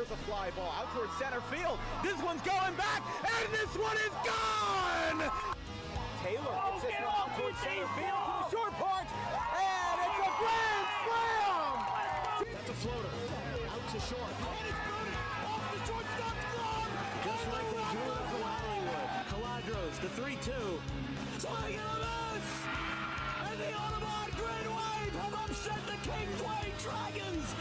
There's a fly ball out towards center field. This one's going back, and this one is gone! Taylor gets this one out towards center field to the short porch, and it's a grand slam! That's a floater. Out to short. And it's booted off the shortstop's glove! Just like they drew it from Hollywood. Caladros, the 3-2. Swing and a miss! And the Audubon Green Wave have upset the Kingsway Dragons!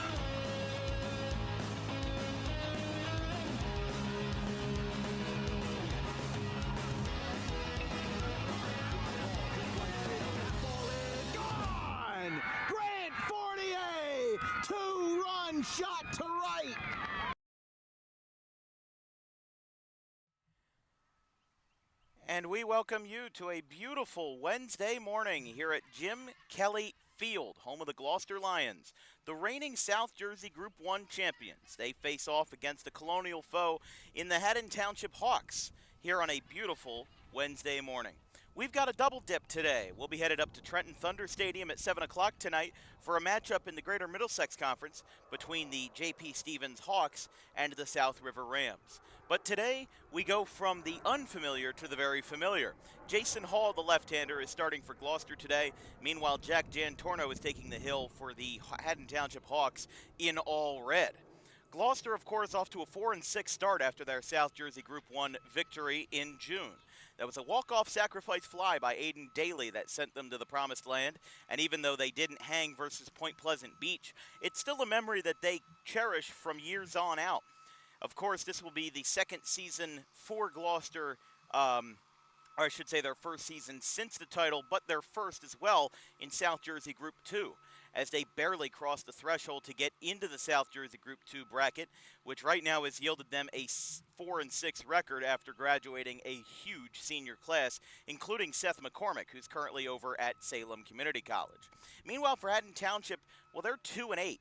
Grant Fournier, two-run shot to right. And we welcome you to a beautiful Wednesday morning here at Jim Kelly Field, home of the Gloucester Lions, the reigning South Jersey Group 1 champions. They face off against the colonial foe in the Haddon Township Hawks here on a beautiful Wednesday morning. We've got a double dip today. We'll be headed up to Trenton Thunder Stadium at 7 o'clock tonight for a matchup in the Greater Middlesex Conference between the J.P. Stevens Hawks and the South River Rams. But today, we go from the unfamiliar to the very familiar. Jason Hall, the left-hander, is starting for Gloucester today. Meanwhile, Jack Jantorno is taking the hill for the Haddon Township Hawks in all red. Gloucester, of course, off to a 4-6 start after their South Jersey Group 1 victory in June. That was a walk-off sacrifice fly by Aiden Daly that sent them to the promised land, and even though they didn't hang versus Point Pleasant Beach, it's still a memory that they cherish from years on out. Of course, this will be the second season for Gloucester, or I should say their first season since the title, but their first as well in South Jersey Group 2, as they barely crossed the threshold to get into the South Jersey Group 2 bracket, which right now has yielded them a 4-6 record after graduating a huge senior class, including Seth McCormick, who's currently over at Salem Community College. Meanwhile, for Haddon Township, well, they're 2-8.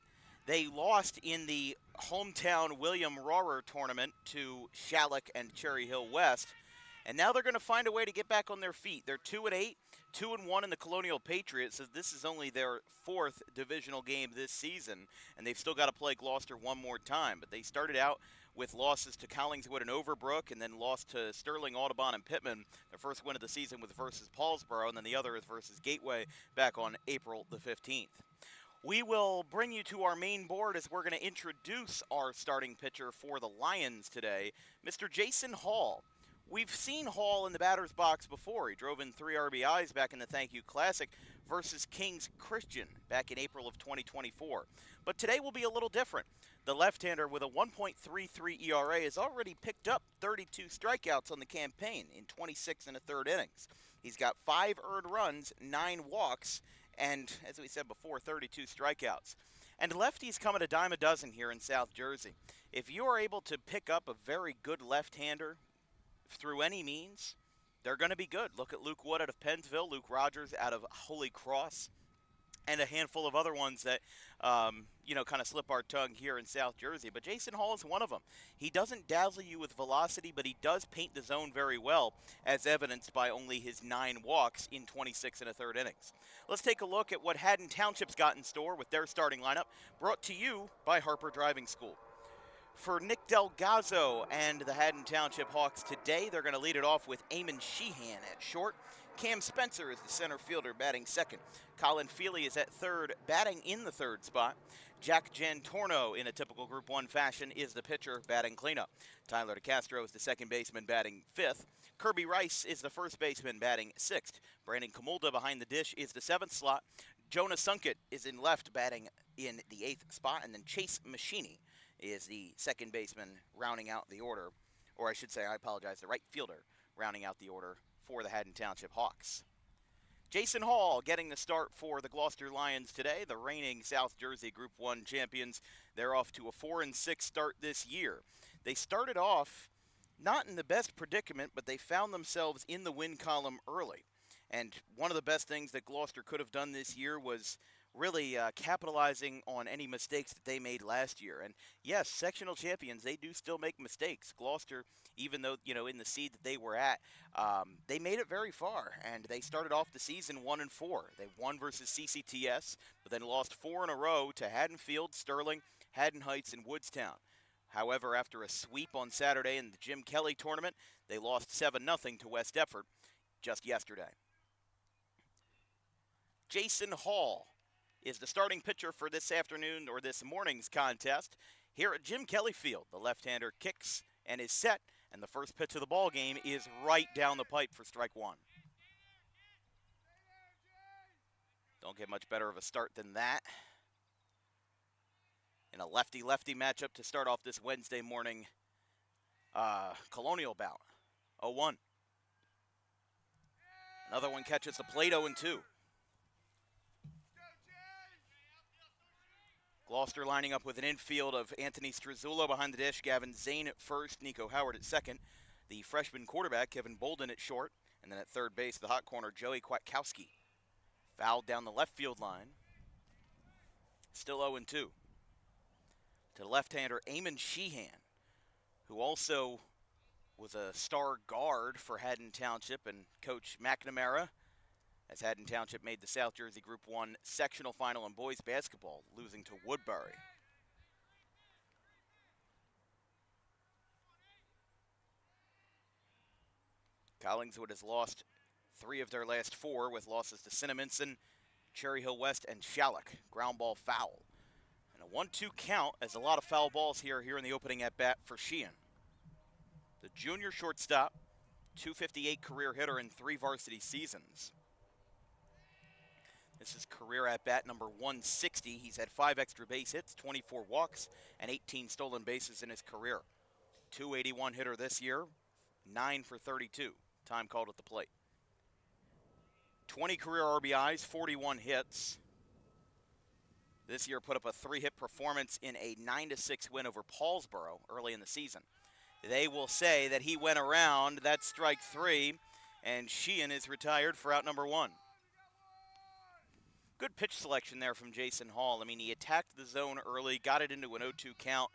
They lost in the hometown William Rohrer tournament to Shalleck and Cherry Hill West, and now they're going to find a way to get back on their feet. They're 2-8, 2-1 in the Colonial Patriots, so this is only their fourth divisional game this season, and they've still got to play Gloucester one more time. But they started out with losses to Collingswood and Overbrook, and then lost to Sterling, Audubon, and Pittman. Their first win of the season was versus Paulsboro, and then the other is versus Gateway back on April the 15th. We will bring you to our main board as we're going to introduce our starting pitcher for the Lions today, Mr. Jason Hall. We've seen Hall in the batter's box before. He drove in 3 RBIs back in the Thank You Classic versus Kings Christian back in April of 2024. But today will be a little different. The left-hander with a 1.33 ERA has already picked up 32 strikeouts on the campaign in 26 1/3 innings. He's got 5 earned runs, 9 walks, and, as we said before, 32 strikeouts. And lefties come at a dime a dozen here in South Jersey. If you are able to pick up a very good left-hander through any means, they're going to be good. Look at Luke Wood out of Pennsville, Luke Rogers out of Holy Cross, and a handful of other ones that, kind of slip our tongue here in South Jersey. But Jason Hall is one of them. He doesn't dazzle you with velocity, but he does paint the zone very well, as evidenced by only his 9 walks in 26 1/3 innings. Let's take a look at what Haddon Township's got in store with their starting lineup, brought to you by Harper Driving School. For Nick Delgazzo and the Haddon Township Hawks today, they're going to lead it off with Eamon Sheehan at short. Cam Spencer is the center fielder, batting second. Colin Feely is at third, batting in the third spot. Jack Jantorno, in a typical Group 1 fashion, is the pitcher, batting cleanup. Tyler DeCastro is the second baseman, batting fifth. Kirby Rice is the first baseman, batting sixth. Brandon Camulda behind the dish is the 7th slot. Jonah Sunkett is in left, batting in the 8th spot. And then Chase Machini is the second baseman, rounding out the order. Or I should say, I apologize, the right fielder, rounding out the order for the Haddon Township Hawks. Jason Hall getting the start for the Gloucester Lions today, the reigning South Jersey Group 1 champions. They're off to a 4-6 start this year. They started off not in the best predicament, but they found themselves in the win column early. And one of the best things that Gloucester could have done this year was really capitalizing on any mistakes that they made last year. And yes, sectional champions, they do still make mistakes. Gloucester, even though, in the seed that they were at, they made it very far. And they started off the season 1-4. They won versus CCTS, but then lost 4 in a row to Haddonfield, Sterling, Haddon Heights, and Woodstown. However, after a sweep on Saturday in the Jim Kelly tournament, they lost 7-0 to West Deptford just yesterday. Jason Hall is the starting pitcher for this afternoon or this morning's contest here at Jim Kelly Field. The left-hander kicks and is set, and the first pitch of the ball game is right down the pipe for strike one. Don't get much better of a start than that. In a lefty-lefty matchup to start off this Wednesday morning Colonial bout. 0-1. Another one catches the plate, 0-2. Gloucester lining up with an infield of Anthony Struzula behind the dish, Gavin Zane at first, Nico Howard at second, the freshman quarterback Kevin Bolden at short, and then at third base, the hot corner Joey Kwiatkowski. Fouled down the left field line. Still 0-2. To the left-hander Eamon Sheehan, who also was a star guard for Haddon Township and Coach McNamara, as Haddon Township made the South Jersey Group 1 sectional final in boys basketball, losing to Woodbury. Collingswood has lost 3 of their last 4 with losses to Cinnaminson, Cherry Hill West, and Shallock. Ground ball foul. And a 1-2 count as a lot of foul balls here in the opening at bat for Sheehan. The junior shortstop, .258 career hitter in 3 varsity seasons. This is career at bat number 160. He's had 5 extra base hits, 24 walks, and 18 stolen bases in his career. .281 hitter this year, 9 for 32. Time called at the plate. 20 career RBIs, 41 hits. This year put up a 3-hit performance in a 9-6 win over Paulsboro early in the season. They will say that he went around. That's strike 3, and Sheehan is retired for out number 1. Good pitch selection there from Jason Hall. I mean, he attacked the zone early, got it into an 0-2 count,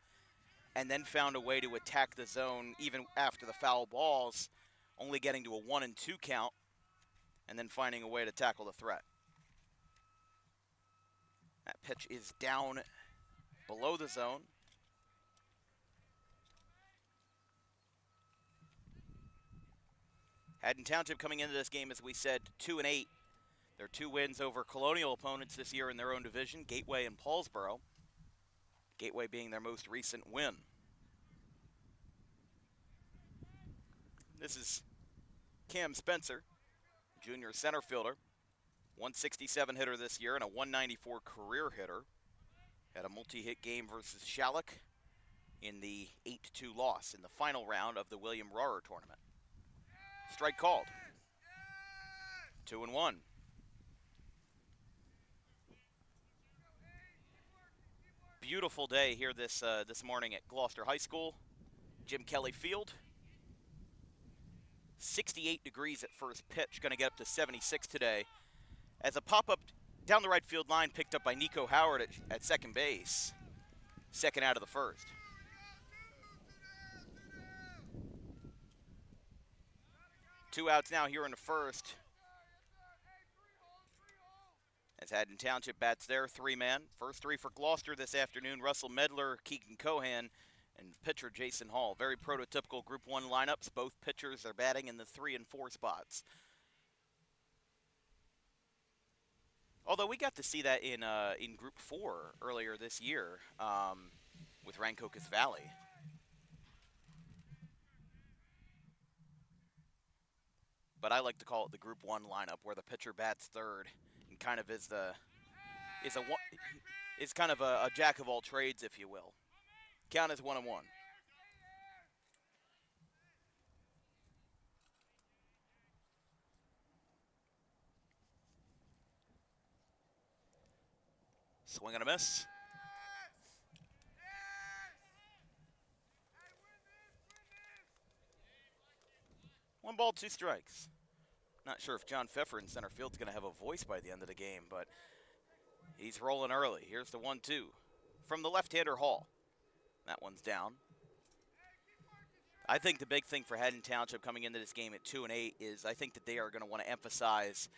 and then found a way to attack the zone even after the foul balls, only getting to a 1-2 count, and then finding a way to tackle the threat. That pitch is down below the zone. Haddon Township coming into this game, as we said, 2-8. Their 2 wins over colonial opponents this year in their own division, Gateway and Paulsboro. Gateway being their most recent win. This is Cam Spencer, junior center fielder. 167 hitter this year and a 194 career hitter. Had a multi-hit game versus Shallock in the 8-2 loss in the final round of the William Rohrer tournament. Strike called. 2-1. Beautiful day here this morning at Gloucester High School, Jim Kelly Field. 68 degrees at first pitch, going to get up to 76 today. As a pop-up down the right field line picked up by Nico Howard at second base. Second out of the first. Two outs now here in the first. As Haddon Township bats their 3-man. First 3 for Gloucester this afternoon. Russell Medler, Keegan Cohan, and pitcher Jason Hall. Very prototypical Group 1 lineups. Both pitchers are batting in the 3 and 4 spots. Although we got to see that in Group 4 earlier this year with Rancocas Valley. But I like to call it the Group 1 lineup, where the pitcher bats third and kind of is kind of a jack of all trades, if you will. Count is 1-1. Swing and a miss. One ball, 2 strikes. Not sure if John Pfeffer in center field is going to have a voice by the end of the game, but he's rolling early. Here's the 1-2 from the left-hander Hall. That one's down. I think the big thing for Haddon Township coming into this game at 2-8 is I think that they are going to want to emphasize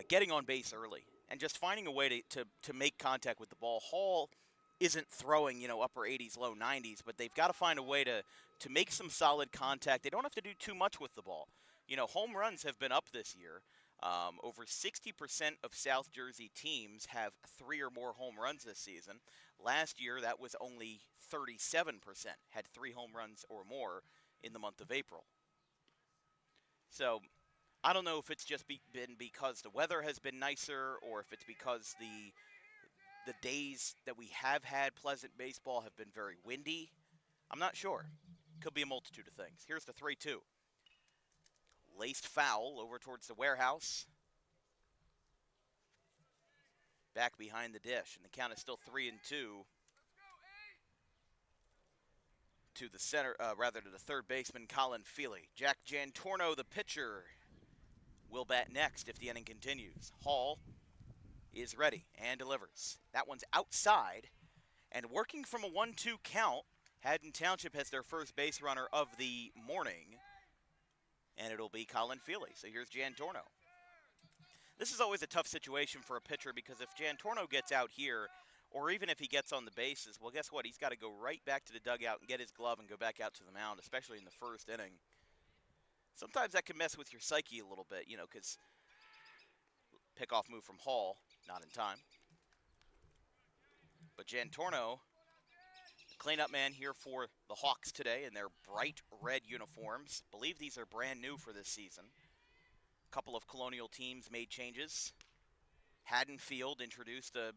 getting on base early and just finding a way to make contact with the ball. Hall isn't throwing, upper 80s, low 90s, but they've got to find a way to make some solid contact. They don't have to do too much with the ball. Home runs have been up this year. Over 60% of South Jersey teams have 3 or more home runs this season. Last year, that was only 37% had 3 home runs or more in the month of April. So I don't know if it's just been because the weather has been nicer, or if it's because the days that we have had pleasant baseball have been very windy. I'm not sure. Could be a multitude of things. Here's the 3-2. Laced foul over towards the warehouse. Back behind the dish, and the count is still 3-2 to the center, to the third baseman, Colin Feely. Jack Jantorno, the pitcher, will bat next if the inning continues. Hall is ready and delivers. That one's outside, and working from a 1-2 count, Haddon Township has their first base runner of the morning, and it'll be Colin Feely. So here's Jantorno. This is always a tough situation for a pitcher, because if Jantorno gets out here, or even if he gets on the bases, well, guess what? He's got to go right back to the dugout and get his glove and go back out to the mound, especially in the first inning. Sometimes that can mess with your psyche a little bit, because pickoff move from Hall, not in time. But Jantorno, the cleanup man here for the Hawks today in their bright red uniforms. Believe these are brand new for this season. A couple of Colonial teams made changes. Haddon Field introduced a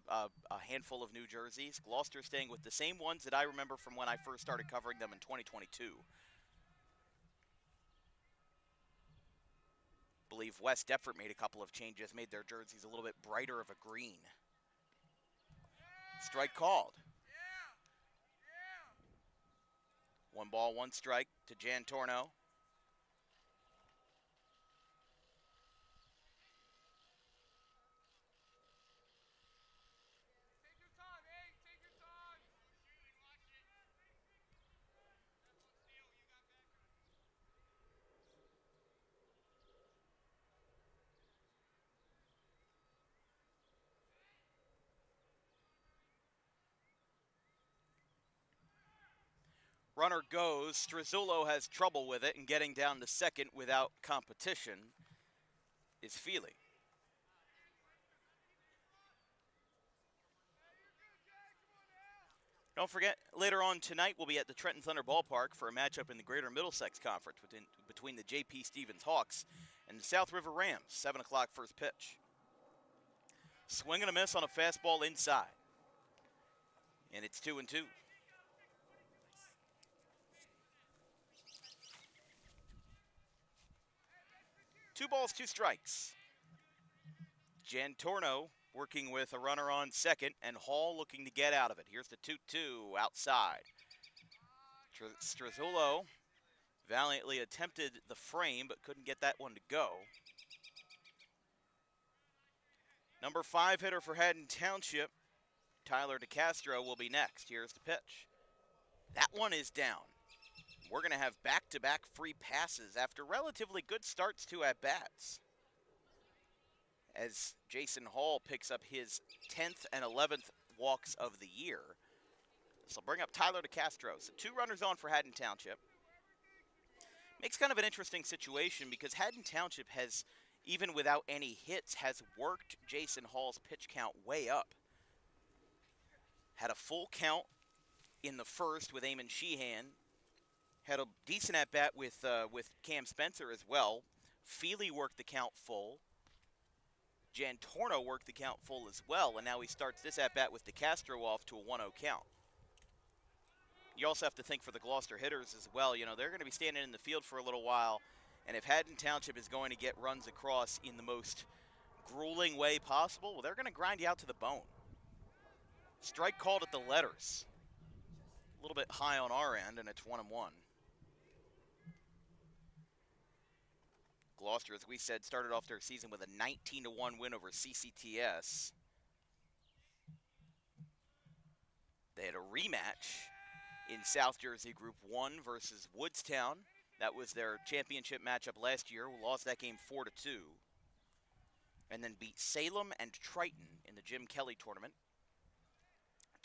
handful of new jerseys. Gloucester staying with the same ones that I remember from when I first started covering them in 2022. Believe West Deptford made a couple of changes, made their jerseys a little bit brighter of a green. Strike called. 1 ball, 1 strike to Jantorno. Runner goes. Strazzullo has trouble with it, and getting down to second without competition is Feely. Don't forget, later on tonight, we'll be at the Trenton Thunder Ballpark for a matchup in the Greater Middlesex Conference between the J.P. Stevens Hawks and the South River Rams. 7 o'clock first pitch. Swing and a miss on a fastball inside. And it's 2-2. 2 balls, 2 strikes. Jantorno working with a runner on second, and Hall looking to get out of it. Here's the 2-2 outside. Strazzullo valiantly attempted the frame, but couldn't get that one to go. Number 5 hitter for Haddon Township, Tyler DeCastro, will be next. Here's the pitch. That one is down. We're going to have back-to-back free passes after relatively good starts to at-bats, as Jason Hall picks up his 10th and 11th walks of the year. This will bring up Tyler DeCastro. So 2 runners on for Haddon Township. Makes kind of an interesting situation, because Haddon Township has, even without any hits, has worked Jason Hall's pitch count way up. Had a full count in the first with Eamon Sheehan. Had a decent at-bat with Cam Spencer as well. Feely worked the count full. Jantorno worked the count full as well, and now he starts this at-bat with DeCastro off to a 1-0 count. You also have to think for the Gloucester hitters as well. They're going to be standing in the field for a little while, and if Haddon Township is going to get runs across in the most grueling way possible, well, they're going to grind you out to the bone. Strike called at the letters. A little bit high on our end, and it's 1-1. Gloucester, as we said, started off their season with a 19-1 win over CCTS. They had a rematch in South Jersey Group 1 versus Woodstown. That was their championship matchup last year. We lost that game 4-2. And then beat Salem and Triton in the Jim Kelly tournament.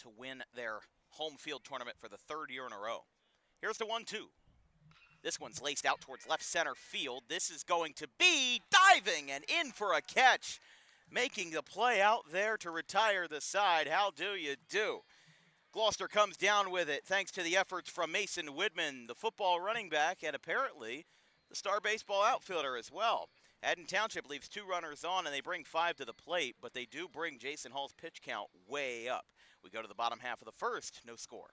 to win their home field tournament for the third year in a row. Here's the 1-2. This one's laced out towards left center field. This is going to be diving and in for a catch. Making the play out there to retire the side. How do you do? Gloucester comes down with it thanks to the efforts from Mason Widman, the football running back, and apparently the star baseball outfielder as well. Haddon Township leaves 2 runners on, and they bring 5 to the plate, but they do bring Jason Hall's pitch count way up. We go to the bottom half of the first, no score.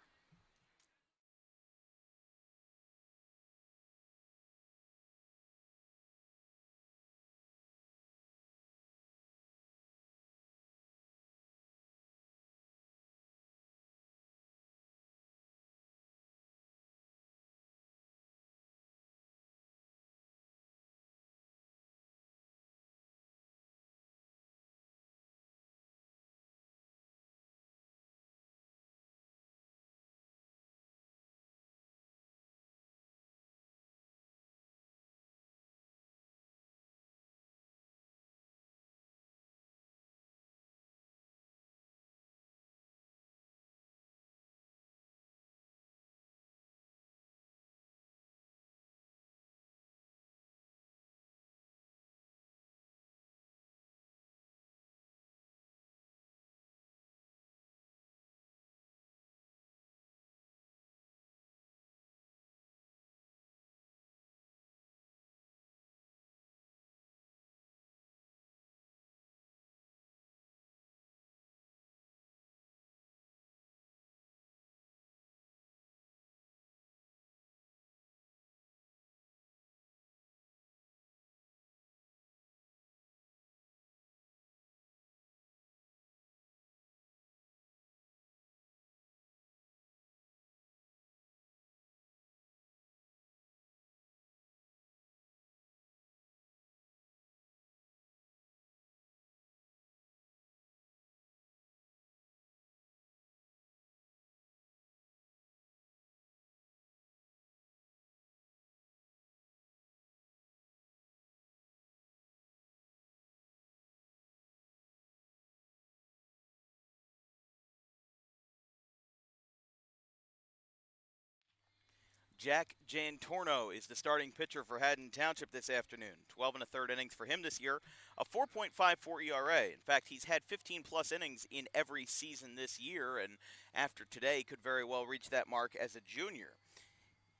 Jack Jantorno is the starting pitcher for Haddon Township this afternoon. 12 1/3 innings for him this year, a 4.54 ERA. In fact, he's had 15-plus innings in every season this year, and after today could very well reach that mark as a junior.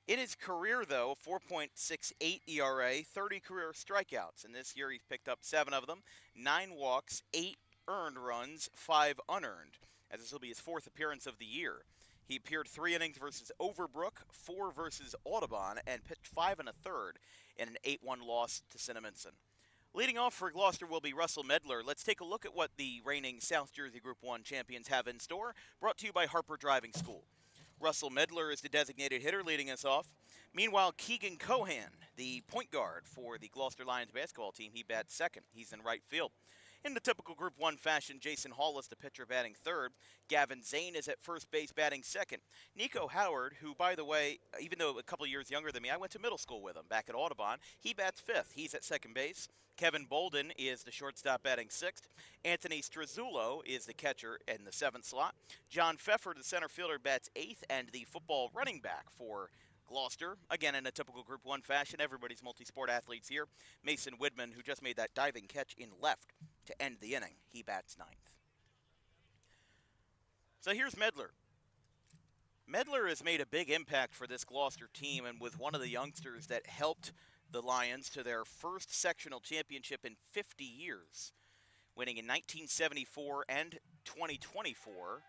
In his career, though, 4.68 ERA, 30 career strikeouts, and this year he's picked up 7 of them, 9 walks, 8 earned runs, 5 unearned, as this will be his 4th appearance of the year. He appeared 3 innings versus Overbrook, 4 versus Audubon, and pitched 5 1/3 in an 8-1 loss to Cinnaminson. Leading off for Gloucester will be Russell Medler. Let's take a look at what the reigning South Jersey Group 1 champions have in store, brought to you by Harper Driving School. Russell Medler is the designated hitter leading us off. Meanwhile, Keegan Cohan, the point guard for the Gloucester Lions basketball team, he bats second. He's in right field. In the typical Group 1 fashion, Jason Hall is the pitcher batting third. Gavin Zane is at first base batting second. Nico Howard, who, by the way, even though a couple years younger than me, I went to middle school with him back at Audubon, he bats fifth. He's at second base. Kevin Bolden is the shortstop batting sixth. Anthony Strazzulo is the catcher in the 7th slot. John Pfeffer, the center fielder, bats 8th, and the football running back for Gloucester, again in a typical Group 1 fashion, everybody's multi-sport athletes here. Mason Widman, who just made that diving catch in left to end the inning, he bats 9th. So here's Medler. Medler has made a big impact for this Gloucester team and was one of the youngsters that helped the Lions to their first sectional championship in 50 years, winning in 1974 and 2024.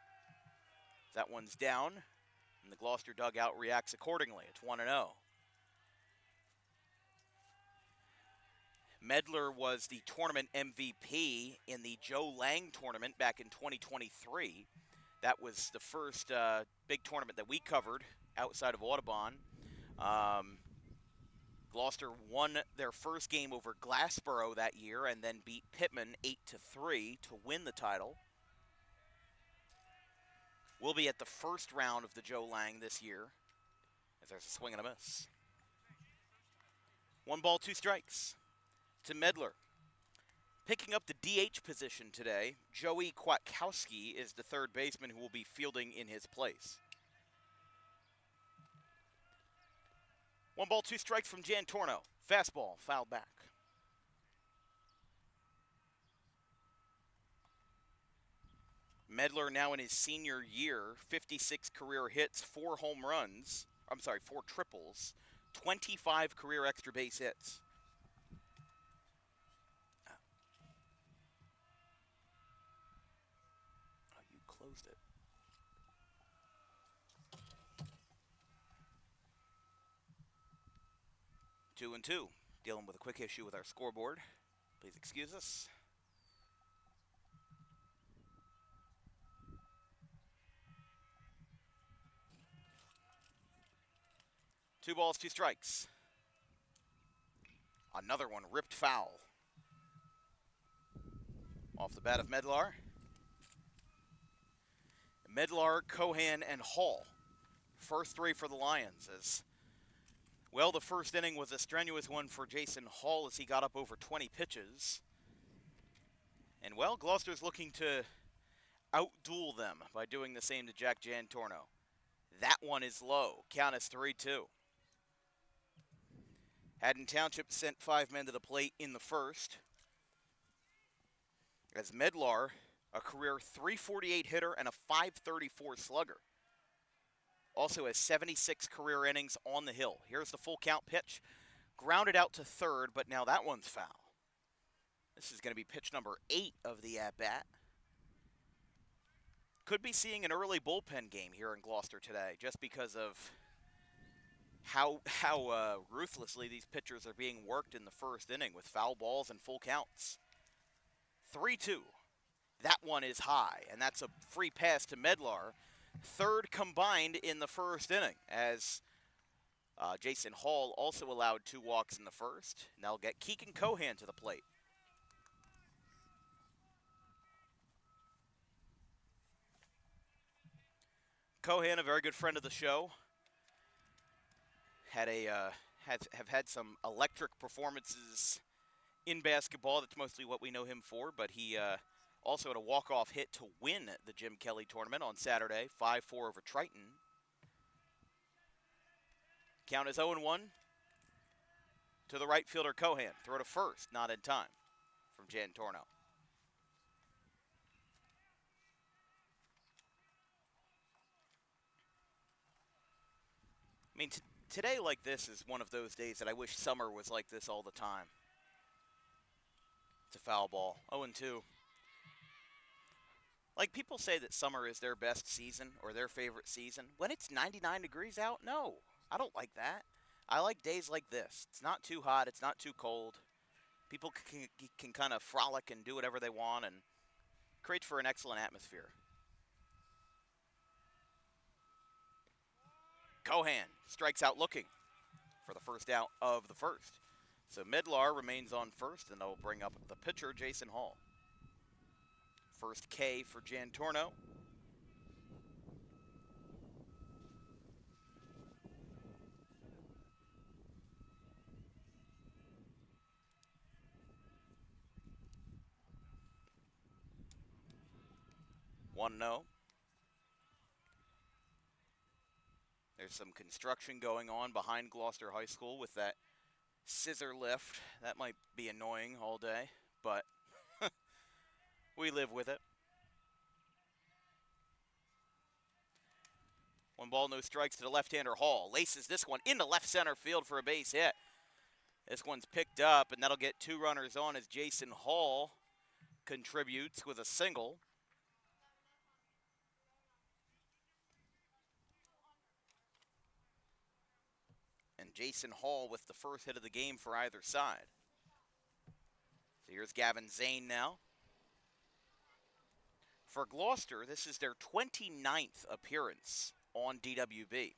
That one's down, and the Gloucester dugout reacts accordingly. It's 1-0. Medler was the tournament MVP in the Joe Lang tournament back in 2023. That was the first big tournament that we covered outside of Audubon. Gloucester won their first game over Glassboro that year and then beat Pittman 8-3 to win the title. We'll be at the first round of the Joe Lang this year, as there's a swing and a miss. 1 ball, 2 strikes to Medler. Picking up the DH position today, Joey Kwiatkowski is the third baseman who will be fielding in his place. 1 ball, 2 strikes from Jan Torno. Fastball, fouled back. Medler now in his senior year, 56 career hits, 4 home runs. 4 triples, 25 career extra base hits. Oh, you closed it. Two and two. Dealing with a quick issue with our scoreboard. Please excuse us. Two balls, 2 strikes. Another one ripped foul. Off the bat of Medlar. Medlar, Cohan, and Hall. First 3 for the Lions. As well, the first inning was a strenuous one for Jason Hall as he got up over 20 pitches. And well, Gloucester's looking to outduel them by doing the same to Jack Jantorno. That one is low. Count is 3-2. Haddon Township sent 5 men to the plate in the first. As Medlar, a career .348 hitter and a .534 slugger. Also has 76 career innings on the hill. Here's the full count pitch. Grounded out to third, but now that one's foul. This is going to be pitch number 8 of the at-bat. Could be seeing an early bullpen game here in Gloucester today just because of how ruthlessly these pitchers are being worked in the first inning with foul balls and full counts. 3-2. That one is high, and that's a free pass to Medlar. Third combined in the first inning, as Jason Hall also allowed 2 walks in the first. And they'll get Keegan Cohan to the plate. Cohan, a very good friend of the show, have had some electric performances in basketball. That's mostly what we know him for, but he also had a walk-off hit to win the Jim Kelly tournament on Saturday, 5-4 over Triton. Count is 0-1 to the right fielder Cohan. Throw to first, not in time from Jan Torno. I mean, today like this is one of those days that I wish summer was like this all the time. It's a foul ball, 0-2. Like, people say that summer is their best season or their favorite season. When it's 99 degrees out, no, I don't like that. I like days like this. It's not too hot, it's not too cold. People can kind of frolic and do whatever they want, and creates for an excellent atmosphere. Cohan strikes out looking for the first out of the first. So Medlar remains on first, and they'll bring up the pitcher, Jason Hall. First K for Jan Torno. One no. There's some construction going on behind Gloucester High School with that scissor lift. That might be annoying all day, but we live with it. 1 ball, no strikes to the left-hander Hall. Laces this one into left center field for a base hit. This one's picked up, and that'll get 2 runners on as Jason Hall contributes with a single. And Jason Hall with the first hit of the game for either side. So here's Gavin Zane now. For Gloucester, this is their 29th appearance on DWB.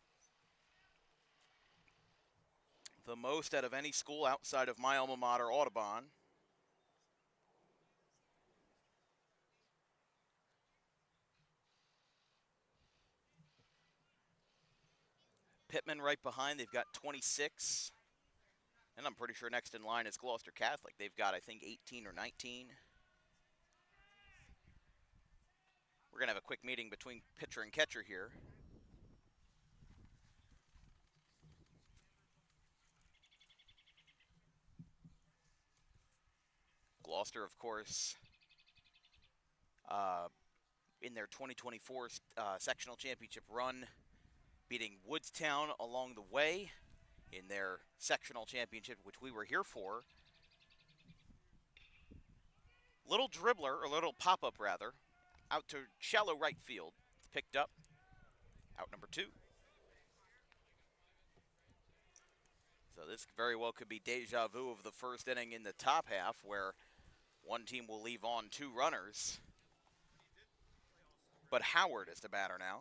The most out of any school outside of my alma mater, Audubon. Pittman right behind, they've got 26. And I'm pretty sure next in line is Gloucester Catholic. They've got, I think, 18 or 19. We're going to have a quick meeting between pitcher and catcher here. Gloucester, of course, in their 2024 sectional championship run, beating Woodstown along the way in their sectional championship, which we were here for. Little dribbler, or little pop-up rather, out to shallow right field. It's picked up. Out number 2. So this very well could be deja vu of the first inning in the top half, where one team will leave on 2 runners. But Howard is the batter now.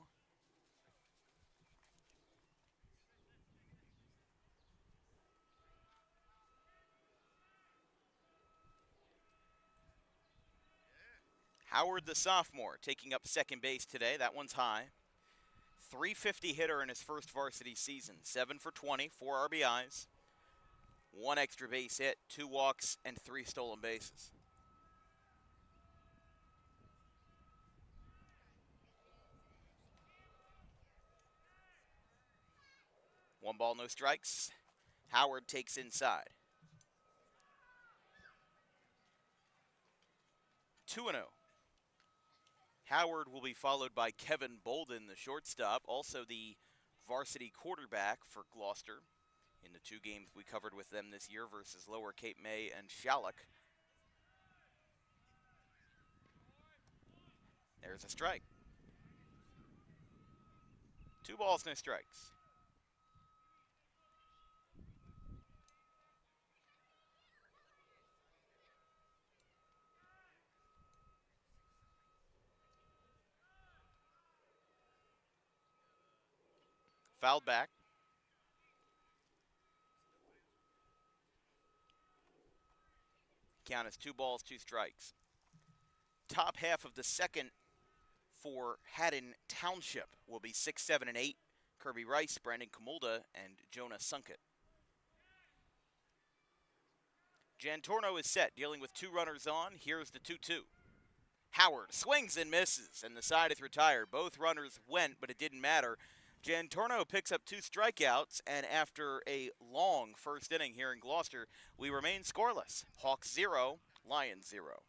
Howard, the sophomore, taking up second base today. That one's high. .350 hitter in his first varsity season. 7 for 20, 4 RBIs, 1 extra base hit, 2 walks, and 3 stolen bases. One ball, no strikes. Howard takes inside. 2-0. Howard will be followed by Kevin Bolden, the shortstop, also the varsity quarterback for Gloucester in the 2 games we covered with them this year versus Lower Cape May and Shallock. There's a strike. 2 balls, no strikes. Fouled back. Count is 2 balls, 2 strikes. Top half of the second for Haddon Township will be 6, 7, and 8. Kirby Rice, Brandon Kamulda, and Jonah Sunkett. Jantorno is set, dealing with 2 runners on. Here's the 2-2. Howard swings and misses, and the side is retired. Both runners went, but it didn't matter. Jantorno picks up 2 strikeouts, and after a long first inning here in Gloucester, we remain scoreless. Hawks 0, Lions 0.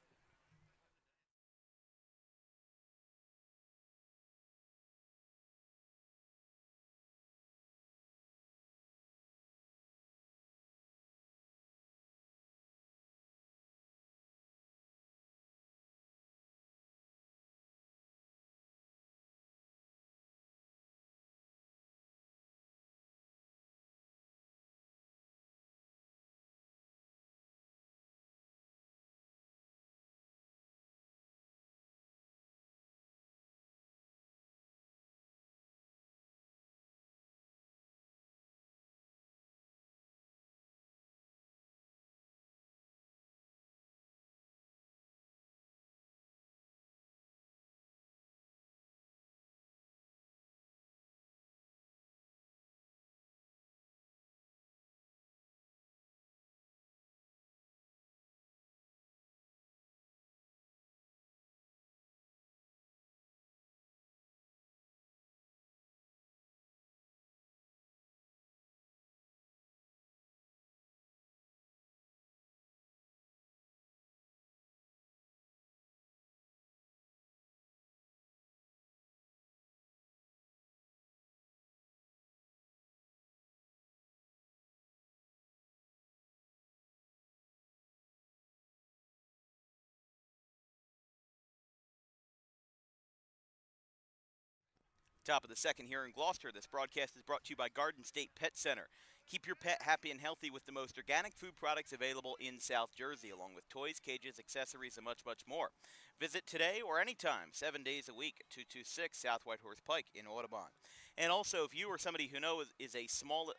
Top of the second here in Gloucester. This broadcast is brought to you by Garden State Pet Center. Keep your pet happy and healthy with the most organic food products available in South Jersey, along with toys, cages, accessories, and much, much more. Visit today or anytime, 7 days a week at 226 South Whitehorse Pike in Audubon. And also, if you or somebody who knows is a small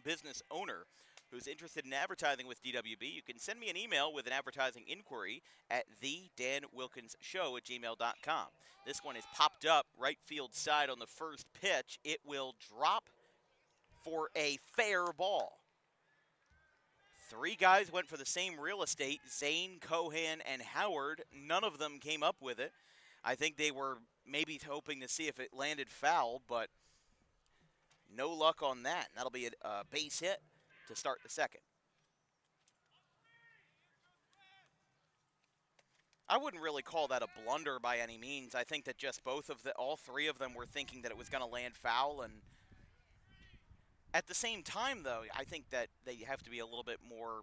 business owner who's interested in advertising with DWB, you can send me an email with an advertising inquiry at thedanwilkinsshow@gmail.com. This one is popped up right field side on the first pitch. It will drop for a fair ball. 3 guys went for the same real estate, Zane, Cohan, and Howard. None of them came up with it. I think they were maybe hoping to see if it landed foul, but no luck on that. And that'll be a base hit to start the second. I wouldn't really call that a blunder by any means. I think that just all 3 of them were thinking that it was going to land foul. And at the same time, though, I think that they have to be a little bit more,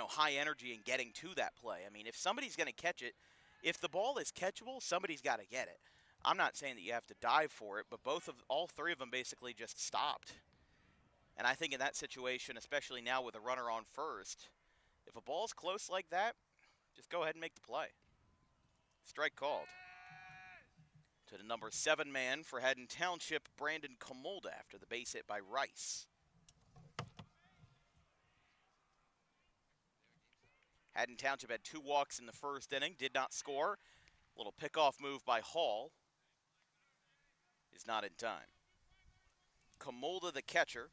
high energy in getting to that play. I mean, if somebody's going to catch it, if the ball is catchable, somebody's got to get it. I'm not saying that you have to dive for it, but all 3 of them basically just stopped. And I think in that situation, especially now with a runner on first, if a ball's close like that, just go ahead and make the play. Strike called. To the number 7 man for Haddon Township, Brandon Comolda, after the base hit by Rice. Haddon Township had 2 walks in the first inning, did not score. Little pickoff move by Hall is not in time. Comolda, the catcher.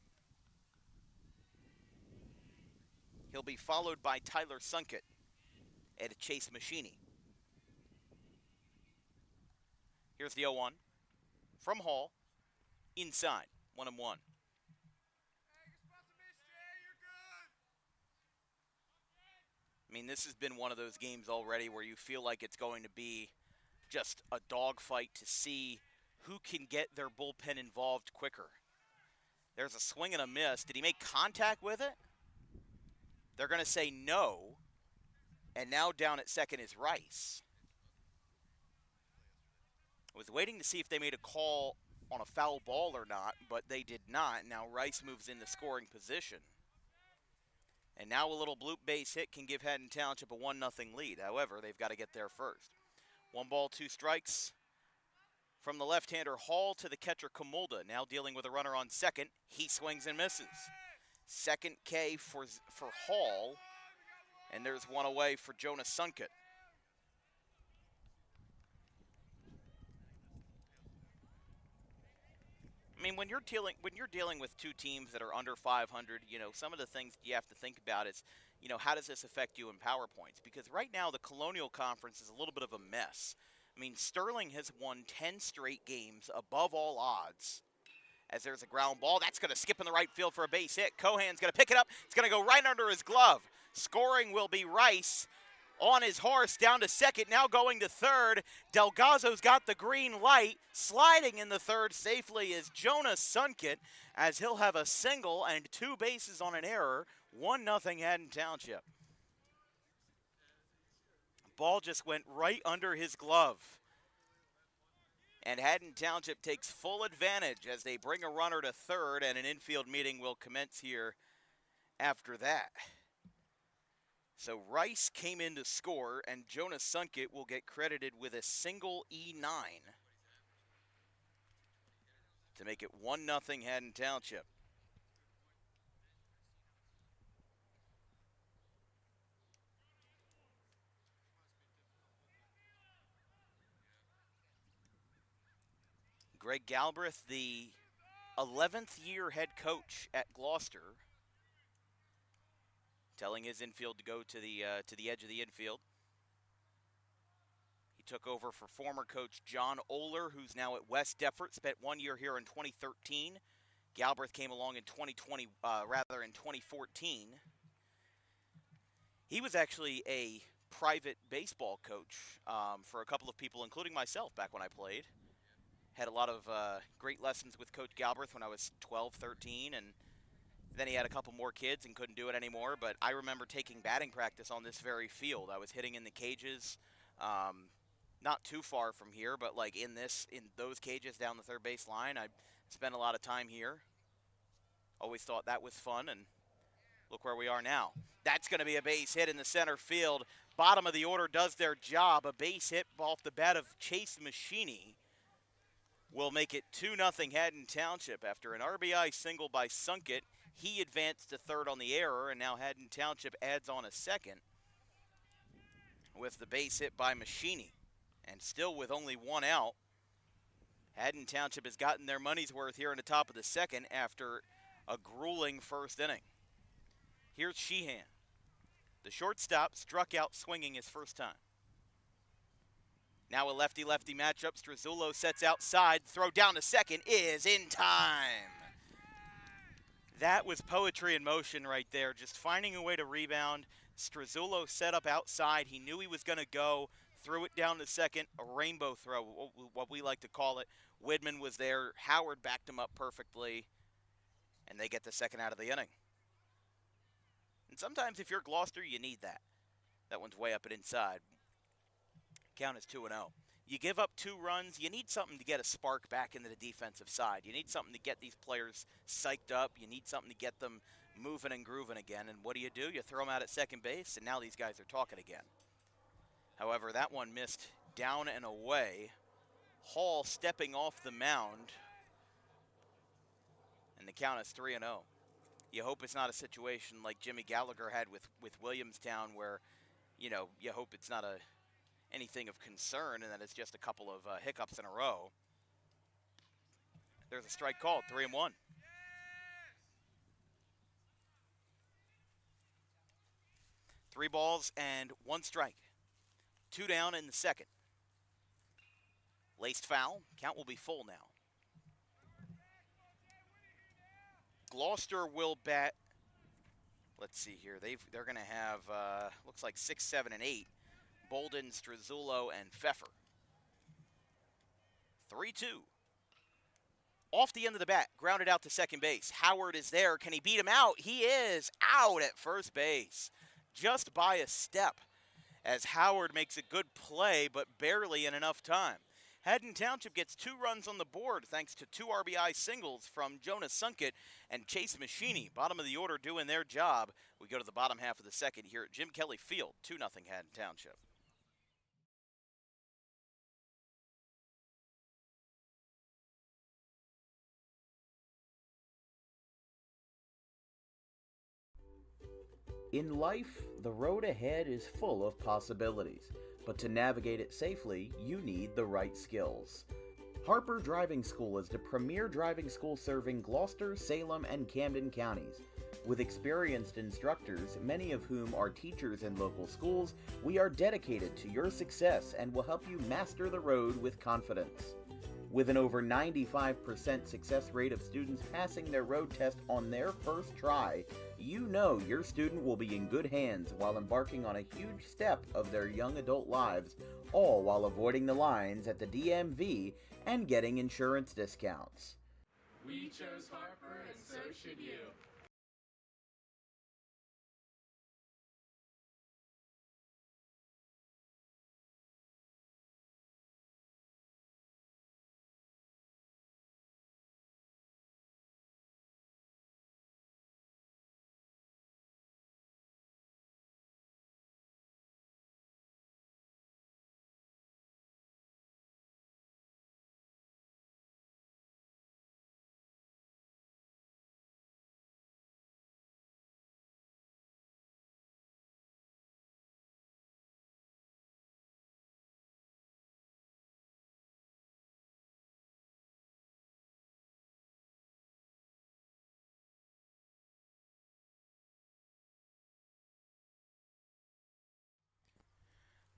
He'll be followed by Tyler Sunkett and Chase Machini. Here's the 0-1 from Hall, inside, 1-1. I mean, this has been one of those games already where you feel like it's going to be just a dogfight to see who can get their bullpen involved quicker. There's a swing and a miss. Did he make contact with it? They're going to say no, and now down at second is Rice. I was waiting to see if they made a call on a foul ball or not, but they did not. Now Rice moves into scoring position. And now a little bloop base hit can give Haddon Township a 1-0 lead. However, they've got to get there first. 1 ball, 2 strikes. From the left-hander, Hall to the catcher, Comolda. Now dealing with a runner on second. He swings and misses. Second K for Hall. And there's one away for Jonas Sunkett. I mean, when you're dealing with 2 teams that are under 500, some of the things you have to think about is, how does this affect you in power points? Because right now the Colonial Conference is a little bit of a mess. I mean, Sterling has won 10 straight games above all odds. As there's a ground ball, that's going to skip in the right field for a base hit. Cohan's going to pick it up. It's going to go right under his glove. Scoring will be Rice. On his horse, down to second, now going to third. Delgazo's got the green light. Sliding in the third safely is Jonas Sunkett, as he'll have a single and 2 bases on an error. 1-0 Haddon Township. Ball just went right under his glove. And Haddon Township takes full advantage as they bring a runner to third, and an infield meeting will commence here after that. So Rice came in to score, and Jonas Sunkett will get credited with a single E9 to make it 1-0 Haddon Township. Greg Galbraith, the 11th year head coach at Gloucester, telling his infield to go to the edge of the infield. He took over for former coach John Oler, who's now at West Deptford, spent 1 year here in 2013. Galbraith came along in 2014. He was actually a private baseball coach for a couple of people, including myself, back when I played. Had a lot of great lessons with Coach Galbraith when I was 12, 13, and then he had a couple more kids and couldn't do it anymore. But I remember taking batting practice on this very field. I was hitting in the cages, not too far from here, but like in those cages down the third base line. I spent a lot of time here. Always thought that was fun, and look where we are now. That's going to be a base hit in the center field. Bottom of the order does their job. A base hit off the bat of Chase Machini will make it 2-0 Haddon Township. After an RBI single by Sunkett, he advanced to third on the error, and now Haddon Township adds on a second with the base hit by Machini. And still with only 1 out, Haddon Township has gotten their money's worth here in the top of the second after a grueling first inning. Here's Sheehan. The shortstop struck out swinging his first time. Now a lefty-lefty matchup. Strazzullo sets outside. Throw down to second is in time. That was poetry in motion right there. Just finding a way to rebound. Strazzullo set up outside. He knew he was going to go. Threw it down to second. A rainbow throw, what we like to call it. Widman was there. Howard backed him up perfectly. And they get the second out of the inning. And sometimes if you're Gloucester, you need that. That one's way up and inside. Count is 2-0. You give up 2 runs, you need something to get a spark back into the defensive side. You need something to get these players psyched up. You need something to get them moving and grooving again. And what do? You throw them out at second base, and now these guys are talking again. However, that one missed down and away. Hall stepping off the mound. And the count is 3-0. You hope it's not a situation like Jimmy Gallagher had with Williamstown where, you hope it's not anything of concern and that it's just a couple of hiccups in a row. There's a strike called, 3-1. Three balls and 1 strike. 2 down in the second. Laced foul. Count will be full now. Gloucester will bat. Let's see here. They're going to have, looks like 6, 7, and 8. Bolden, Strazzullo, and Pfeffer. 3-2. Off the end of the bat, grounded out to second base. Howard is there. Can he beat him out? He is out at first base. Just by a step as Howard makes a good play, but barely in enough time. Haddon Township gets 2 runs on the board thanks to 2 RBI singles from Jonas Sunkett and Chase Machini. Bottom of the order doing their job. We go to the bottom half of the second here at Jim Kelly Field. 2-0 Haddon Township. In life, the road ahead is full of possibilities, but to navigate it safely, you need the right skills. Harper Driving School is the premier driving school serving Gloucester, Salem, and Camden counties. With experienced instructors, many of whom are teachers in local schools, we are dedicated to your success and will help you master the road with confidence. With an over 95% success rate of students passing their road test on their first try, you know your student will be in good hands while embarking on a huge step of their young adult lives, all while avoiding the lines at the DMV and getting insurance discounts. We chose Harper, and so should you.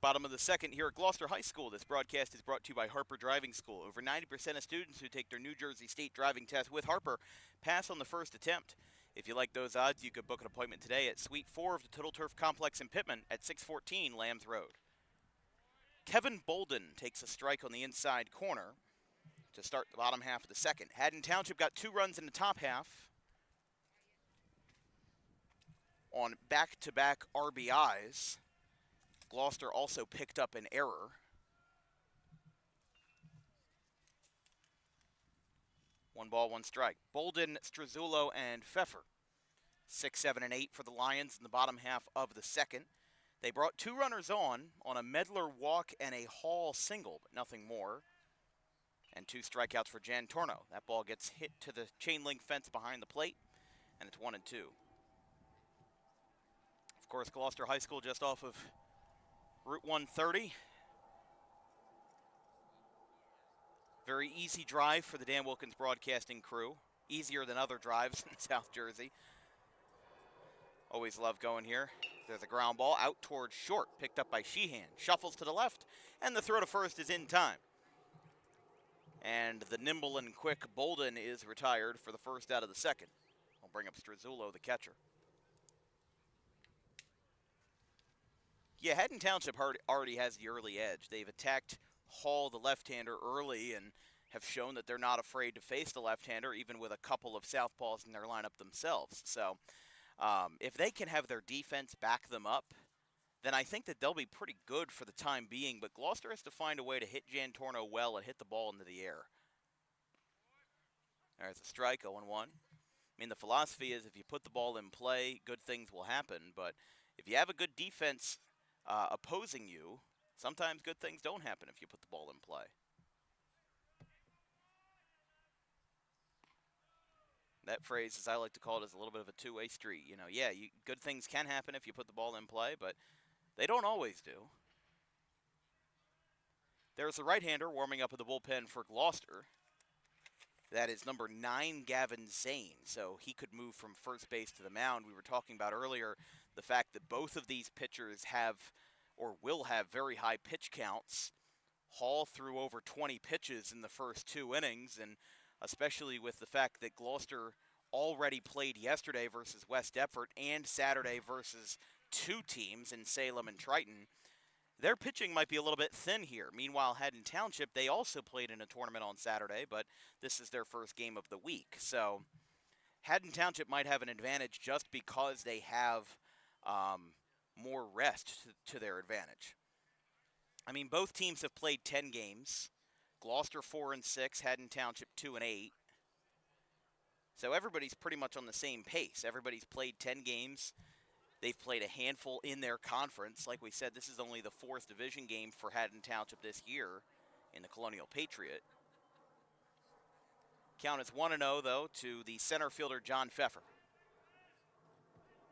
Bottom of the second here at Gloucester High School. This broadcast is brought to you by Harper Driving School. Over 90% of students who take their New Jersey State driving test with Harper pass on the first attempt. If you like those odds, you could book an appointment today at Suite 4 of the Total Turf Complex in Pittman at 614 Lambs Road. Kevin Bolden takes a strike on the inside corner to start the bottom half of the second. Haddon Township got 2 runs in the top half on back-to-back RBIs. Gloucester also picked up an error. One ball, 1 strike. Bolden, Strazzullo, and Pfeffer. 6, 7, and 8 for the Lions in the bottom half of the second. They brought 2 runners on a Medler walk and a Hall single, but nothing more. And 2 strikeouts for Jan Torno. That ball gets hit to the chain link fence behind the plate, and it's 1-2. Of course, Gloucester High School just off of Route 130. Very easy drive for the Dan Wilkins Broadcasting crew. Easier than other drives in South Jersey. Always love going here. There's a ground ball out towards short, picked up by Sheehan. Shuffles to the left, and the throw to first is in time. And the nimble and quick Bolden is retired for the first out of the second. I'll bring up Struzzulo, the catcher. Yeah, Haddon Township already has the early edge. They've attacked Hall, the left-hander, early and have shown that they're not afraid to face the left-hander, even with a couple of southpaws in their lineup themselves. So if they can have their defense back them up, then I think that they'll be pretty good for the time being. But Gloucester has to find a way to hit Jan Torno well and hit the ball into the air. There's a strike, 0-1. I mean, the philosophy is if you put the ball in play, good things will happen. But if you have a good defense opposing you, sometimes good things don't happen if you put the ball in play. That phrase, as I like to call it, is a little bit of a two-way street. You know, yeah, good things can happen if you put the ball in play, but they don't always do. There's a right-hander warming up in the bullpen for Gloucester. That is number 9, Gavin Zane. So he could move from first base to the mound. We were talking about earlier the fact that both of these pitchers have or will have very high pitch counts. Hall threw over 20 pitches in the first 2 innings, and especially with the fact that Gloucester already played yesterday versus West Deptford and Saturday versus 2 teams in Salem and Triton, their pitching might be a little bit thin here. Meanwhile, Haddon Township, they also played in a tournament on Saturday, but this is their first game of the week. So Haddon Township might have an advantage just because they have more rest to their advantage. I mean, both teams have played 10 games. Gloucester 4-6, Haddon Township 2-8. So everybody's pretty much on the same pace. Everybody's played 10 games. They've played a handful in their conference. Like we said, this is only the 4th division game for Haddon Township this year in the Colonial Patriot. Count is 1-0, though, to the center fielder, John Pfeffer.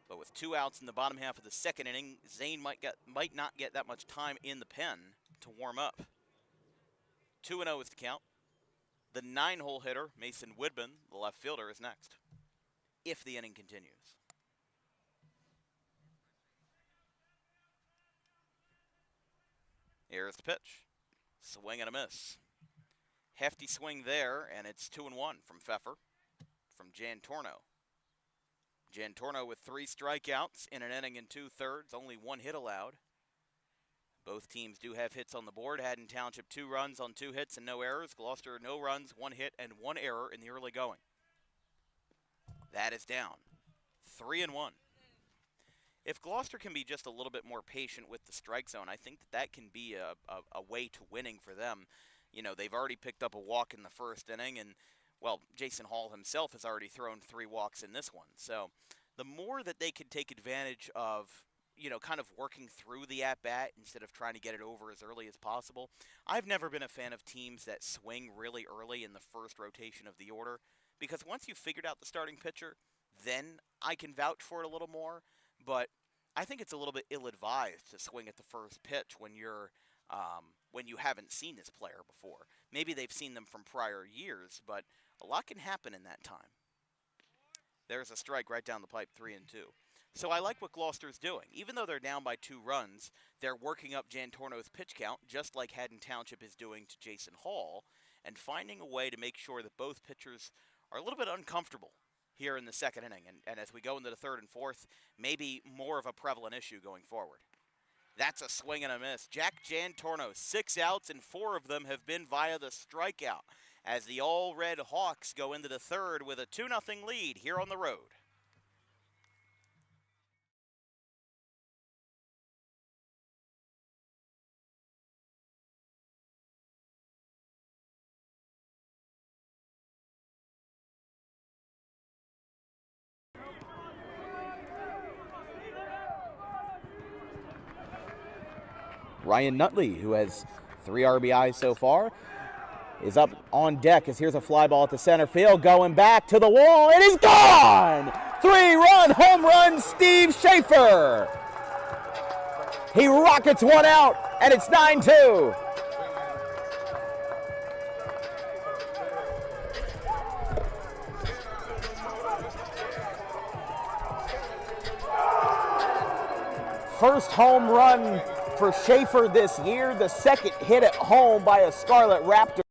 But with 2 outs in the bottom half of the second inning, Zane might not get that much time in the pen to warm up. 2-0 is the count. The 9-hole hitter, Mason Woodman, the left fielder, is next, if the inning continues. Here's the pitch. Swing and a miss. Hefty swing there, and it's 2-1 from Pfeffer, from Jan Torno. Jan Torno with 3 strikeouts in an inning and 2/3, only 1 hit allowed. Both teams do have hits on the board. Haddon Township 2 runs on 2 hits and no errors. Gloucester no runs, 1 hit, and 1 error in the early going. That is down. 3-1. If Gloucester can be just a little bit more patient with the strike zone, I think that can be a way to winning for them. You know, they've already picked up a walk in the first inning, and, well, Jason Hall himself has already thrown 3 walks in this one. So the more that they can take advantage of, you know, kind of working through the at-bat instead of trying to get it over as early as possible. I've never been a fan of teams that swing really early in the first rotation of the order, because once you've figured out the starting pitcher, then I can vouch for it a little more. But I think it's a little bit ill-advised to swing at the first pitch when you haven't seen this player before. Maybe they've seen them from prior years, but a lot can happen in that time. There's a strike right down the pipe, 3-2. So I like what Gloucester's doing. Even though they're down by 2 runs, they're working up Jan Torno's pitch count, just like Haddon Township is doing to Jason Hall, and finding a way to make sure that both pitchers are a little bit uncomfortable here in the second inning. And as we go into the 3rd and 4th, maybe more of a prevalent issue going forward. That's a swing and a miss. Jack Jan Torno, 6 outs, and 4 of them have been via the strikeout, as the All-Red Hawks go into the 3rd with a 2-0 lead here on the road. Ryan Nutley, who has 3 RBIs so far, is up on deck as here's a fly ball at the center field, going back to the wall. It is gone! 3-run home run, Steve Schaefer. He rockets 1 out, and it's 9-2. first home run for Schaefer this year, the second hit at home by a Scarlet Raptor.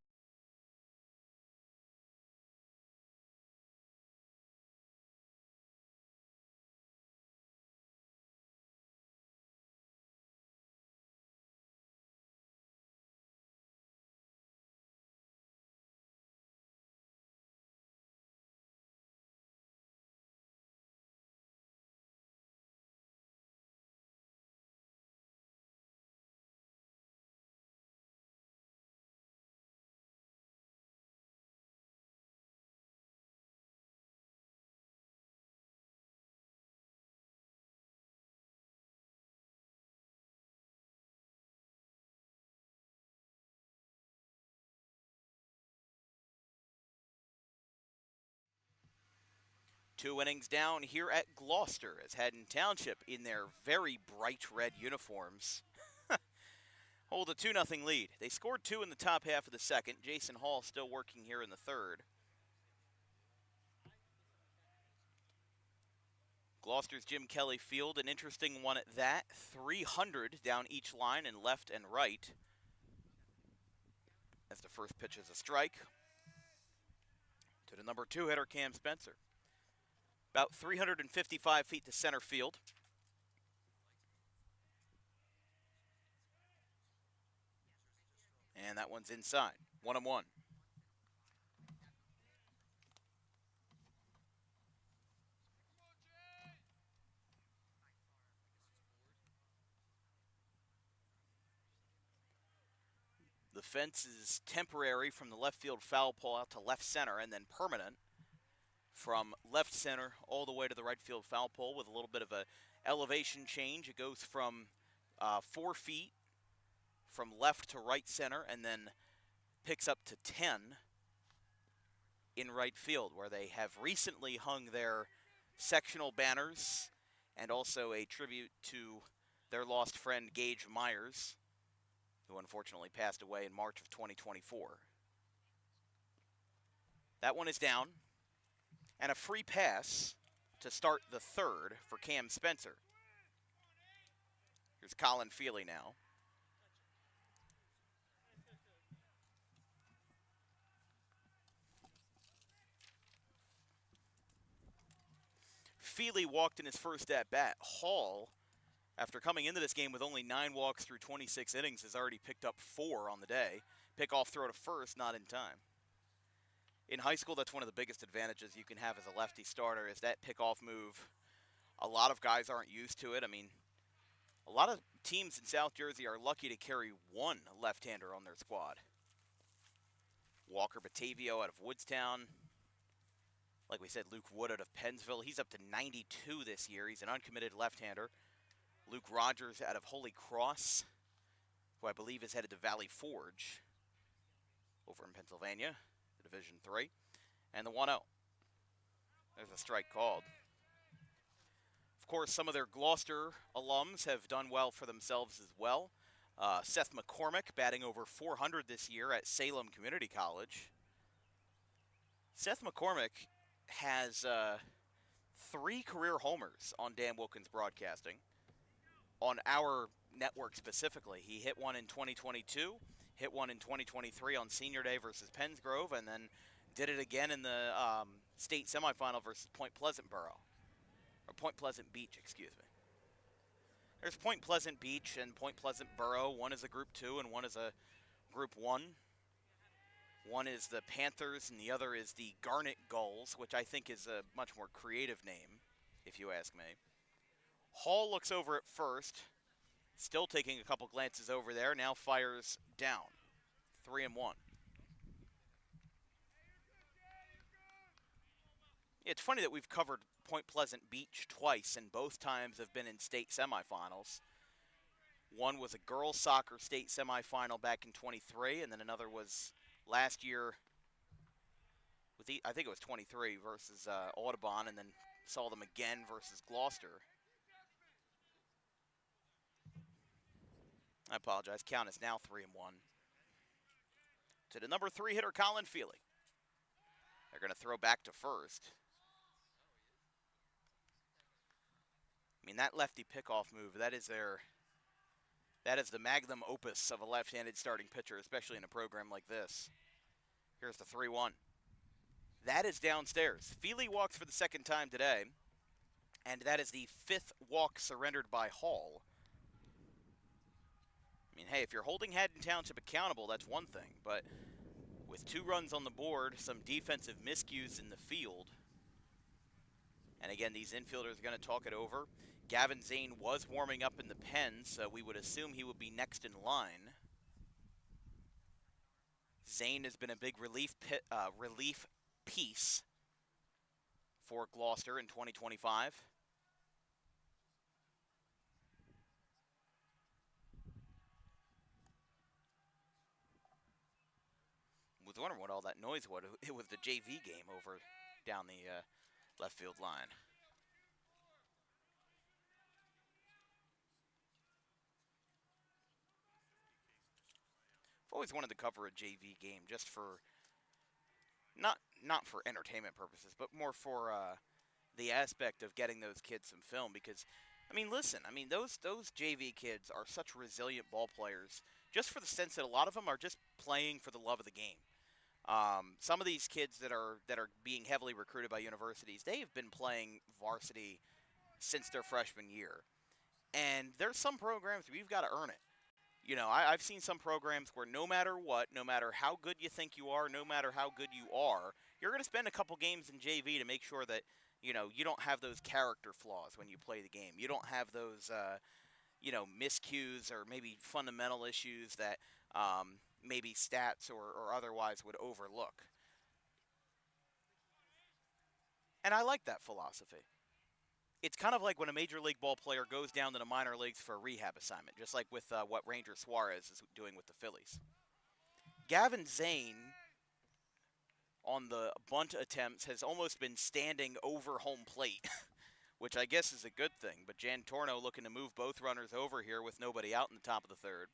Two innings down here at Gloucester as Haddon Township, in their very bright red uniforms, hold a 2-0 lead. They scored 2 in the top half of the second. Jason Hall still working here in the third. Gloucester's Jim Kelly Field, an interesting one at that. 300 down each line in left and right. As the first pitch is a strike to the number 2 hitter, Cam Spencer. About 355 feet to center field. And that one's inside. 1-1. The fence is temporary from the left field foul pole out to left center, and then permanent from left center all the way to the right field foul pole with a little bit of a elevation change. It goes from 4 feet from left to right center, and then picks up to 10 in right field, where they have recently hung their sectional banners and also a tribute to their lost friend Gage Myers, who unfortunately passed away in March of 2024. That one is down. And a free pass to start the third for Cam Spencer. Here's Colin Feely now. Feely walked in his first at-bat. Hall, after coming into this game with only 9 walks through 26 innings, has already picked up 4 on the day. Pickoff throw to first, not in time. In high school, that's one of the biggest advantages you can have as a lefty starter, is that pickoff move. A lot of guys aren't used to it. I mean, a lot of teams in South Jersey are lucky to carry one left-hander on their squad. Walker Batavio out of Woodstown. Like we said, Luke Wood out of Pennsville. He's up to 92 this year. He's an uncommitted left-hander. Luke Rogers out of Holy Cross, who I believe is headed to Valley Forge over in Pennsylvania. Division 3, and the 1-0. There's a strike called. Of course, some of their Gloucester alums have done well for themselves as well. Seth McCormick batting over 400 this year at Salem Community College. Seth McCormick has 3 career homers on Dan Wilkins Broadcasting. On our network specifically, he hit one in 2022. Hit one in 2023 on Senior Day versus Pennsgrove, and then did it again in the state semifinal versus Point Pleasant Beach, excuse me. There's Point Pleasant Beach and Point Pleasant Borough. One is a Group 2 and one is a Group 1. One is the Panthers and the other is the Garnet Gulls, which I think is a much more creative name, if you ask me. Hall looks over at first. Still taking a couple glances over there. Now fires down. 3-1. It's funny that we've covered Point Pleasant Beach twice, and both times have been in state semifinals. One was a girls soccer state semifinal back in 23, and then another was last year with I think it was 23 versus Audubon, and then saw them again versus Gloucester. I apologize. Count is now 3-1. To the number 3 hitter, Colin Feely. They're going to throw back to first. I mean, that lefty pickoff move, that is the magnum opus of a left-handed starting pitcher, especially in a program like this. Here's the 3-1. That is downstairs. Feely walks for the second time today, and that is the 5th walk surrendered by Hall. I mean, hey, if you're holding Haddon Township accountable, that's one thing, but with 2 runs on the board, some defensive miscues in the field, and again, these infielders are going to talk it over. Gavin Zane was warming up in the pen, so we would assume he would be next in line. Zane has been a big relief piece for Gloucester in 2025. I was wondering what all that noise was. It was the JV game over down the left field line. I've always wanted to cover a JV game just for not for entertainment purposes, but more for the aspect of getting those kids some film. Because, I mean, listen, I mean those JV kids are such resilient ball players, just for the sense that a lot of them are just playing for the love of the game. Some of these kids that are being heavily recruited by universities, they have been playing varsity since their freshman year, and there's some programs where you've got to earn it. You know, I've seen some programs where no matter what, no matter how good you think you are, no matter how good you are, you're going to spend a couple games in JV to make sure that, you know, you don't have those character flaws when you play the game. You don't have those, you know, miscues or maybe fundamental issues that maybe stats or otherwise would overlook. And I like that philosophy. It's kind of like when a major league ball player goes down to the minor leagues for a rehab assignment, just like with what Ranger Suarez is doing with the Phillies. Gavin Zane, on the bunt attempts, has almost been standing over home plate, which I guess is a good thing. But Jan Torno looking to move both runners over here with nobody out in the top of the 3rd.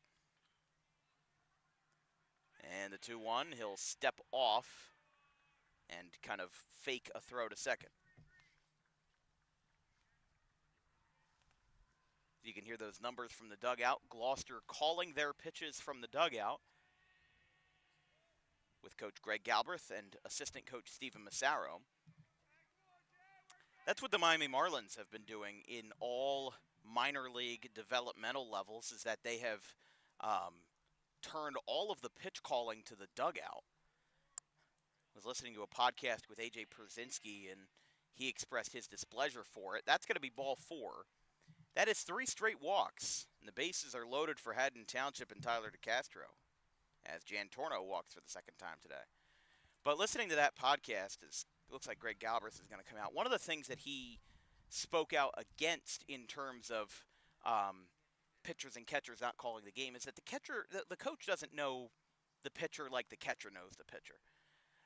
And the 2-1, he'll step off and kind of fake a throw to second. You can hear those numbers from the dugout. Gloucester calling their pitches from the dugout with Coach Greg Galbraith and assistant coach Stephen Massaro. That's what the Miami Marlins have been doing in all minor league developmental levels, is that they have turned all of the pitch calling to the dugout. I was listening to a podcast with A.J. Przinski, and he expressed his displeasure for it. That's going to be ball 4. That is 3 straight walks, and the bases are loaded for Haddon Township and Tyler DeCastro, as Jan Torno walks for the second time today. But listening to that podcast, it looks like Greg Galbraith is going to come out. One of the things that he spoke out against in terms of pitchers and catchers not calling the game is that the coach doesn't know the pitcher like the catcher knows the pitcher.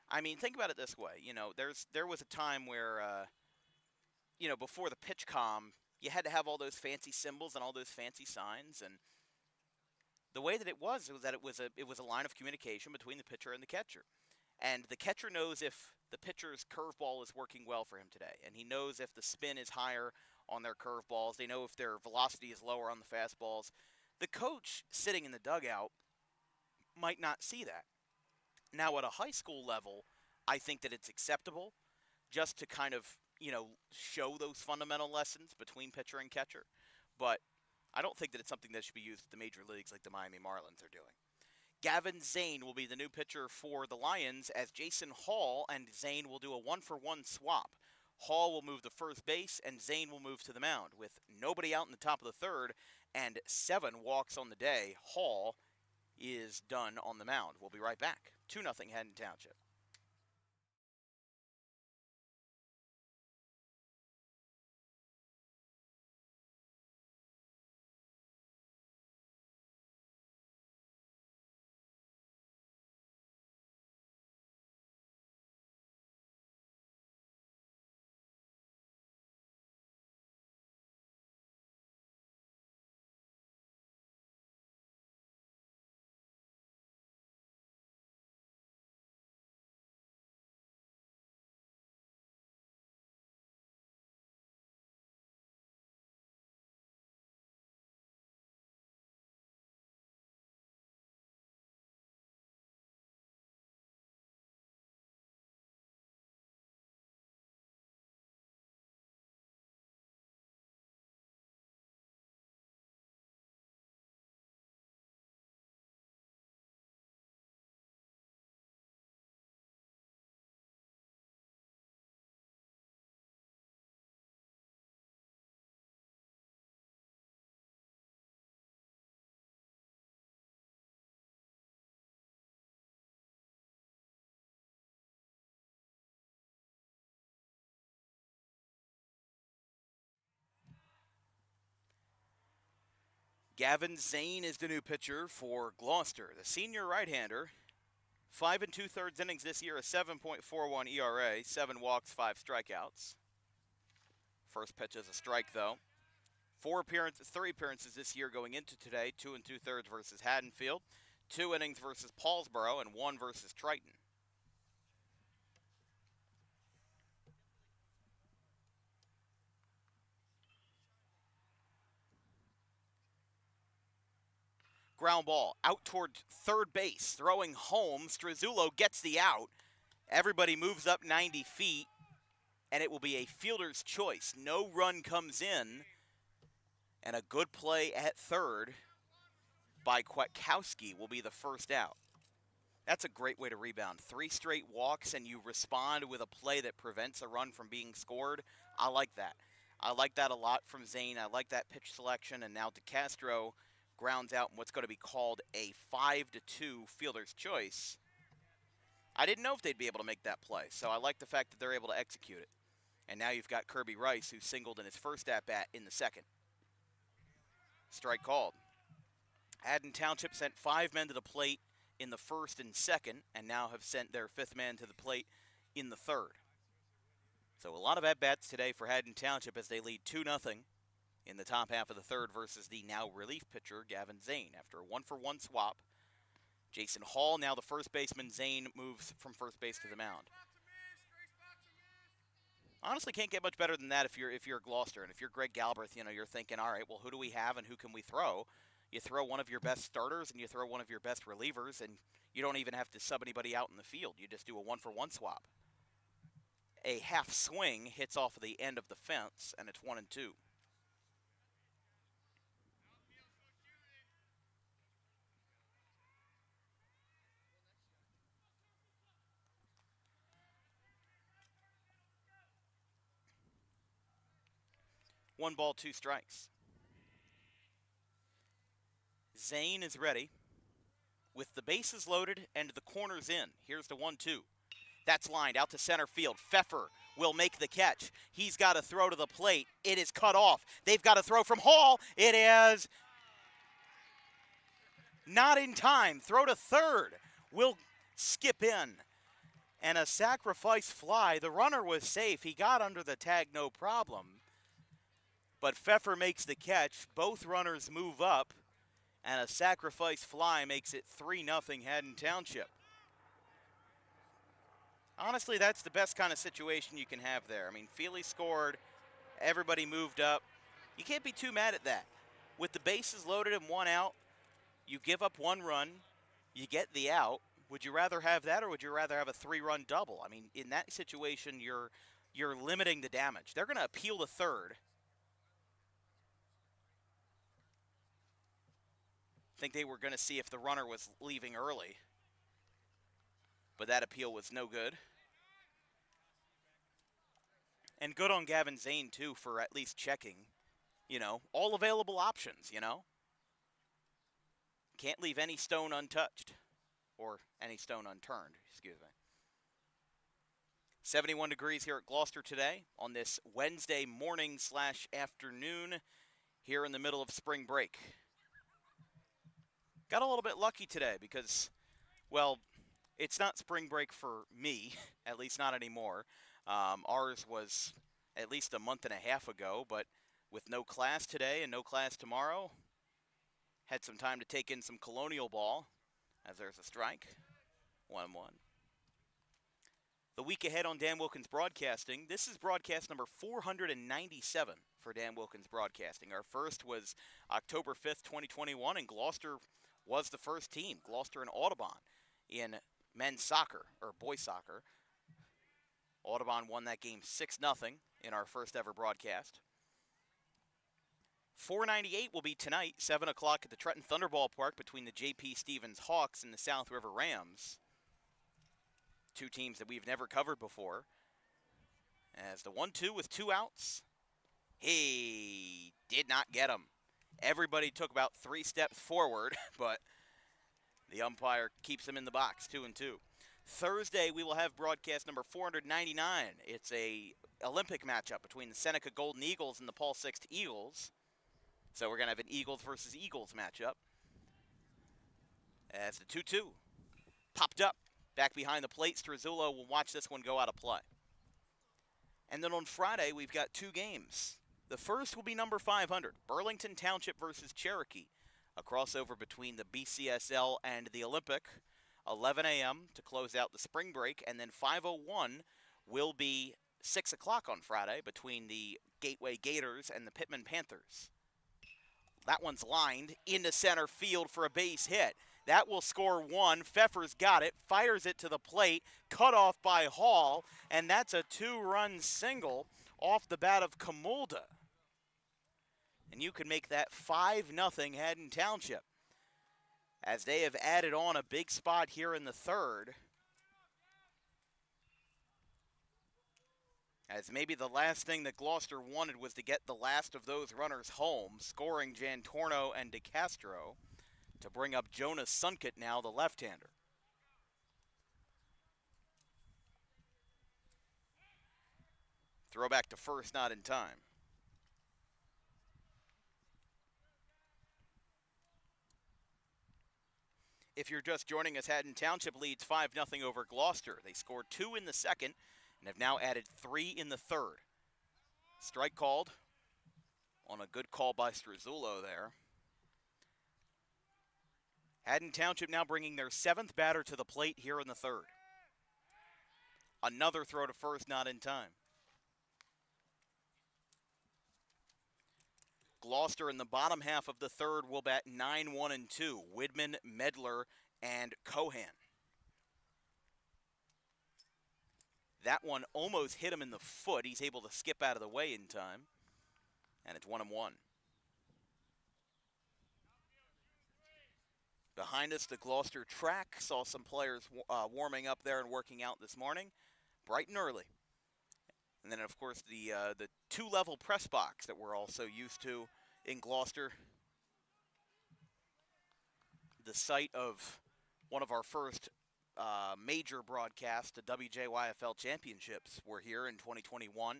I mean, think about it this way. You know, there was a time where, you know, before the pitch comm, you had to have all those fancy symbols and all those fancy signs, and the way that it was that it was a line of communication between the pitcher and the catcher. And the catcher knows if the pitcher's curveball is working well for him today, and he knows if the spin is higher on their curveballs. They know if their velocity is lower on the fastballs. The coach sitting in the dugout might not see that. Now, at a high school level, I think that it's acceptable just to kind of, you know, show those fundamental lessons between pitcher and catcher. But I don't think that it's something that should be used at the major leagues like the Miami Marlins are doing. Gavin Zane will be the new pitcher for the Lions, as Jason Hall and Zane will do a 1-for-1 swap. Hall will move to first base, and Zane will move to the mound. With nobody out in the top of the 3rd and 7 walks on the day, Hall is done on the mound. We'll be right back. 2-0 Haddon Township. Gavin Zane is the new pitcher for Gloucester. The senior right-hander, 5 2/3 innings this year, a 7.41 ERA, 7 walks, 5 strikeouts. First pitch is a strike, though. 3 appearances this year going into today, 2 2/3 versus Haddonfield, 2 innings versus Paulsboro, and 1 versus Triton. Ground ball out toward third base, throwing home. Struzzulo gets the out. Everybody moves up 90 feet, and it will be a fielder's choice. No run comes in, and a good play at third by Kwiatkowski will be the first out. That's a great way to rebound. 3 straight walks, and you respond with a play that prevents a run from being scored. I like that. I like that a lot from Zane. I like that pitch selection, and now DeCastro grounds out in what's going to be called a 5-2 fielder's choice. I didn't know if they'd be able to make that play, so I like the fact that they're able to execute it. And now you've got Kirby Rice, who singled in his first at-bat in the second. Strike called. Haddon Township sent 5 men to the plate in the first and second, and now have sent their 5th man to the plate in the third. So a lot of at-bats today for Haddon Township as they lead 2-0 in the top half of the third versus the now relief pitcher, Gavin Zane. After a 1-for-1 swap, Jason Hall, now the first baseman, Zane moves from first base to the mound. Honestly, can't get much better than that if you're Gloucester. And if you're Greg Galbraith, you're thinking, all right, well, who do we have and who can we throw? You throw one of your best starters and you throw one of your best relievers, and you don't even have to sub anybody out in the field. You just do a 1-for-1 swap. A half swing hits off of the end of the fence, and it's 1-2. One ball, 2 strikes. Zane is ready with the bases loaded and the corners in. Here's the 1-2. That's lined out to center field. Pfeffer will make the catch. He's got to throw to the plate. It is cut off. They've got to throw from Hall. It is not in time. Throw to third. Will skip in. And a sacrifice fly. The runner was safe. He got under the tag, no problem. But Pfeffer makes the catch. Both runners move up, and a sacrifice fly makes it 3-0 Haddon Township. Honestly, that's the best kind of situation you can have there. I mean, Feely scored. Everybody moved up. You can't be too mad at that. With the bases loaded and 1 out, you give up 1 run, you get the out. Would you rather have that, or would you rather have a 3-run double? I mean, in that situation, you're limiting the damage. They're going to appeal to third. I think they were going to see if the runner was leaving early, but that appeal was no good. And good on Gavin Zane, too, for at least checking, all available options, Can't leave any stone untouched, or any stone unturned, excuse me. 71 degrees here at Gloucester today on this Wednesday morning/afternoon here in the middle of spring break. Got a little bit lucky today because, well, it's not spring break for me, at least not anymore. Ours was at least a month and a half ago, but with no class today and no class tomorrow, had some time to take in some colonial ball as there's a strike. 1-1. The week ahead on Dan Wilkins Broadcasting, this is broadcast number 497 for Dan Wilkins Broadcasting. Our first was October 5th, 2021, and Gloucester was the first team, Gloucester and Audubon, in men's soccer, or boys soccer. Audubon won that game 6-0 in our first ever broadcast. 498 will be tonight, 7 o'clock at the Trenton Thunderball Park between the J.P. Stevens Hawks and the South River Rams. 2 teams that we've never covered before. As the 1-2 with 2 outs, he did not get him. Everybody took about 3 steps forward, but the umpire keeps them in the box, 2-2. Thursday, we will have broadcast number 499. It's a Olympic matchup between the Seneca Golden Eagles and the Paul Sixth Eagles. So we're going to have an Eagles versus Eagles matchup. As the 2-2 popped up back behind the plate, Struzzulo will watch this one go out of play. And then on Friday, we've got 2 games. The first will be number 500, Burlington Township versus Cherokee, a crossover between the BCSL and the Olympic. 11 a.m. to close out the spring break, and then 5:01 will be 6 o'clock on Friday between the Gateway Gators and the Pittman Panthers. That one's lined into center field for a base hit. That will score 1. Pfeffer's got it, fires it to the plate, cut off by Hall, and that's a 2-run single off the bat of Camulda. And you can make that 5-0 Haddon Township, as they have added on a big spot here in the third. As maybe the last thing that Gloucester wanted was to get the last of those runners home, scoring Jantorno and DeCastro to bring up Jonas Sunkett now, the left-hander. Throwback to first, not in time. If you're just joining us, Haddon Township leads 5-0 over Gloucester. They scored 2 in the second and have now added 3 in the third. Strike called on a good call by Struzzulo there. Haddon Township now bringing their 7th batter to the plate here in the third. Another throw to first, not in time. Gloucester in the bottom half of the third will bat 9-1-2. Widman, Medler, and Cohan. That one almost hit him in the foot. He's able to skip out of the way in time. And it's 1-1. Behind us, the Gloucester track. Saw some players warming up there and working out this morning, bright and early. And then, of course, the 2-level press box that we're also used to in Gloucester. The site of one of our first major broadcasts, the WJYFL Championships, were here in 2021.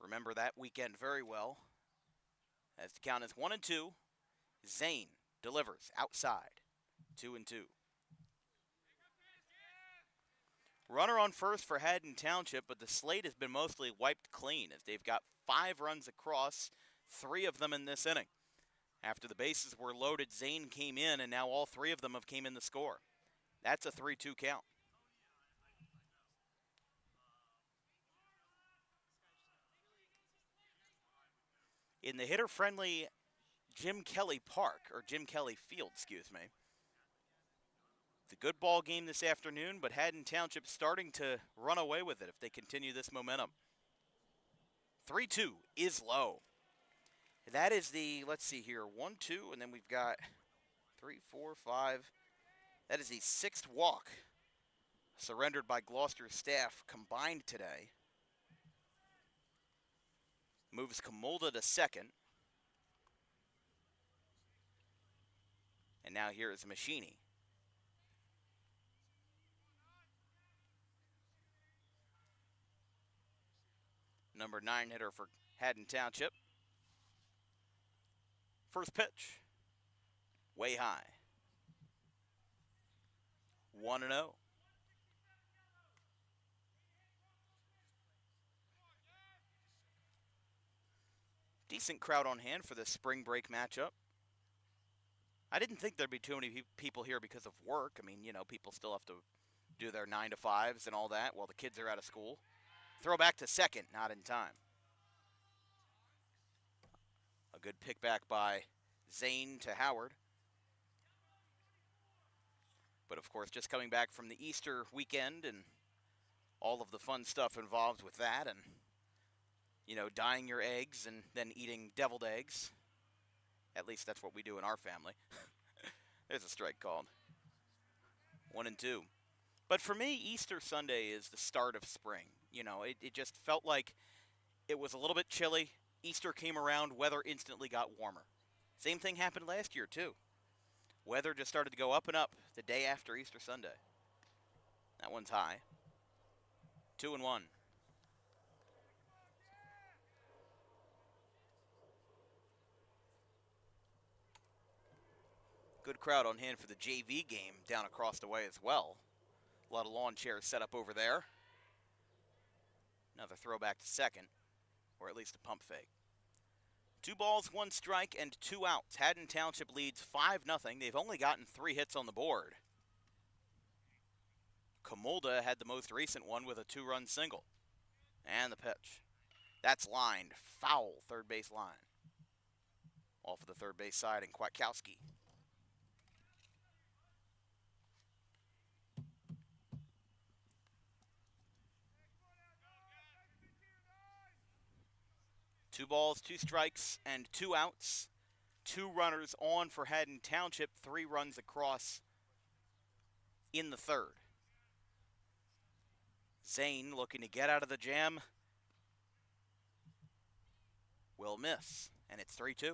Remember that weekend very well. As the count is 1-2, Zane delivers outside, 2-2. Runner on first for Haddon Township, but the slate has been mostly wiped clean as they've got 5 runs across, 3 of them in this inning. After the bases were loaded, Zane came in, and now all 3 of them have came in the score. That's a 3-2 count. In the hitter-friendly Jim Kelly Park, or Jim Kelly Field, excuse me. It's a good ball game this afternoon, but Haddon Township starting to run away with it if they continue this momentum. 3-2 is low. That is the, let's see here, 1-2, and then we've got 3, 4, 5. That is the 6th walk surrendered by Gloucester's staff combined today. Moves Camulda to second. And now here is Machini. Number 9 hitter for Haddon Township. First pitch, way high. 1-0. Decent crowd on hand for this spring break matchup. I didn't think there'd be too many people here because of work. I mean, you know, people still have to do their 9-to-5s and all that while the kids are out of school. Throw back to second, not in time. A good pick back by Zane to Howard. But of course, just coming back from the Easter weekend and all of the fun stuff involved with that, and, you know, dyeing your eggs and then eating deviled eggs. At least that's what we do in our family. There's a strike called. 1-2. But for me, Easter Sunday is the start of spring. You know, it just felt like it was a little bit chilly. Easter came around, weather instantly got warmer. Same thing happened last year, too. Weather just started to go up and up the day after Easter Sunday. That one's high. 2-1. Good crowd on hand for the JV game down across the way as well. A lot of lawn chairs set up over there. Another throwback to second, or at least a pump fake. 2 balls, 1 strike, and 2 outs. Haddon Township leads 5-0. They've only gotten 3 hits on the board. Kamulda had the most recent one with a 2-run single. And the pitch. That's lined. Foul, third base line. Off of the third base side, and Kwiatkowski. Two balls, 2 strikes, and 2 outs. 2 runners on for Haddon Township. 3 runs across in the third. Zane looking to get out of the jam. Will miss, and it's 3-2.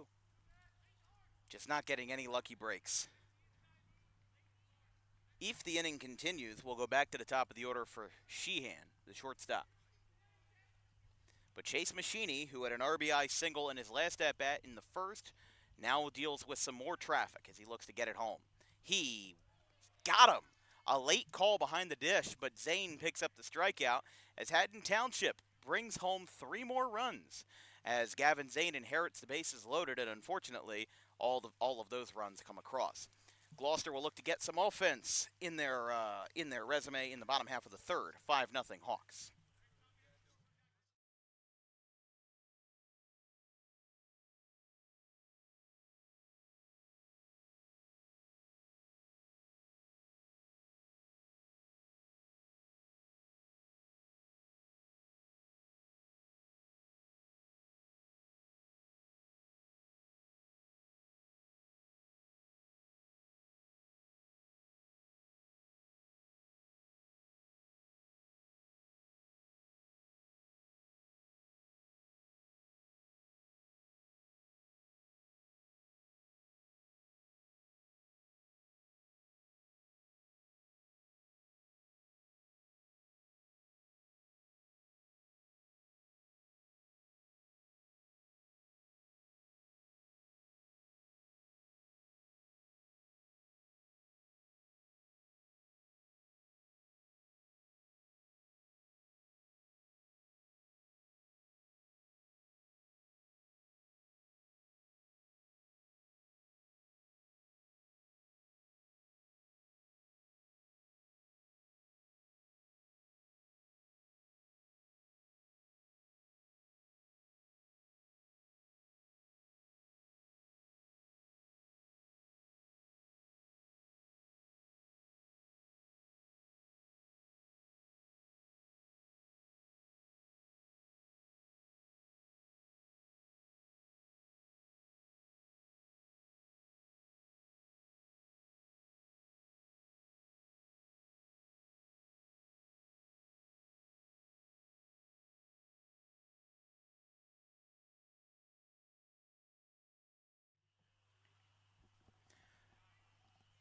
Just not getting any lucky breaks. If the inning continues, we'll go back to the top of the order for Sheehan, the shortstop. But Chase Machini, who had an RBI single in his last at-bat in the first, now deals with some more traffic as he looks to get it home. He got him. A late call behind the dish, but Zane picks up the strikeout as Haddon Township brings home 3 more runs as Gavin Zane inherits the bases loaded, and unfortunately, all of those runs come across. Gloucester will look to get some offense in their resume in the bottom half of the third. 5-0 Hawks.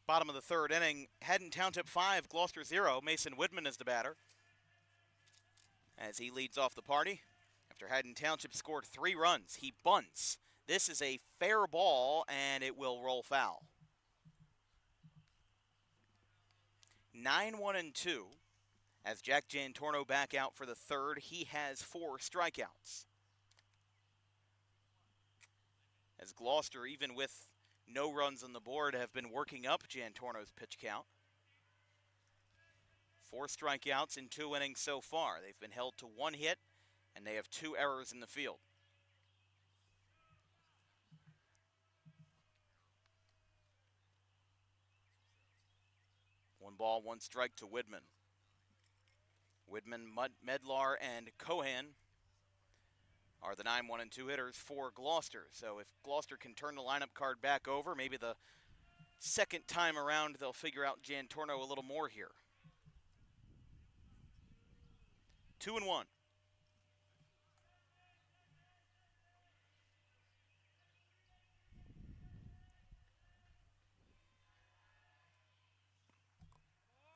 Bottom of the third inning, Haddon Township 5, Gloucester 0. Mason Woodman is the batter as he leads off the party. After Haddon Township scored 3 runs, he bunts. This is a fair ball, and it will roll foul. 9-1-2 as Jack Jantorno back out for the third. He has 4 strikeouts. As Gloucester, even with no runs on the board, have been working up Jantorno's pitch count. 4 strikeouts in 2 innings so far. They've been held to 1 hit, and they have 2 errors in the field. One ball, 1 strike to Widman. Widman, Medlar, and Cohan are the 9-1-2 hitters for Gloucester. So if Gloucester can turn the lineup card back over, maybe the second time around they'll figure out Jantorno a little more here. 2-1.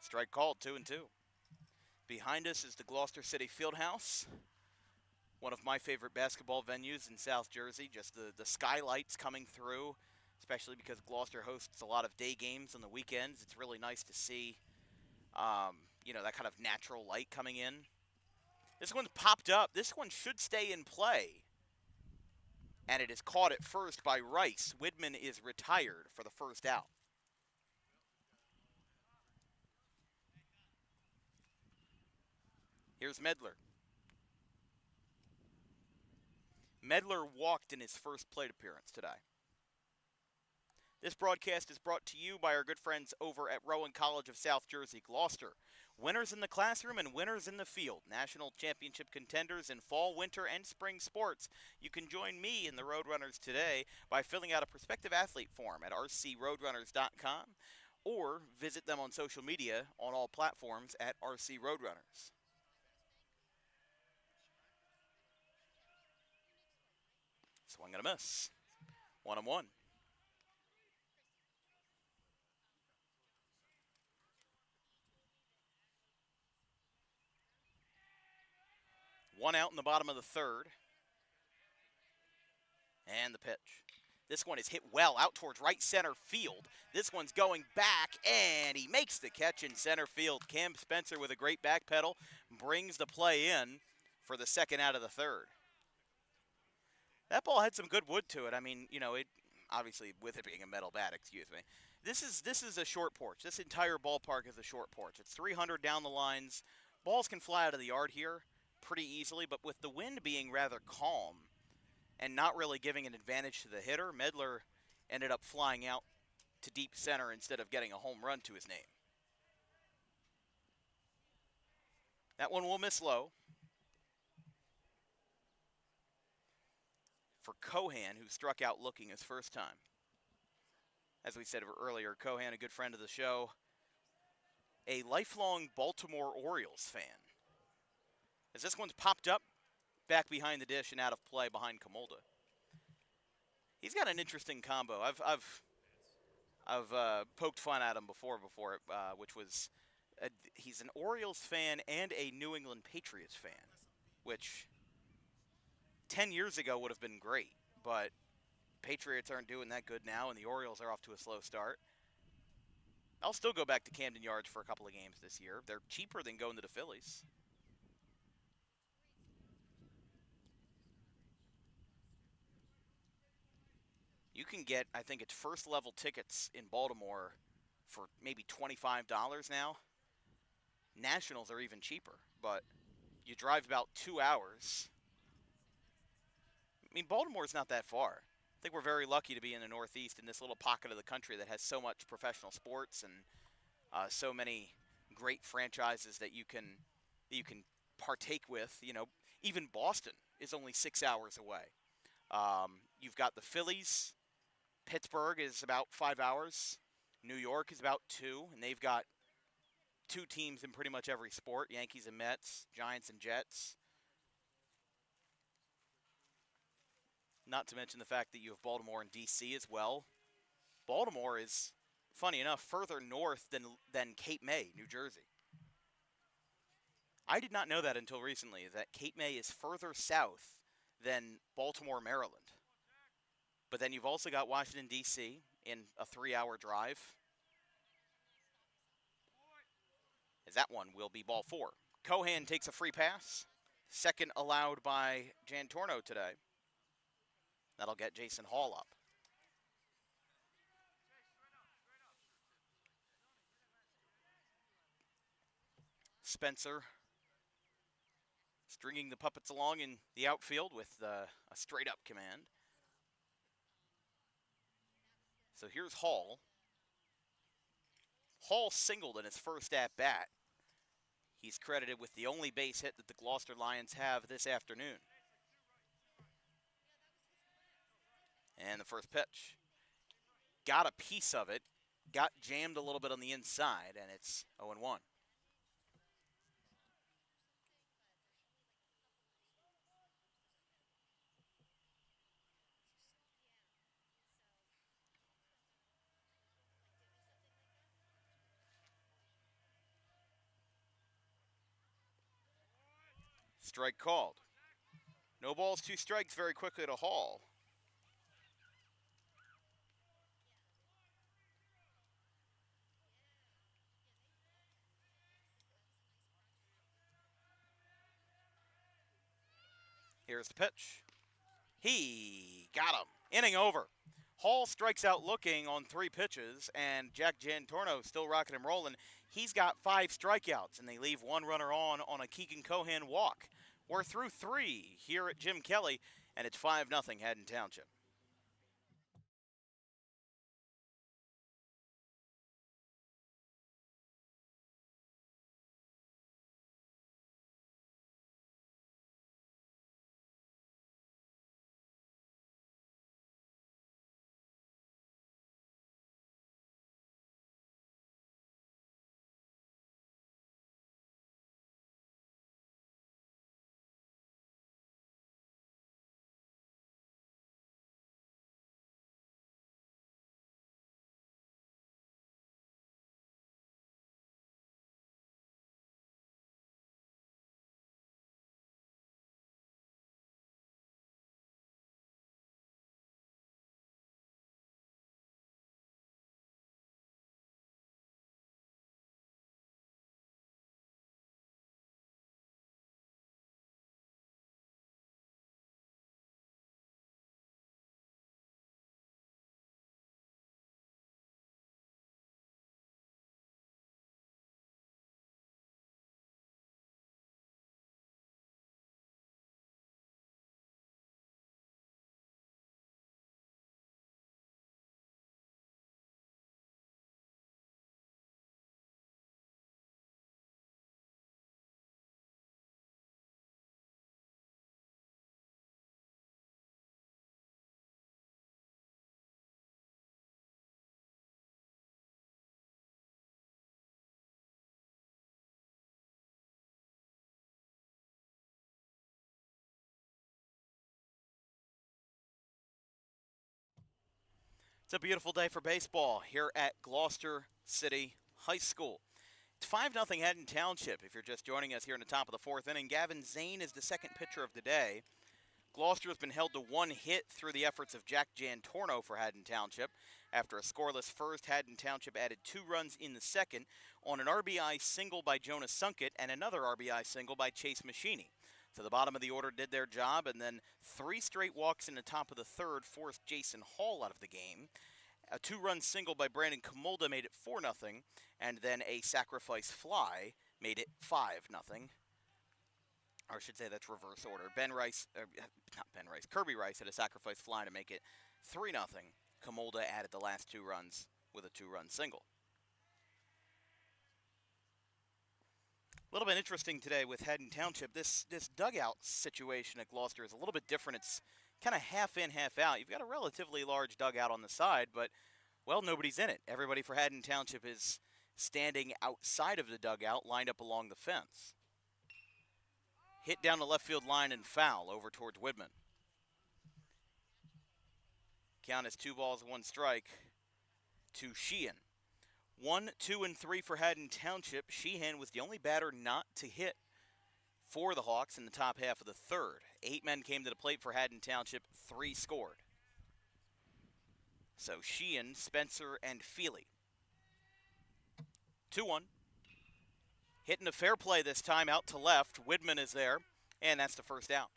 Strike called, 2-2. Behind us is the Gloucester City Fieldhouse, one of my favorite basketball venues in South Jersey. Just the skylights coming through especially because Gloucester hosts a lot of day games on the weekends. It's really nice to see, that kind of natural light coming in. This one's popped up. This one should stay in play. And it is caught at first by Rice. Widman is retired for the first out. Here's Medler. Medler walked in his first plate appearance today. This broadcast is brought to you by our good friends over at Rowan College of South Jersey, Gloucester. Winners in the classroom and winners in the field. National championship contenders in fall, winter, and spring sports. You can join me in the Roadrunners today by filling out a prospective athlete form at rcroadrunners.com or visit them on social media on all platforms at rcroadrunners. Swing and a miss. 1-1. One out in the bottom of the third. And the pitch. This one is hit well out towards right center field. This one's going back, and he makes the catch in center field. Cam Spencer with a great back pedal brings the play in for the second out of the third. That ball had some good wood to it. I mean, it obviously with it being a metal bat, excuse me. This is a short porch. This entire ballpark is a short porch. It's 300 down the lines. Balls can fly out of the yard here pretty easily, but with the wind being rather calm and not really giving an advantage to the hitter, Medler ended up flying out to deep center instead of getting a home run to his name. That one will miss low. For Cohan, who struck out looking his first time. As we said earlier, Cohan, a good friend of the show, a lifelong Baltimore Orioles fan. As this one's popped up, back behind the dish and out of play behind Camolda. He's got an interesting combo. I've poked fun at him before, which was he's an Orioles fan and a New England Patriots fan, which 10 years ago would have been great, but Patriots aren't doing that good now, and the Orioles are off to a slow start. I'll still go back to Camden Yards for a couple of games this year. They're cheaper than going to the Phillies. You can get, I think it's first-level tickets in Baltimore for maybe $25 now. Nationals are even cheaper, but you drive about 2 hours. I mean, Baltimore's not that far. I think we're very lucky to be in the Northeast in this little pocket of the country that has so much professional sports and so many great franchises that you can partake with. Even Boston is only 6 hours away. You've got the Phillies. Pittsburgh is about 5 hours. New York is about 2, and they've got 2 teams in pretty much every sport, Yankees and Mets, Giants and Jets. Not to mention the fact that you have Baltimore and D.C. as well. Baltimore is, funny enough, further north than Cape May, New Jersey. I did not know that until recently, that Cape May is further south than Baltimore, Maryland. But then you've also got Washington, D.C. in a 3-hour drive. As that one will be ball 4. Cohan takes a free pass. Second allowed by Jan Torno today. That'll get Jason Hall up. Spencer stringing the puppets along in the outfield with a straight-up command. So here's Hall. Hall singled in his first at-bat. He's credited with the only base hit that the Gloucester Lions have this afternoon. And the first pitch. Got a piece of it. Got jammed a little bit on the inside, and it's 0-1. Strike called. No balls, 2 strikes very quickly to Hall. Here's the pitch. He got him. Inning over. Hall strikes out looking on 3 pitches, and Jack Jantorno still rocking and rolling. He's got 5 strikeouts, and they leave 1 runner on a Keegan Cohan walk. We're through 3 here at Jim Kelly, and it's 5-0 Haddon Township. It's a beautiful day for baseball here at Gloucester City High School. It's 5-0 Haddon Township. If you're just joining us here in the top of the 4th inning, Gavin Zane is the second pitcher of the day. Gloucester has been held to 1 hit through the efforts of Jack Jantorno for Haddon Township. After a scoreless first, Haddon Township added 2 runs in the second on an RBI single by Jonas Sunkett and another RBI single by Chase Machini. So the bottom of the order did their job, and then 3 straight walks in the top of the 3rd forced Jason Hall out of the game. A 2-run single by Brandon Camolda made it 4-0, and then a sacrifice fly made it 5-0. Or I should say that's reverse order. Kirby Rice had a sacrifice fly to make it 3-0. Camolda added the last 2 runs with a 2-run single. A little bit interesting today with Haddon Township. This dugout situation at Gloucester is a little bit different. It's kind of half in, half out. You've got a relatively large dugout on the side, but, well, nobody's in it. Everybody for Haddon Township is standing outside of the dugout, lined up along the fence. Hit down the left field line and foul over towards Whitman. Count is 2 balls, 1 strike to Sheehan. 1, 2, and 3 for Haddon Township. Sheehan was the only batter not to hit for the Hawks in the top half of the 3rd. 8 men came to the plate for Haddon Township, 3 scored. So Sheehan, Spencer, and Feely. 2-1. Hitting a fair play this time out to left. Widman is there, and that's the first out.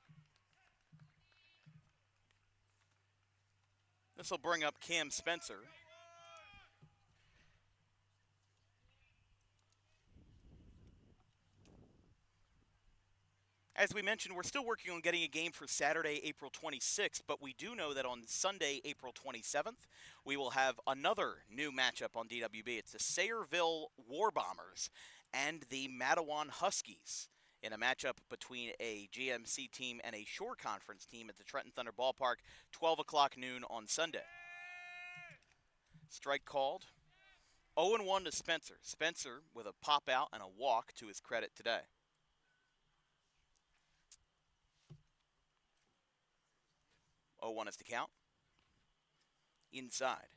This will bring up Cam Spencer. As we mentioned, we're still working on getting a game for Saturday, April 26th, but we do know that on Sunday, April 27th, we will have another new matchup on DWB. It's the Sayreville War Bombers and the Matawan Huskies in a matchup between a GMC team and a Shore Conference team at the Trenton Thunder Ballpark, 12 o'clock noon on Sunday. Strike called. 0-1 to Spencer. Spencer with a pop out and a walk to his credit today. 0-1 is the count. Inside.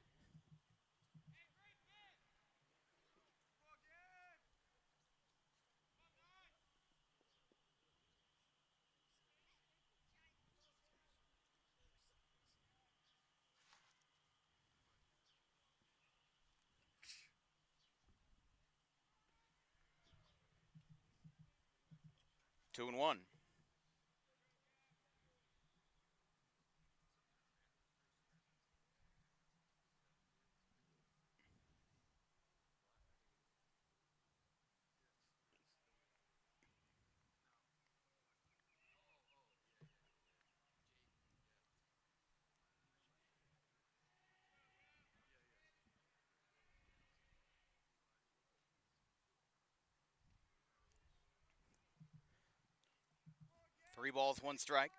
Two and 1. 3 balls, 1 strike.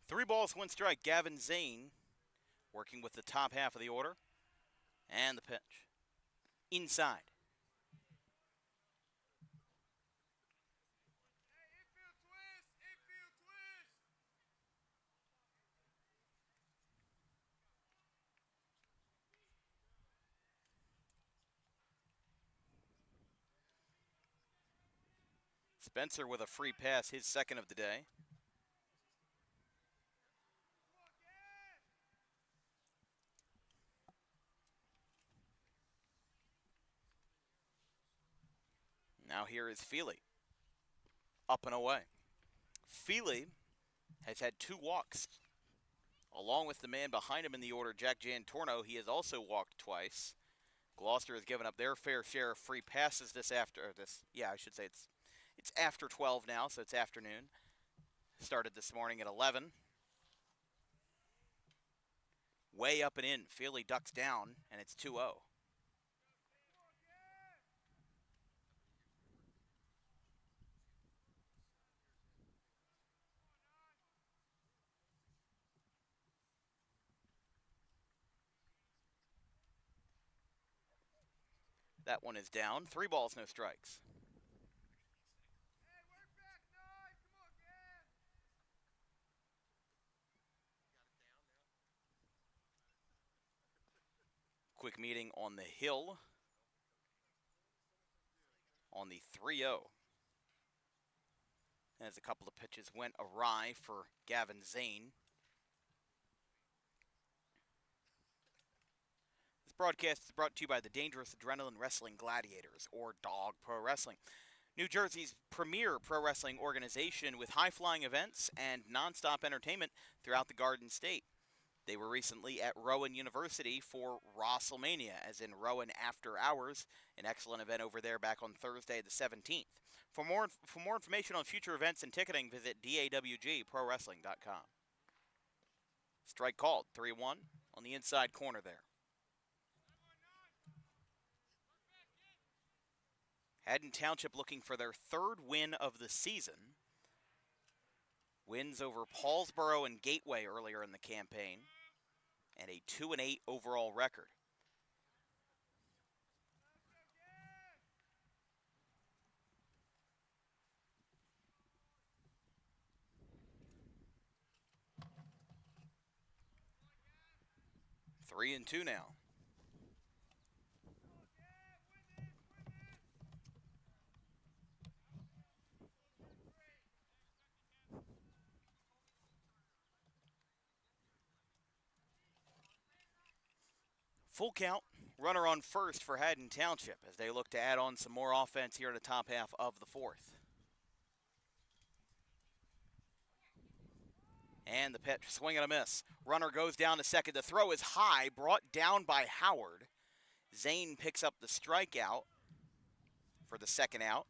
Three balls, 1 strike. Gavin Zane working with the top half of the order. And the pitch. Inside. Spencer with a free pass, his second of the day. Now here is Feely. Up and away. Feely has had 2 walks. Along with the man behind him in the order, Jack Jantorno, he has also walked twice. Gloucester has given up their fair share of free passes it's after 12 now, so it's afternoon. Started this morning at 11. Way up and in. Feely ducks down, and it's 2-0. That one is down. 3 balls, no strikes. Quick meeting on the hill on the 3-0. As a couple of pitches went awry for Gavin Zane. This broadcast is brought to you by the Dangerous Adrenaline Wrestling Gladiators, or Dog Pro Wrestling, New Jersey's premier pro wrestling organization with high-flying events and nonstop entertainment throughout the Garden State. They were recently at Rowan University for WrestleMania, as in Rowan After Hours, an excellent event over there back on Thursday the 17th. For more information on future events and ticketing, visit dawgprowrestling.com. Strike called, 3-1 on the inside corner there. Haddon Township looking for their 3rd win of the season. Wins over Paulsboro and Gateway earlier in the campaign, and a 2-8 overall record. Three and 2 now. Full count, runner on first for Haddon Township as they look to add on some more offense here in the top half of the 4th. And the pitch, swing and a miss. Runner goes down to second. The throw is high, brought down by Howard. Zane picks up the strikeout for the second out.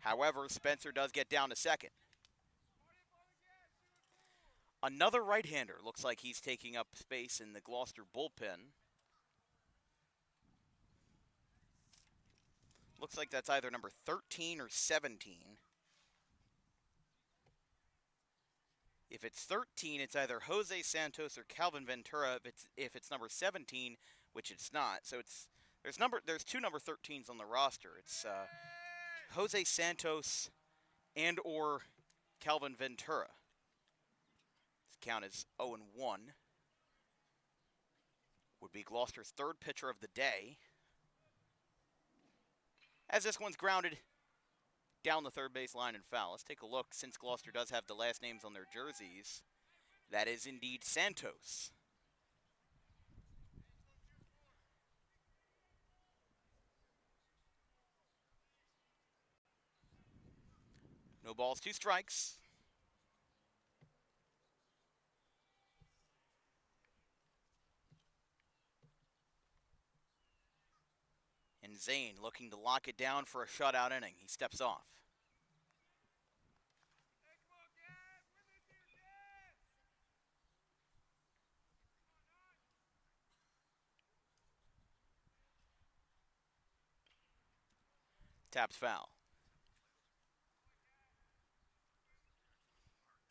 However, Spencer does get down to second. Another right-hander looks like he's taking up space in the Gloucester bullpen. Looks like that's either number 13 or 17. If it's 13, it's either Jose Santos or Calvin Ventura. If it's number 17, which it's not. So there's 2 number 13s on the roster. It's Jose Santos and or Calvin Ventura. Count is 0-1. Would be Gloucester's 3rd pitcher of the day. As this one's grounded down the third base line and foul. Let's take a look, since Gloucester does have the last names on their jerseys. That is indeed Santos. No balls, 2 strikes. And Zane looking to lock it down for a shutout inning. He steps off. Taps foul.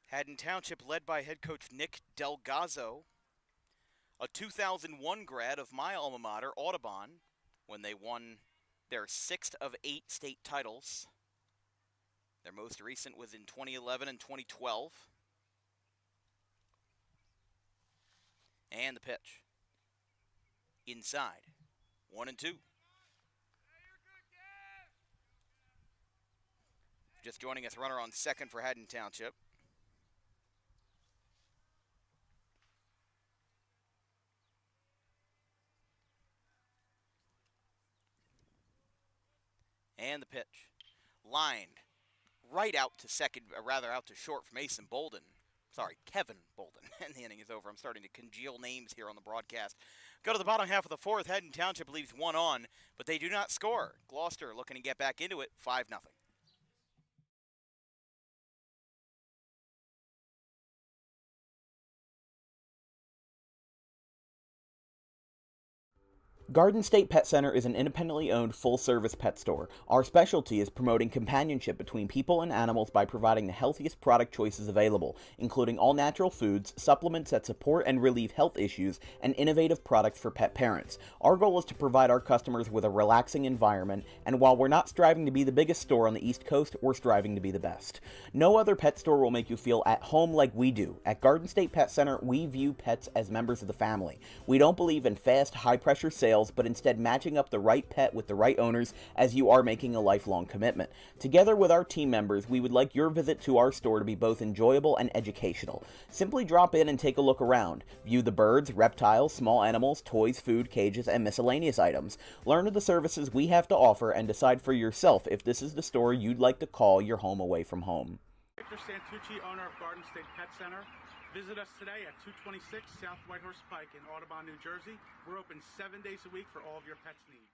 Haddon Township led by head coach Nick Delgazzo, a 2001 grad of my alma mater, Audubon, when they won their 6th of 8 state titles. Their most recent was in 2011 and 2012. And the pitch. Inside. 1-2. Just joining us, runner on second for Haddon Township. And the pitch. Lined right out to second, rather out to short for Mason Bolden. Sorry, Kevin Bolden. And the inning is over. I'm starting to congeal names here on the broadcast. Go to the bottom half of the fourth. Haddon Township leaves one on, but they do not score. Gloucester looking to get back into it, 5-0. Garden State Pet Center is an independently owned full-service pet store. Our specialty is promoting companionship between people and animals by providing the healthiest product choices available, including all-natural foods, supplements that support and relieve health issues, and innovative products for pet parents. Our goal is to provide our customers with a relaxing environment, and while we're not striving to be the biggest store on the East Coast, we're striving to be the best. No other pet store will make you feel at home like we do. At Garden State Pet Center, we view pets as members of the family. We don't believe in fast, high-pressure sales, but instead matching up the right pet with the right owners, as you are making a lifelong commitment. Together with our team members, we would like your visit to our store to be both enjoyable and educational. Simply drop in and take a look around. View the birds, reptiles, small animals, toys, food, cages, and miscellaneous items. Learn of the services we have to offer and decide for yourself if this is the store you'd like to call your home away from home. Victor Santucci, owner of Garden State Pet Center. Visit us today at 226 South Whitehorse Pike in Audubon, New Jersey. We're open 7 days a week for all of your pets' needs.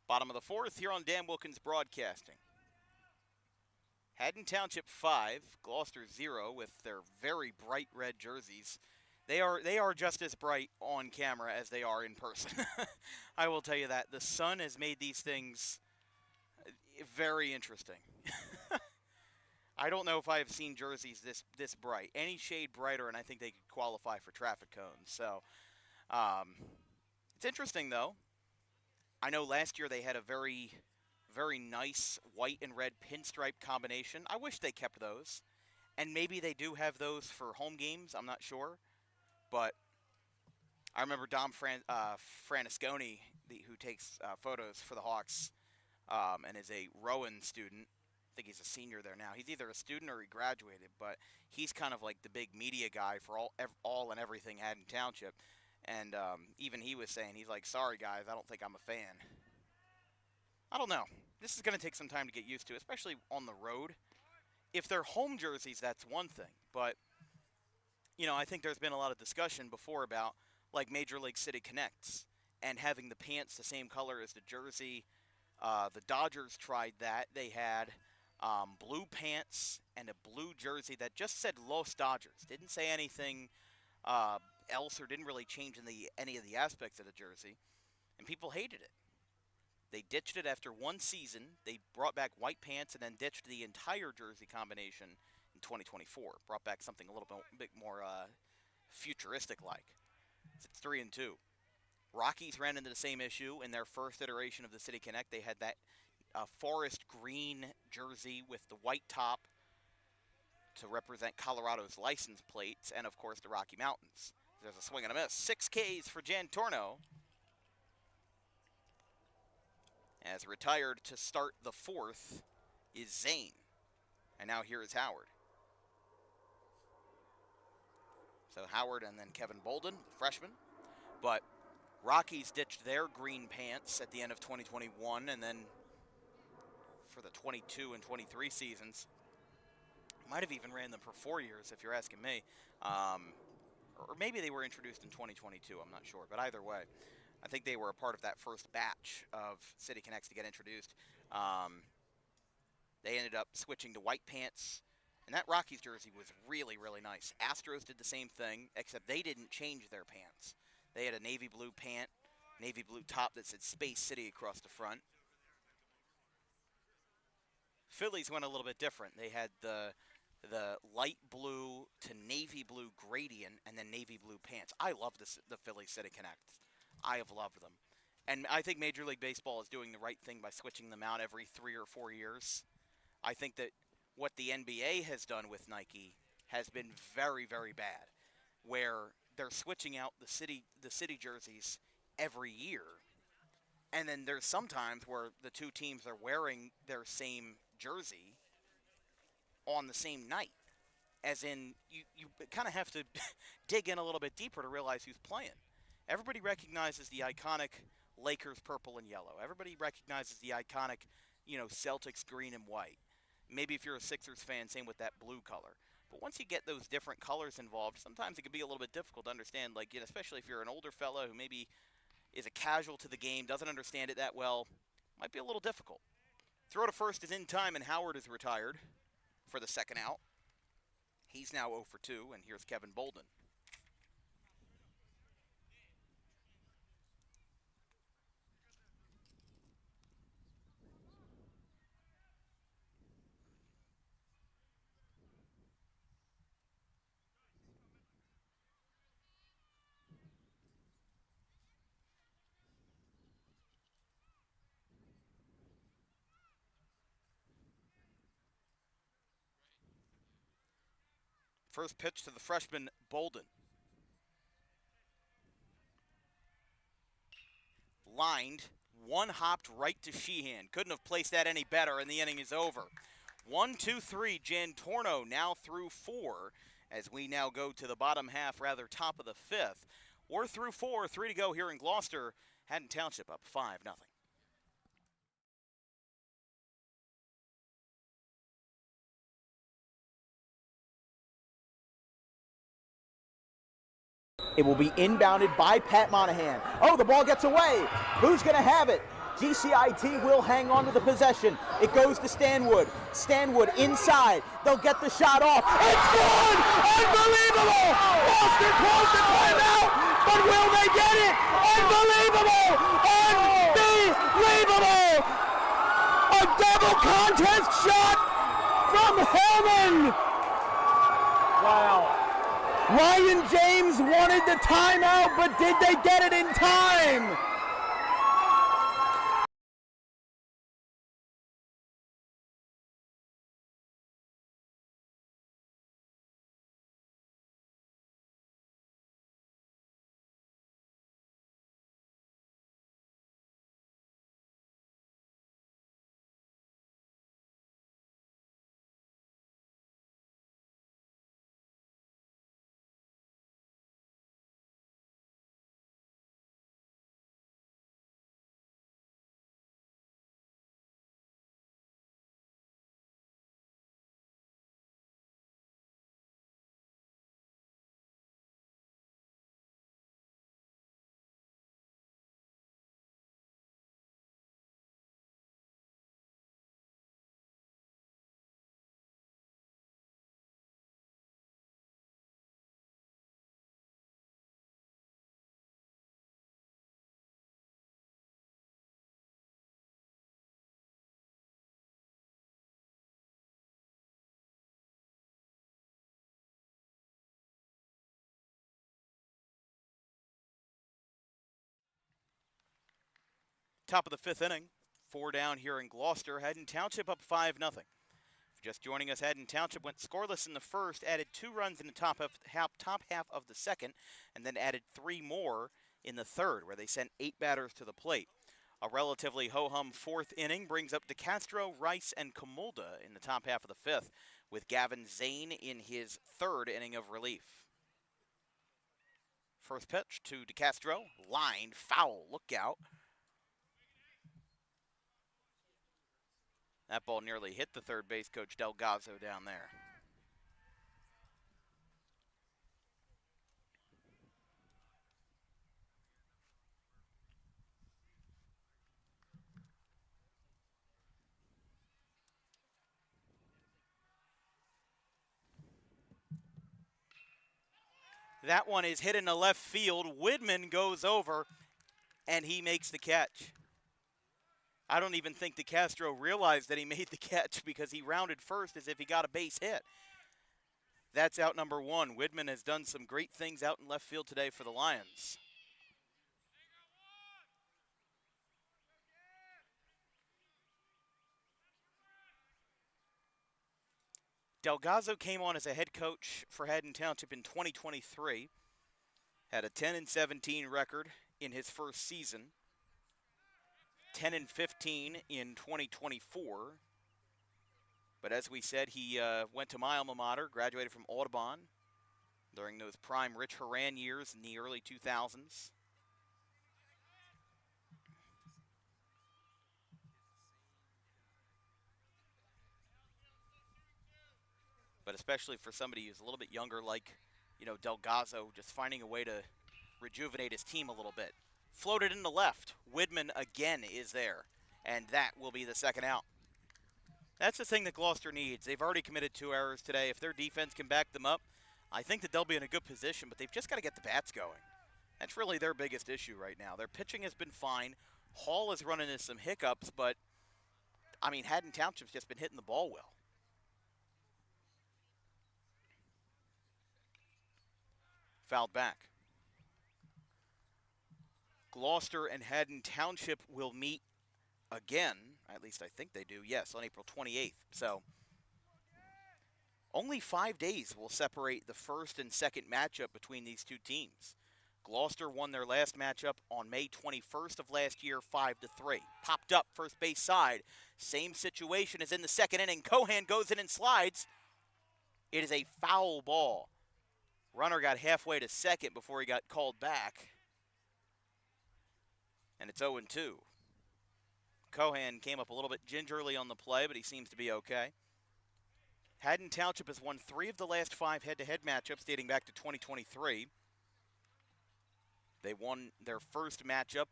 Bottom of the fourth here on Dan Wilkins Broadcasting. Haddon Township 5, Gloucester 0 with their very bright red jerseys. They are just as bright on camera as they are in person. I will tell you that. The sun has made these things very interesting. I don't know if I have seen jerseys this bright. Any shade brighter, and I think they could qualify for traffic cones. So it's interesting, though. I know last year they had a very, very nice white and red pinstripe combination. I wish they kept those. And maybe they do have those for home games. I'm not sure. But I remember Dom Franisconi, who takes photos for the Hawks and is a Rowan student. I think he's a senior there now. He's either a student or he graduated. But he's kind of like the big media guy for all and everything Haddon Township. And even he was saying, he's like, sorry, guys, I don't think I'm a fan. I don't know. This is going to take some time to get used to, especially on the road. If they're home jerseys, that's one thing. But, you know, I think there's been a lot of discussion before about, like, Major League City Connects and having the pants the same color as the jersey. The Dodgers tried that. They had blue pants and a blue jersey that just said Los Dodgers. Didn't say anything else or didn't really change any of the aspects of the jersey, and people hated it. They ditched it after one season. They brought back white pants and then ditched the entire jersey combination in 2024. Brought back something a little bit more futuristic-like. It's 3-2. Rockies ran into the same issue in their first iteration of the City Connect. They had that forest green jersey with the white top. to represent Colorado's license plates and, of course, the Rocky Mountains. There's a swing and a miss. 6 Ks for Jan Torno. As retired to start the 4th is Zane. And now here is Howard. So Howard and then Kevin Bolden, freshman. But Rockies ditched their green pants at the end of 2021, and then for the 22 and 23 seasons, might have even ran them for 4 years, if you're asking me. Or maybe they were introduced in 2022, I'm not sure. But either way, I think they were a part of that first batch of City Connects to get introduced. They ended up switching to white pants, and that Rockies jersey was really, really nice. Astros did the same thing, except they didn't change their pants. They had a navy blue pant, navy blue top that said Space City across the front. Phillies went a little bit different. They had the light blue to navy blue gradient and then navy blue pants. I love the Phillies City Connects. I have loved them. And I think Major League Baseball is doing the right thing by switching them out every 3 or 4 years. I think that what the NBA has done with Nike has been very, very bad, where they're switching out the city jerseys every year. And then there's sometimes where the two teams are wearing their same jersey on the same night. As in, you kind of have to dig in a little bit deeper to realize who's playing. Everybody recognizes the iconic Lakers purple and yellow. Everybody recognizes the iconic, Celtics green and white. Maybe if you're a Sixers fan, same with that blue color. But once you get those different colors involved, sometimes it can be a little bit difficult to understand, especially if you're an older fella who maybe is a casual to the game, doesn't understand it that well, might be a little difficult. Throw to first is in time, and Howard is retired for the second out. He's now 0 for 2, and here's Kevin Bolden. First pitch to the freshman, Bolden. Lined, one hopped right to Sheehan. Couldn't have placed that any better, and the inning is over. 1, 2, 3, Jan Torno now through 4, as we now go to the bottom half, rather top of the 5th. We're through 4, 3 to go here in Gloucester. Haddon Township up 5-0. It will be inbounded by Pat Monahan. Oh, the ball gets away. Who's going to have it? GCIT will hang on to the possession. It goes to Stanwood. Stanwood inside. They'll get the shot off. It's good! Unbelievable! Gloucester calls the timeout, but will they get it? Unbelievable! Unbelievable! A double contest shot from Hellman. Wow. Ryan James wanted the timeout, but did they get it in time? Top of the 5th inning. 4 down here in Gloucester. Haddon Township up 5-0. just joining us, Haddon Township went scoreless in the first, added 2 runs in the top half of the second, and then added 3 more in the third, where they sent 8 batters to the plate. A relatively ho-hum 4th inning brings up DeCastro, Rice, and Camulda in the top half of the 5th, with Gavin Zane in his 3rd inning of relief. First pitch to DeCastro, lined, foul, look out. That ball nearly hit the third base coach Delgado down there. That one is hit into left field. Widman goes over, and he makes the catch. I don't even think DeCastro realized that he made the catch because he rounded first as if he got a base hit. That's out number 1. Widman has done some great things out in left field today for the Lions. Delgado came on as a head coach for Haddon Township in 2023. Had a 10-17 record in his first season. 10-15 in 2024. But as we said, he went to my alma mater, graduated from Audubon during those prime Rich Horan years in the early 2000s. But especially for somebody who's a little bit younger, like, Delgado, just finding a way to rejuvenate his team a little bit. Floated into left. Widman again is there, and that will be the second out. That's the thing that Gloucester needs. They've already committed 2 errors today. If their defense can back them up, I think that they'll be in a good position, but they've just got to get the bats going. That's really their biggest issue right now. Their pitching has been fine. Hall is running into some hiccups, but, Haddon Township's just been hitting the ball well. Fouled back. Gloucester and Haddon Township will meet again, at least I think they do, yes, on April 28th. So only 5 days will separate the first and second matchup between these two teams. Gloucester won their last matchup on May 21st of last year, 5-3. Popped up first base side. Same situation as in the second inning. Cohan goes in and slides. It is a foul ball. Runner got halfway to second before he got called back. And it's 0-2. Cohan came up a little bit gingerly on the play, but he seems to be okay. Haddon Township has won 3 of the last 5 head-to-head matchups dating back to 2023. They won their first matchup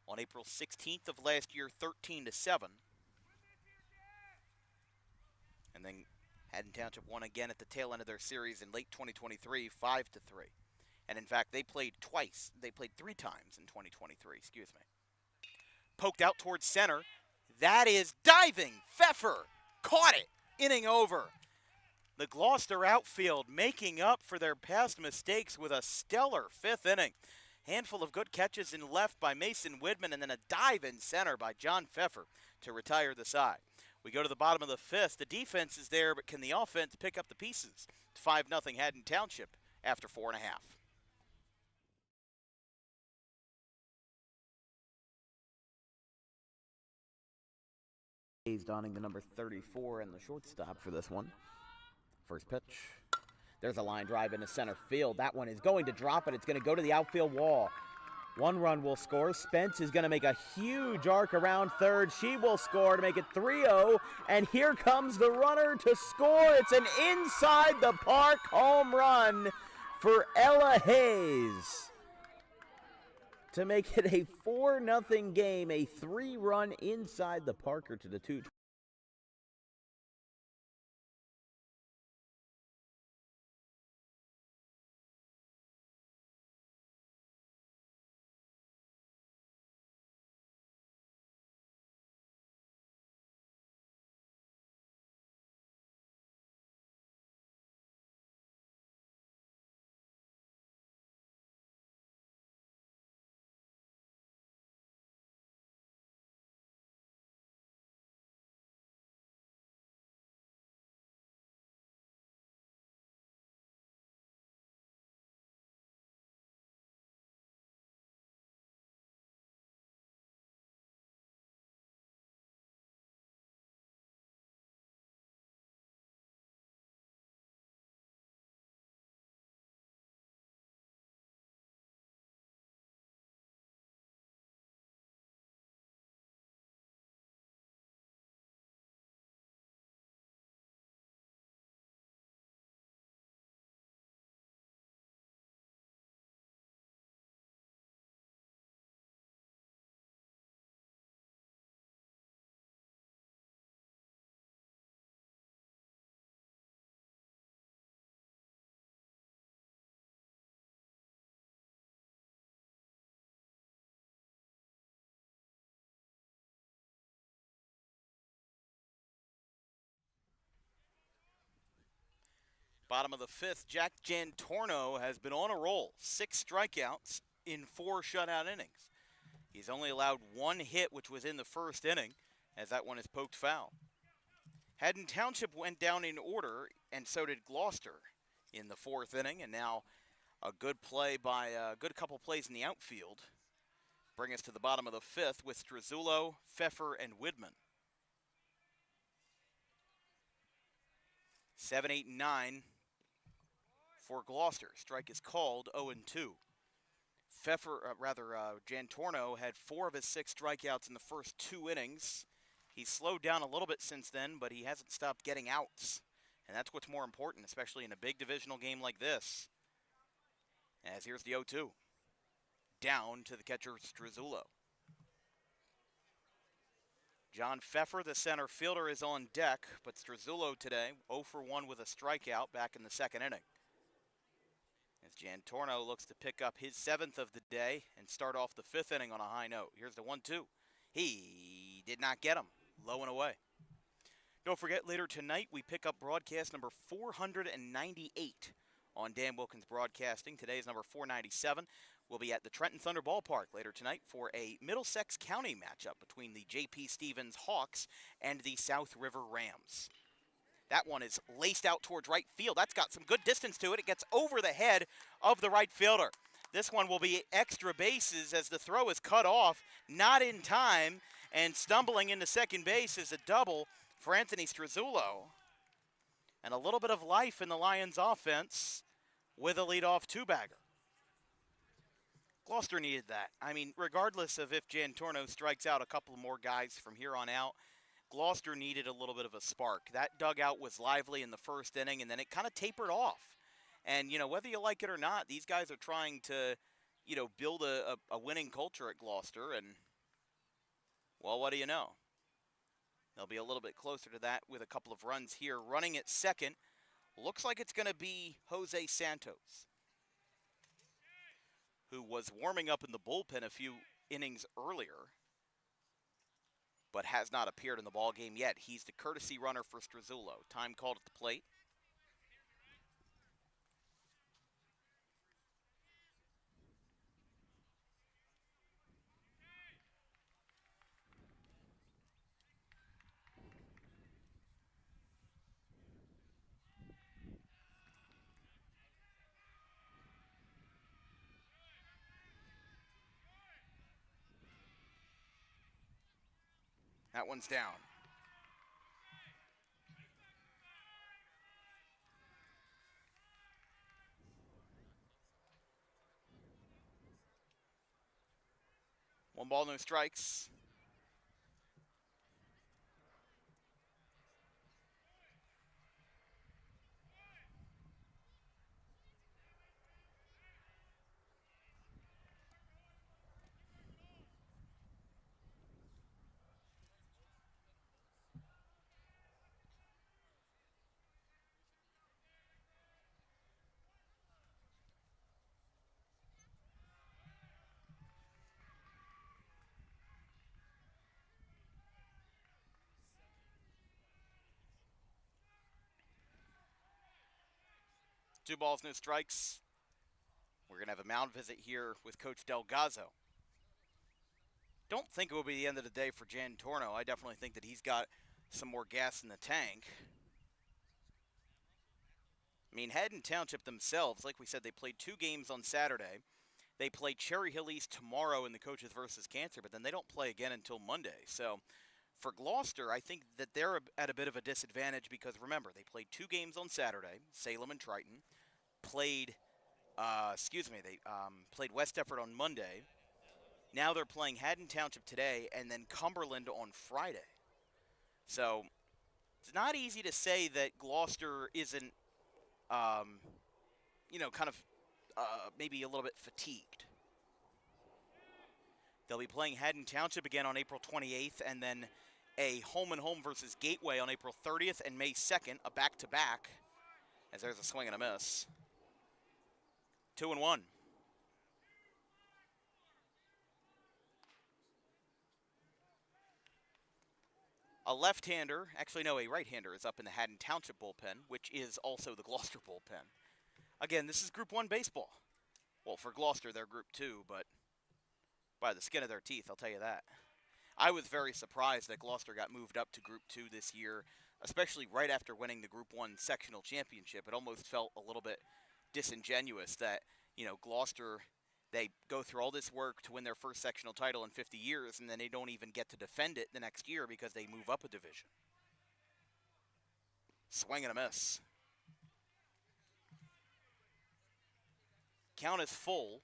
on April 16th of last year, 13-7. And then Haddon Township won again at the tail end of their series in late 2023, 5-3. And in fact, they played twice. They played 3 times in 2023, excuse me. Poked out towards center. That is diving. Pfeffer caught it. Inning over. The Gloucester outfield making up for their past mistakes with a stellar 5th inning. Handful of good catches in left by Mason Widman, and then a dive in center by John Pfeffer to retire the side. We go to the bottom of the 5th. The defense is there, but can the offense pick up the pieces? 5-0 Haddon Township after 4.5. He's donning the number 34 and the shortstop for this one. First pitch. There's a line drive into center field. That one is going to drop it. It's going to go to the outfield wall. 1 run will score. Spence is going to make a huge arc around third. She will score to make it 3-0. And here comes the runner to score. It's an inside the park home run for Ella Hayes to make it a 4-0 game, a 3-run inside the Parker to the 2. Bottom of the fifth, Jack Jantorno has been on a roll. 6 strikeouts in 4 shutout innings. He's only allowed 1 hit, which was in the first inning, as that one is poked foul. Haddon Township went down in order, and so did Gloucester in the 4th inning, and now a good play by a good couple plays in the outfield bring us to the bottom of the 5th with Strazzullo, Pfeffer, and Widman. 7, 8, and 9 for Gloucester. Strike is called, 0-2. Jantorno had 4 of his 6 strikeouts in the first 2 innings. He's slowed down a little bit since then, but he hasn't stopped getting outs. And that's what's more important, especially in a big divisional game like this. As here's the 0-2. Down to the catcher, Strazzullo. John Pfeffer, the center fielder, is on deck, but Strazzullo today, 0 for 1 with a strikeout back in the 2nd inning. As Jantorno looks to pick up his 7th of the day and start off the 5th inning on a high note. Here's the 1-2. He did not get him. Low and away. Don't forget, later tonight we pick up broadcast number 498 on Dan Wilkins Broadcasting. Today's number 497. We'll be at the Trenton Thunder Ballpark later tonight for a Middlesex County matchup between the J.P. Stevens Hawks and the South River Rams. That one is laced out towards right field. That's got some good distance to it. It gets over the head of the right fielder. This one will be extra bases as the throw is cut off, not in time, and stumbling into second base is a double for Anthony Strazzullo. And a little bit of life in the Lions offense with a leadoff 2-bagger. Gloucester needed that. I mean, regardless of if Jantorno strikes out a couple more guys from here on out, Gloucester needed a little bit of a spark. That dugout was lively in the first inning, and then it kind of tapered off. And, whether you like it or not, these guys are trying to, build a winning culture at Gloucester. And, well, what do you know? They'll be a little bit closer to that with a couple of runs here. Running at second, looks like it's going to be Jose Santos, who was warming up in the bullpen a few innings earlier, but has not appeared in the ballgame yet. He's the courtesy runner for Strazzullo. Time called at the plate. That one's down. One ball, no strikes. Two balls, no strikes. We're going to have a mound visit here with Coach Delgazzo. Don't think it will be the end of the day for Jantorno. I definitely think that he's got some more gas in the tank. I mean, Haddon Township themselves, like we said, they played 2 games on Saturday. They play Cherry Hill East tomorrow in the Coaches versus Cancer, but then they don't play again until Monday. So for Gloucester, I think that they're at a bit of a disadvantage because, remember, they played 2 games on Saturday, Salem and Triton. Played West Effort on Monday. Now they're playing Haddon Township today and then Cumberland on Friday. So it's not easy to say that Gloucester isn't, maybe a little bit fatigued. They'll be playing Haddon Township again on April 28th and then a home-and-home versus Gateway on April 30th and May 2nd, a back-to-back, as there's a swing and a miss. 2-1. A left-hander, actually no, a right-hander is up in the Haddon Township bullpen, which is also the Gloucester bullpen. Again, this is Group 1 baseball. Well, for Gloucester, they're Group 2, but by the skin of their teeth, I'll tell you that. I was very surprised that Gloucester got moved up to Group 2 this year, especially right after winning the Group 1 sectional championship. It almost felt a little bit disingenuous that, Gloucester, they go through all this work to win their first sectional title in 50 years, and then they don't even get to defend it the next year because they move up a division. Swing and a miss. Count is full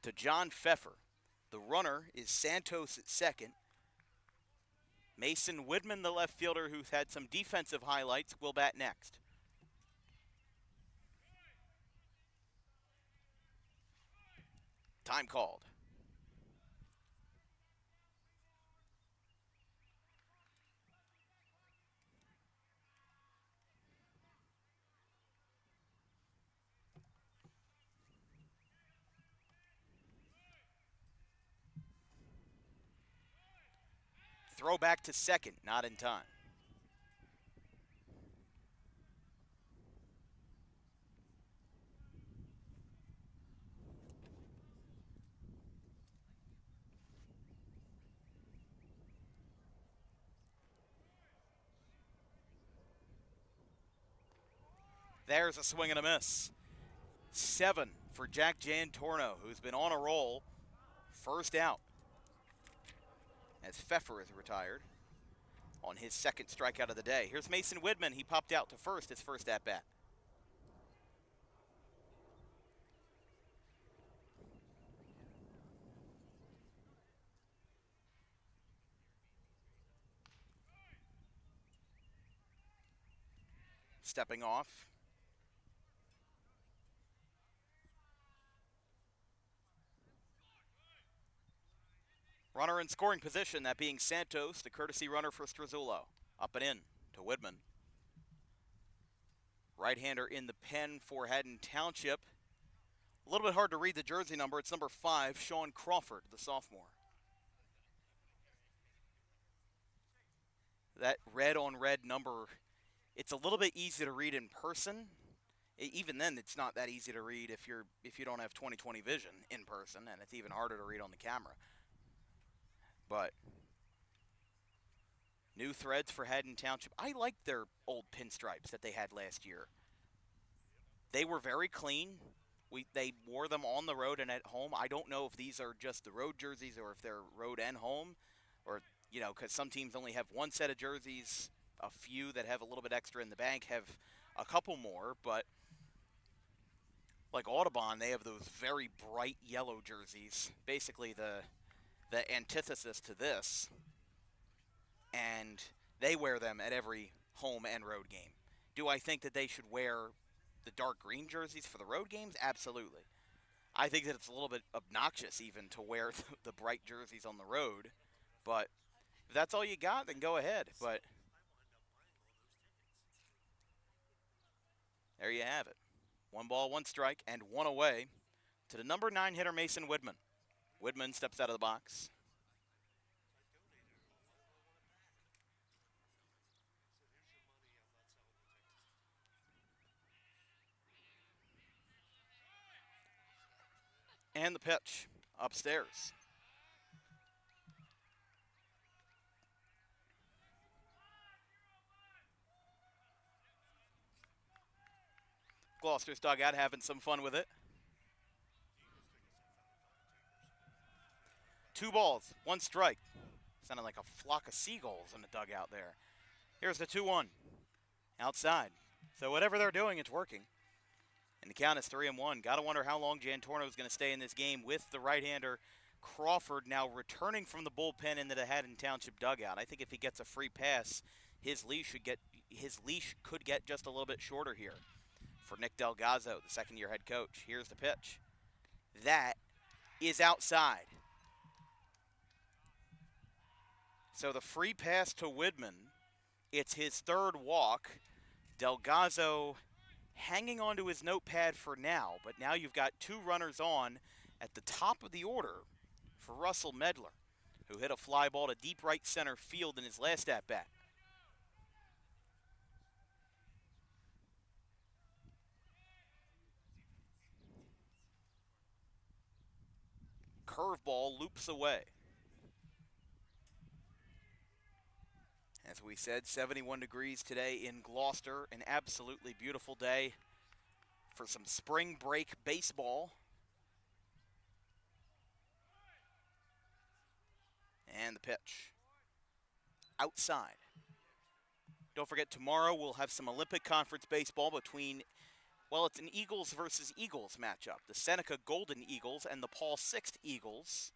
to John Pfeffer. The runner is Santos at second. Mason Widman, the left fielder who's had some defensive highlights, will bat next. Time called. Throw back to second, not in time. There's a swing and a miss. 7 for Jack Jantorno, who's been on a roll. First out, as Pfeffer is retired on his second strikeout of the day. Here's Mason Widman. He popped out to first, his first at-bat. Stepping off. Runner in scoring position, that being Santos, the courtesy runner for Strazzullo. Up and in to Widman. Right-hander in the pen for Haddon Township. A little bit hard to read the jersey number. It's number 5, Sean Crawford, the sophomore. That red-on-red number, it's a little bit easy to read in person. Even then, it's not that easy to read if you don't have 20/20 vision in person, and it's even harder to read on the camera. But new threads for Haddon Township. I liked their old pinstripes that they had last year. They were very clean. They wore them on the road and at home. I don't know if these are just the road jerseys or if they're road and home, or because some teams only have one set of jerseys. A few that have a little bit extra in the bank have a couple more, but like Audubon, they have those very bright yellow jerseys, basically the antithesis to this, and they wear them at every home and road game. Do I think that they should wear the dark green jerseys for the road games? Absolutely. I think that it's a little bit obnoxious even to wear the bright jerseys on the road, but if that's all you got, then go ahead. But there you have it. 1 ball, 1 strike, and 1 away to the number 9 hitter, Mason Widman. Widman steps out of the box. And the pitch upstairs. Gloucester's dugout having some fun with it. 2 balls, 1 strike. Sounded like a flock of seagulls in the dugout there. Here's the 2-1. Outside. So whatever they're doing, it's working. And the count is 3-1. Gotta wonder how long Jantorno is going to stay in this game with the right-hander Crawford now returning from the bullpen into the Haddon Township dugout. I think if he gets a free pass, his leash could get just a little bit shorter here for Nick Delgazzo, the second-year head coach. Here's the pitch. That is outside. So the free pass to Widman, it's his 3rd walk. Delgazzo hanging onto his notepad for now, but now you've got 2 runners on at the top of the order for Russell Medler. who hit a fly ball to deep right center field in his last at-bat. Curveball loops away. As we said, 71 degrees today in Gloucester, an absolutely beautiful day for some spring break baseball. And the pitch. Outside. Don't forget, tomorrow we'll have some Olympic Conference baseball between, well, it's an Eagles versus Eagles matchup. The Seneca Golden Eagles and the Paul Sixth Eagles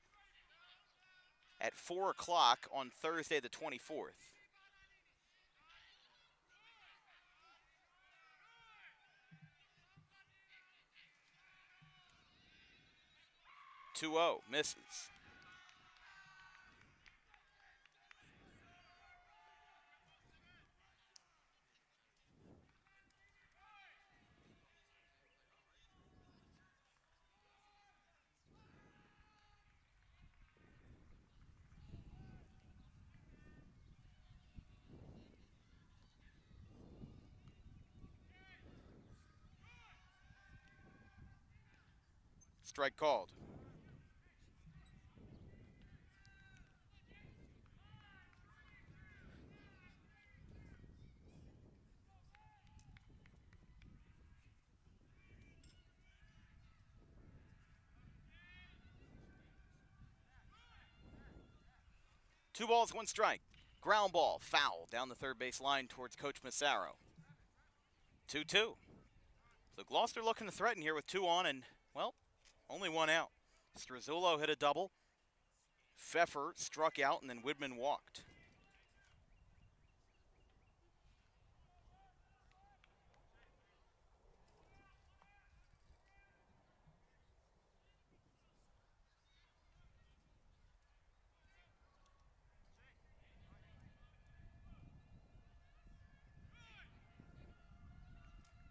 at 4 o'clock on Thursday the 24th. Misses. Strike called. Two balls, one strike. Ground ball, foul down the third base line towards Coach Massaro. 2-2. So Gloucester looking to threaten here with 2 on and, well, only 1 out. Strazzullo hit a double. Pfeffer struck out and then Widman walked.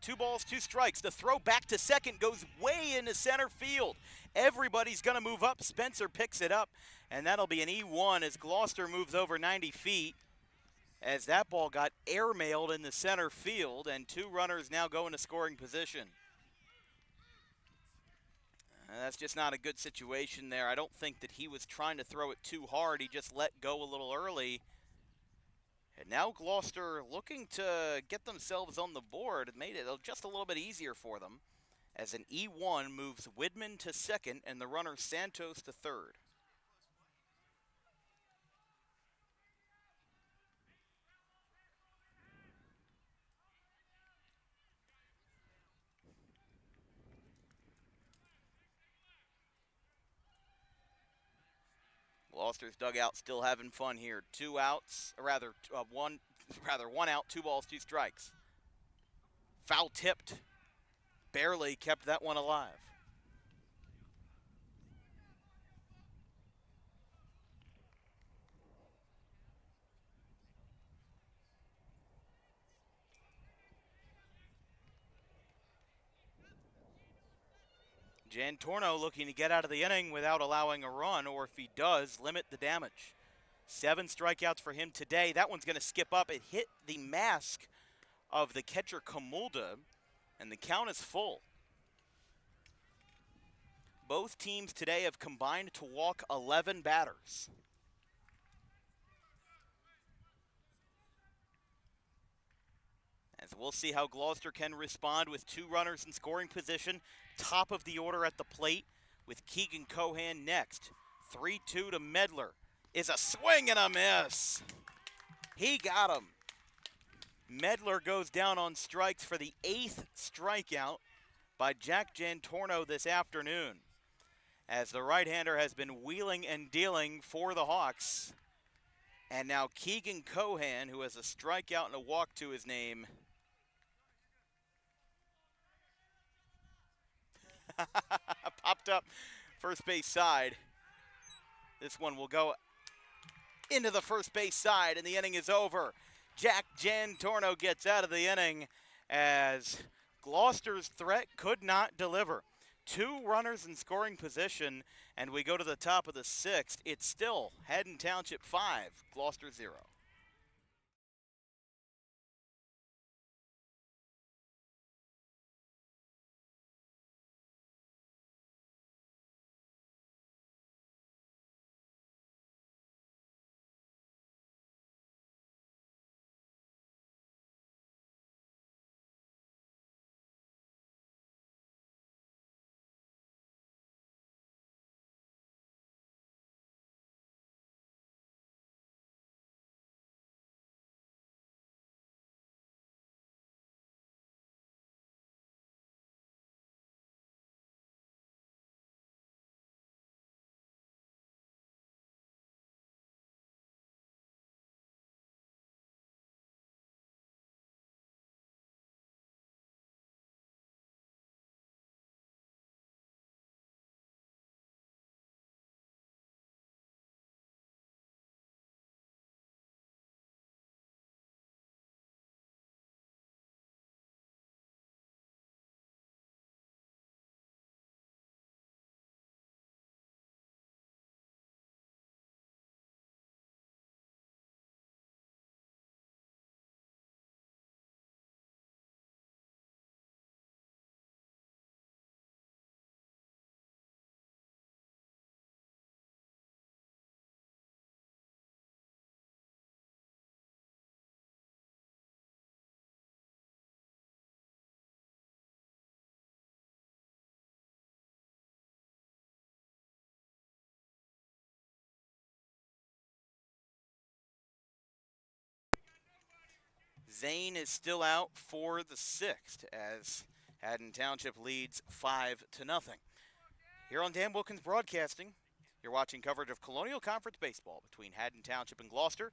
Two balls, two strikes. The throw back to second goes way into center field. Everybody's going to move up. Spencer picks it up, and that'll be an E1 as Gloucester moves over 90 feet. As that ball got airmailed in the center field, and 2 runners now go into scoring position. That's just not a good situation there. I don't think that he was trying to throw it too hard. He just let go a little early. And now Gloucester looking to get themselves on the board. It made it just a little bit easier for them as an E1 moves Widman to second and the runner Santos to third. Gloucester's dugout still having fun here. 2 outs, one out, 2 balls, 2 strikes. Foul tipped. Barely kept that one alive. Jantorno looking to get out of the inning without allowing a run, or if he does, limit the damage. 7 strikeouts for him today. That one's going to skip up. It hit the mask of the catcher Kamulda, and the count is full. Both teams today have combined to walk 11 batters. As we'll see how Gloucester can respond with 2 runners in scoring position. Top of the order at the plate with Keegan Cohan next. 3-2 to Medler. Is a swing and a miss. He got him. Medler goes down on strikes for the 8th strikeout by Jack Jantorno this afternoon, as the right-hander has been wheeling and dealing for the Hawks. And now Keegan Cohan, who has a strikeout and a walk to his name. Popped up first base side. This one will go into the first base side, and the inning is over. Jack Jantorno gets out of the inning as Gloucester's threat could not deliver. 2 runners in scoring position, and we go to the top of the 6th. It's still Haddon Township 5, Gloucester 0. Zane is still out for the 6th as Haddon Township leads 5-0. Here on Dan Wilkins Broadcasting, you're watching coverage of Colonial Conference Baseball between Haddon Township and Gloucester.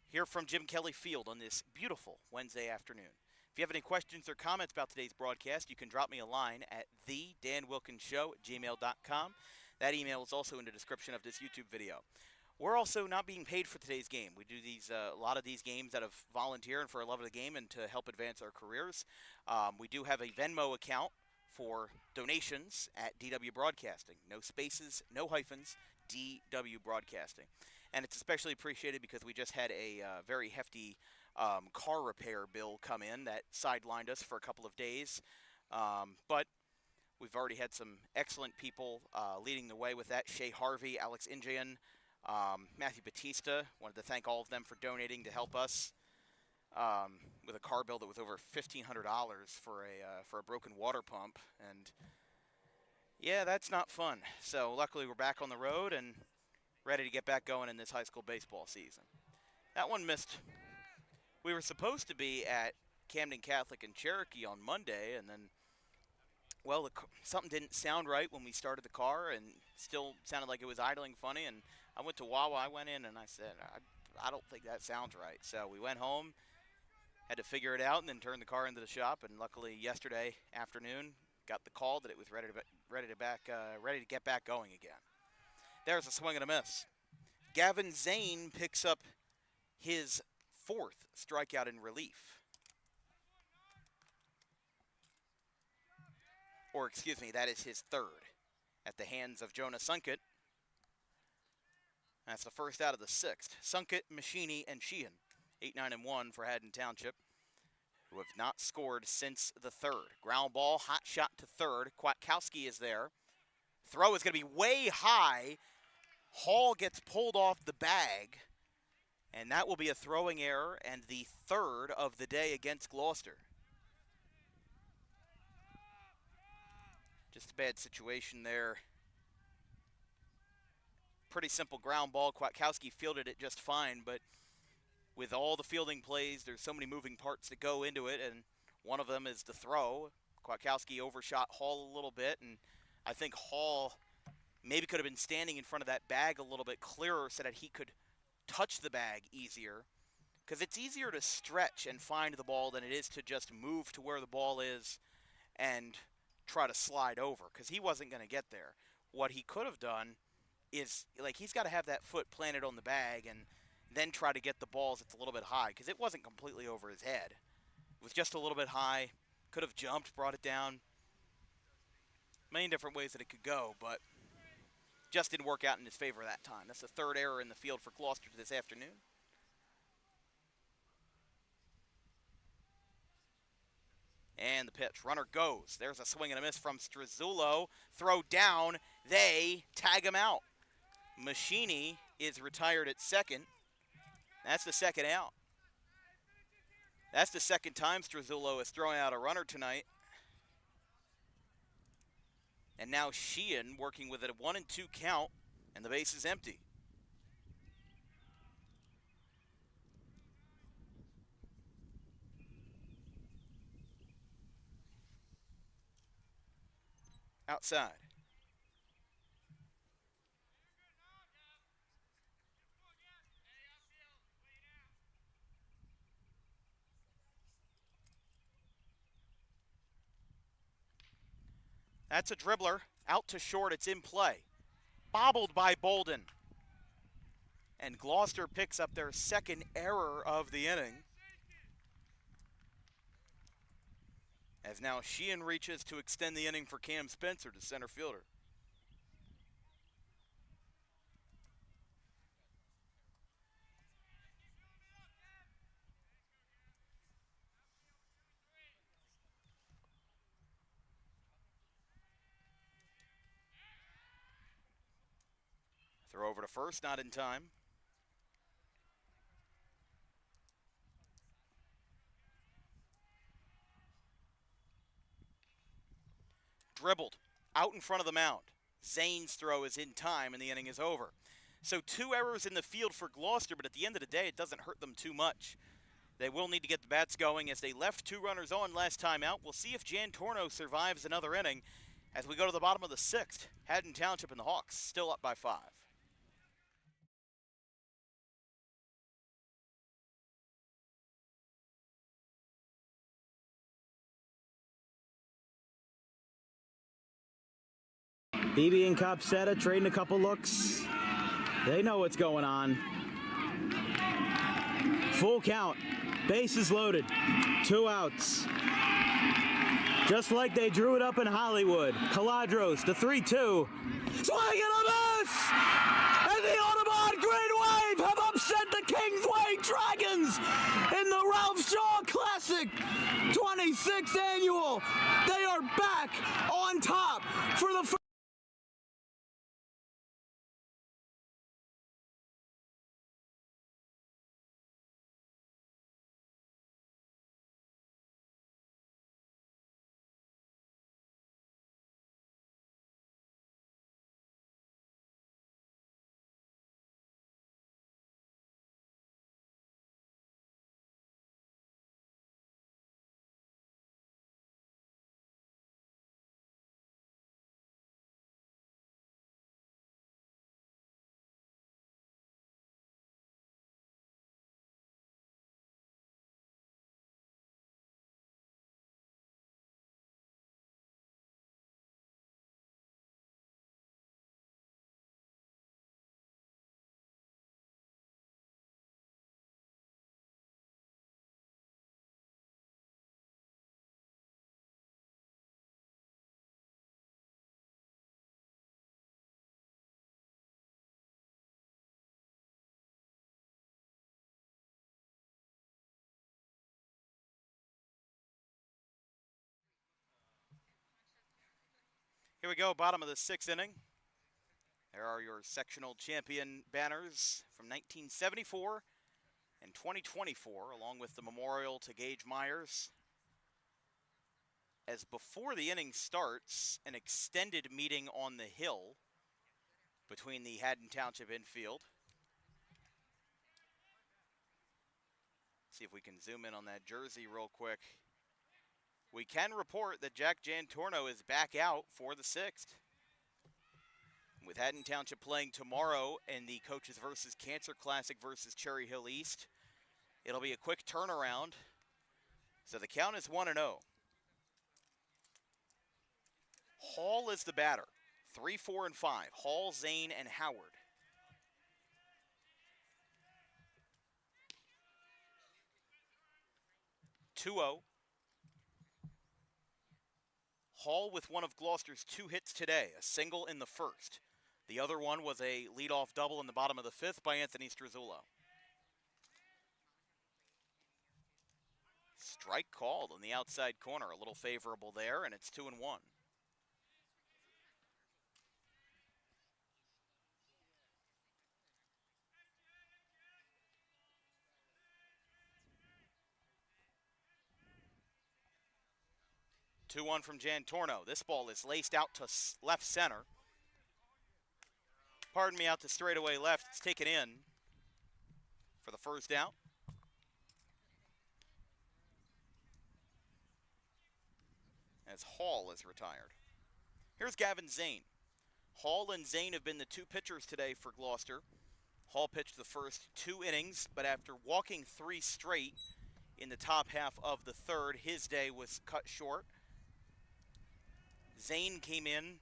Here from Jim Kelly Field on this beautiful Wednesday afternoon. If you have any questions or comments about today's broadcast, you can drop me a line at thedanwilkinsshow@gmail.com. That email is also in the description of this YouTube video. We're also not being paid for today's game. We do these a lot of these games out of volunteer and for a love of the game and to help advance our careers. We do have a Venmo account for donations at DW Broadcasting. No spaces, no hyphens, DW Broadcasting. And it's especially appreciated because we just had a very hefty car repair bill come in that sidelined us for a couple of days. But we've already had some excellent people leading the way with that. Shay Harvey, Alex Injian, Matthew Batista. Wanted to thank all of them for donating to help us with a car bill that was over $1,500 for a broken water pump, and yeah, that's not fun. So luckily we're back on the road and ready to get back going in this high school baseball season. That one missed. We were supposed to be at Camden Catholic and Cherokee on Monday, and then, well, something didn't sound right when we started the car, and still sounded like it was idling funny, and I went to Wawa. I went in and I said, I don't think that sounds right. So we went home, had to figure it out, and then turned the car into the shop. And luckily, yesterday afternoon, got the call that it was ready to get back going again. There's a swing and a miss. Gavin Zane picks up his 4th strikeout in relief. Or excuse me, that is his 3rd at the hands of Jonah Sunkett. That's the first out of the 6th. Sunkett, Machini, and Sheehan, 8-9-1 for Haddon Township, who have not scored since the 3rd. Ground ball, hot shot to 3rd. Kwiatkowski is there. Throw is going to be way high. Hall gets pulled off the bag, and that will be a throwing error and the 3rd of the day against Gloucester. Just a bad situation there. Pretty simple ground ball. Kwiatkowski fielded it just fine, but with all the fielding plays, there's so many moving parts that go into it, and one of them is the throw. Kwiatkowski overshot Hall a little bit, and I think Hall maybe could have been standing in front of that bag a little bit clearer so that he could touch the bag easier, because it's easier to stretch and find the ball than it is to just move to where the ball is and try to slide over, because he wasn't going to get there. What he could have done is, like, he's got to have that foot planted on the bag and then try to get the balls that's a little bit high, because it wasn't completely over his head. It was just a little bit high. Could have jumped, brought it down. Many different ways that it could go, but just didn't work out in his favor that time. That's the third error in the field for Gloucester this afternoon. And the pitch. Runner goes. There's a swing and a miss from Struzzulo. Throw down. They tag him out. Machini is retired at second. That's the second out. That's the second time Struzzulo is throwing out a runner tonight. And now Sheehan working with a 1-2 count, and the base is empty. Outside. That's a dribbler. Out to short. It's in play. Bobbled by Bolden. And Gloucester picks up their second error of the inning. As now Sheehan reaches to extend the inning for Cam Spencer to center fielder. Throw over to first, not in time. Dribbled out in front of the mound. Zane's throw is in time and the inning is over. So 2 errors in the field for Gloucester, but at the end of the day, it doesn't hurt them too much. They will need to get the bats going as they left 2 runners on last time out. We'll see if Jan Torno survives another inning as we go to the bottom of the 6th. Haddon Township and the Hawks still up by 5. BB and Copsetta trading a couple looks. They know what's going on. Full count. Bases loaded. 2 outs. Just like they drew it up in Hollywood. Caladros, the 3-2. Swing and a miss! And the Audubon Green Wave have upset the Kingsway Dragons in the Ralph Shaw Classic 26th annual. They are back on top for the first. Here we go, bottom of the 6th inning. There are your sectional champion banners from 1974 and 2024, along with the memorial to Gage Myers. As before the inning starts, an extended meeting on the hill between the Haddon Township infield. See if we can zoom in on that jersey real quick. We can report that Jack Jantorno is back out for the 6th. With Haddon Township playing tomorrow in the Coaches versus Cancer Classic versus Cherry Hill East, it'll be a quick turnaround. So the count is 1-0. Hall is the batter. 3, 4, and 5. Hall, Zane, and Howard. Two-0. Hall with one of Gloucester's 2 hits today, a single in the first. The other one was a leadoff double in the bottom of the 5th by Anthony Strazzullo. Strike called on the outside corner, a little favorable there, and it's 2-1. Two one from Jantorno. This ball is laced out to left center. Pardon me, out to straightaway left. It's taken in for the first out. As Hall is retired. Here's Gavin Zane. Hall and Zane have been the 2 pitchers today for Gloucester. Hall pitched the first 2 innings, but after walking 3 straight in the top half of the 3rd, his day was cut short. Zane came in,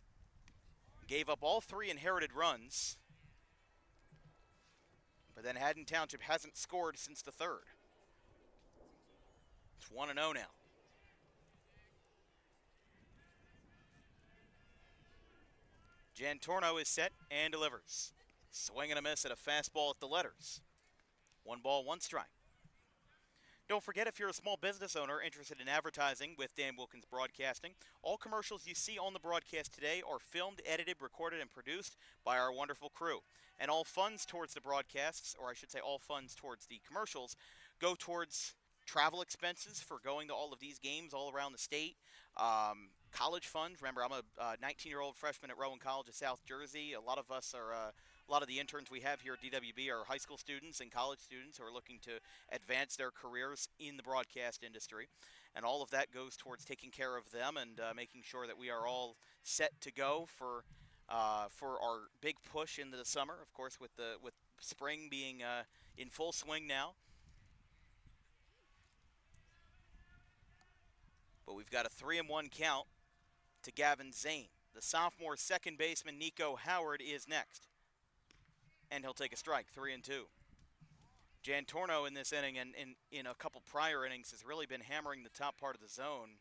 gave up all 3 inherited runs, but then Haddon Township hasn't scored since the 3rd. It's 1-0 now. Jantorno is set and delivers. Swing and a miss at a fastball at the letters. 1 ball, 1 strike. Don't forget, if you're a small business owner interested in advertising with Dan Wilkins Broadcasting, all commercials you see on the broadcast today are filmed, edited, recorded, and produced by our wonderful crew. And all funds towards the broadcasts, or I should say all funds towards the commercials, go towards travel expenses for going to all of these games all around the state. College funds. Remember, I'm a 19-year-old freshman at Rowan College of South Jersey. A lot of us are, a lot of the interns we have here at DWB are high school students and college students who are looking to advance their careers in the broadcast industry. And all of that goes towards taking care of them and making sure that we are all set to go for our big push into the summer. Of course, with spring being in full swing now. But we've got a 3-1 count to Gavin Zane. The sophomore second baseman Nico Howard is next. And he'll take a strike, 3-2. Jantorno in this inning and in a couple prior innings has really been hammering the top part of the zone.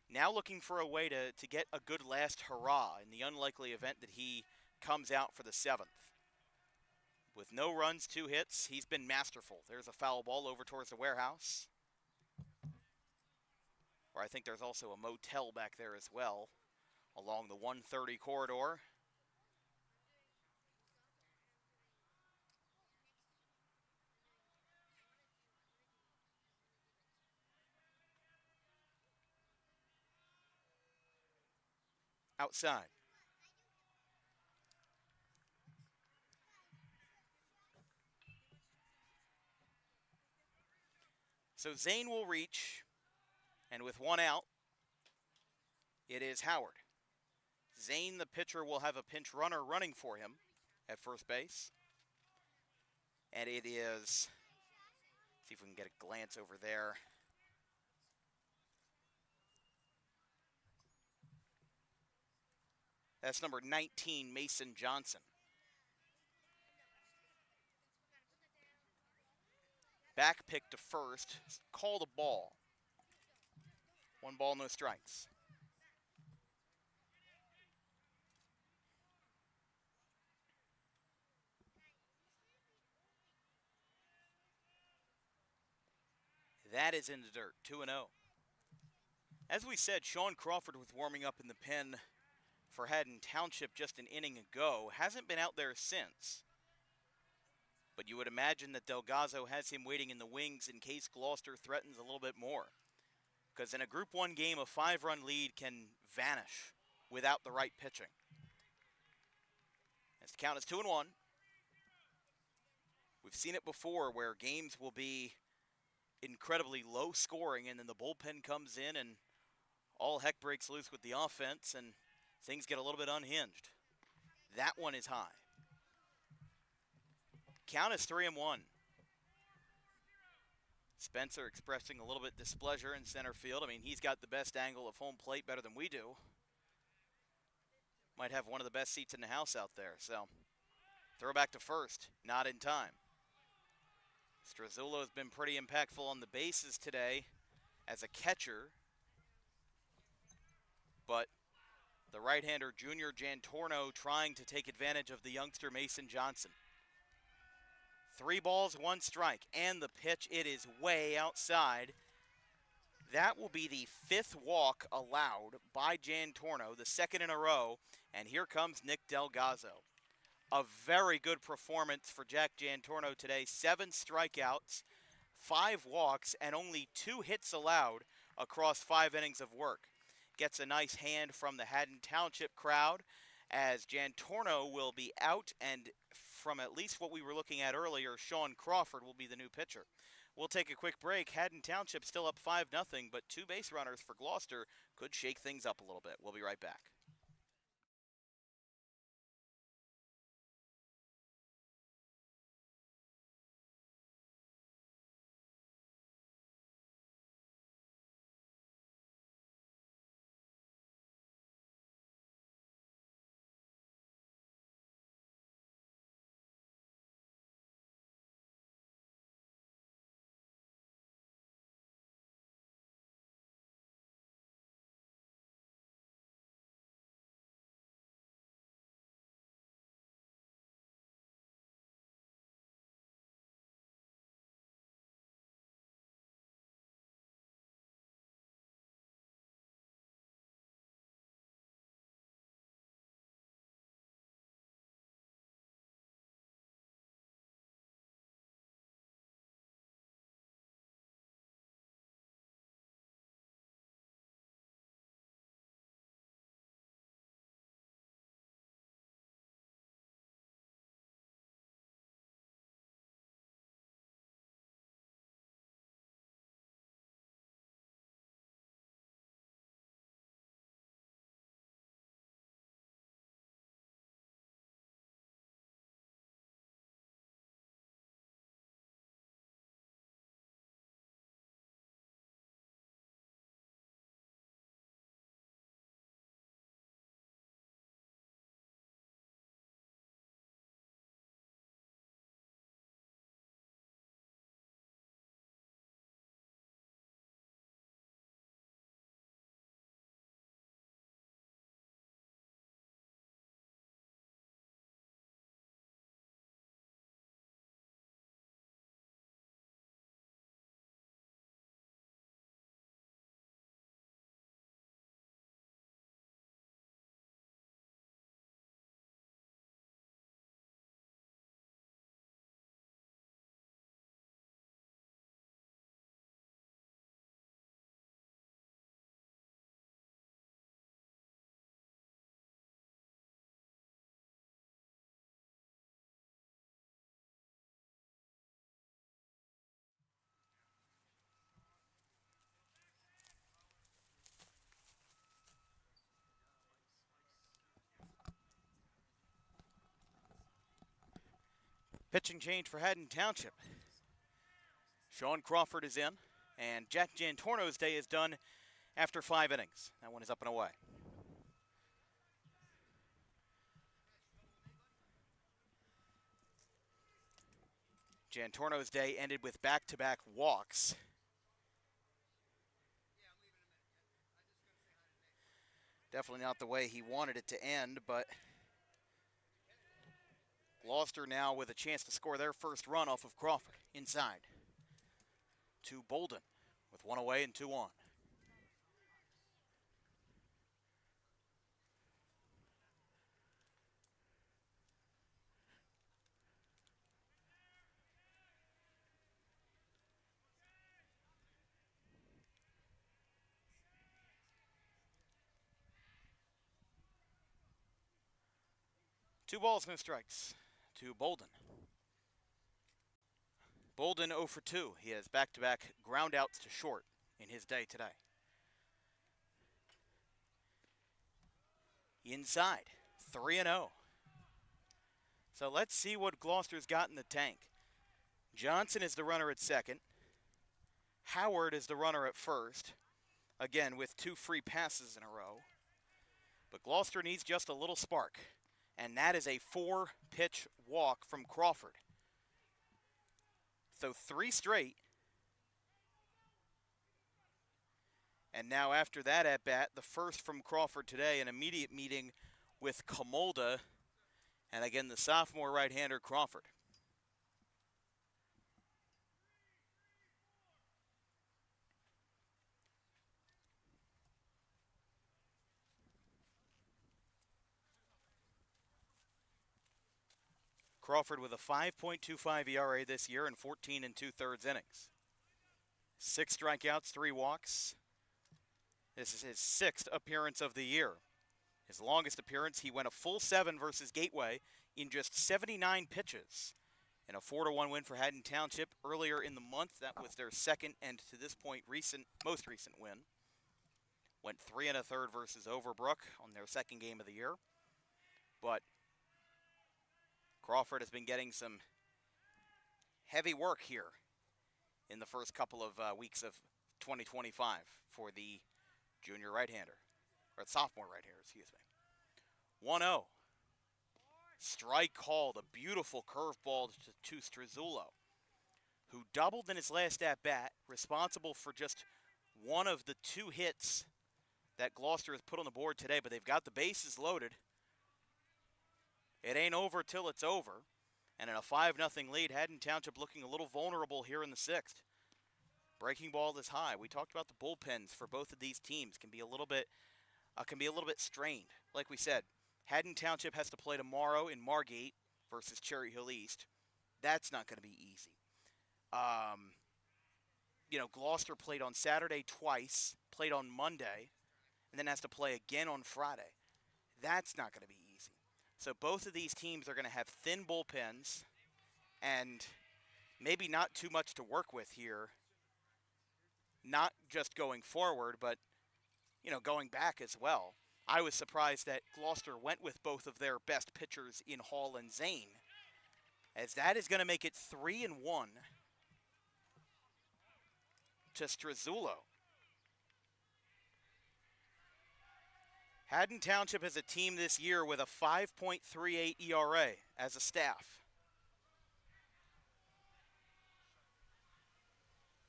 Now looking for a way to get a good last hurrah in the unlikely event that he comes out for the 7th. With no runs, 2 hits, he's been masterful. There's a foul ball over towards the warehouse. Or I think there's also a motel back there as well, along the 130 corridor. Outside. So Zane will reach. And with 1 out, it is Howard. Zane, the pitcher, will have a pinch runner running for him at first base. And it is, see if we can get a glance over there. That's number 19, Mason Johnson. Back pick to first, called a ball. 1 ball, no strikes. That is in the dirt, 2-0. As we said, Sean Crawford was warming up in the pen for Haddon Township just an inning ago. Hasn't been out there since. But you would imagine that Delgado has him waiting in the wings in case Gloucester threatens a little bit more. Because in a Group 1 game, a 5-run lead can vanish without the right pitching. As the count is 2-1. We've seen it before where games will be incredibly low scoring and then the bullpen comes in and all heck breaks loose with the offense and things get a little bit unhinged. That one is high. Count is 3-1. Spencer expressing a little bit displeasure in center field. I mean, he's got the best angle of home plate, better than we do. Might have one of the best seats in the house out there. So, throw back to first, not in time. Strazzullo has been pretty impactful on the bases today as a catcher. but the right-hander Junior Jantorno trying to take advantage of the youngster Mason Johnson. 3 balls, 1 strike, and the pitch, it is way outside. That will be the 5th walk allowed by Jantorno, the 2nd in a row, and here comes Nick Delgazzo. A very good performance for Jack Jantorno today. 7 strikeouts, 5 walks, and only 2 hits allowed across 5 innings of work. Gets a nice hand from the Haddon Township crowd as Jantorno will be out, and from at least what we were looking at earlier, Sean Crawford will be the new pitcher. We'll take a quick break. Haddon Township still up 5-0, but 2 base runners for Gloucester could shake things up a little bit. We'll be right back. Pitching change for Haddon Township. Sean Crawford is in, and Jack Jantorno's day is done after 5 innings. That one is up and away. Jantorno's day ended with back-to-back walks. Definitely not the way he wanted it to end, but Gloucester now with a chance to score their first run off of Crawford. Inside to Bolden with 1 away and 2 on. Two balls, no strikes to Bolden. Bolden 0 for 2. He has back-to-back ground outs to short in his day today. Inside, 3-0. So let's see what Gloucester's got in the tank. Johnson is the runner at second. Howard is the runner at first. Again, with 2 free passes in a row. But Gloucester needs just a little spark. And that is a 4-pitch walk from Crawford. So 3 straight. And now after that at bat, the first from Crawford today, an immediate meeting with Camolda. And again, the sophomore right-hander Crawford. Crawford with a 5.25 ERA this year in 14 2/3 innings. 6 strikeouts, 3 walks. This is his 6th appearance of the year. His longest appearance, he went a full 7 versus Gateway in just 79 pitches. In a 4-1 win for Haddon Township earlier in the month. That was their second and to this point most recent win. Went 3 1/3 versus Overbrook on their second game of the year. But Crawford has been getting some heavy work here in the first couple of weeks of 2025 for the junior right-hander, or sophomore right-hander, excuse me. 1-0. Strike called, a beautiful curveball to Struzzulo, who doubled in his last at-bat, responsible for just one of the 2 hits that Gloucester has put on the board today, but they've got the bases loaded. It ain't over till it's over. And in a 5-0 lead, Haddon Township looking a little vulnerable here in the 6th. Breaking ball is high. We talked about the bullpens for both of these teams can be a little bit strained. Like we said, Haddon Township has to play tomorrow in Margate versus Cherry Hill East. That's not going to be easy. Gloucester played on Saturday twice, played on Monday, and then has to play again on Friday. That's not going to be easy. So both of these teams are going to have thin bullpens and maybe not too much to work with here. Not just going forward, but, going back as well. I was surprised that Gloucester went with both of their best pitchers in Hall and Zane, as that is going to make it 3-1 to Struzzulo. Haddon Township is a team this year with a 5.38 ERA as a staff.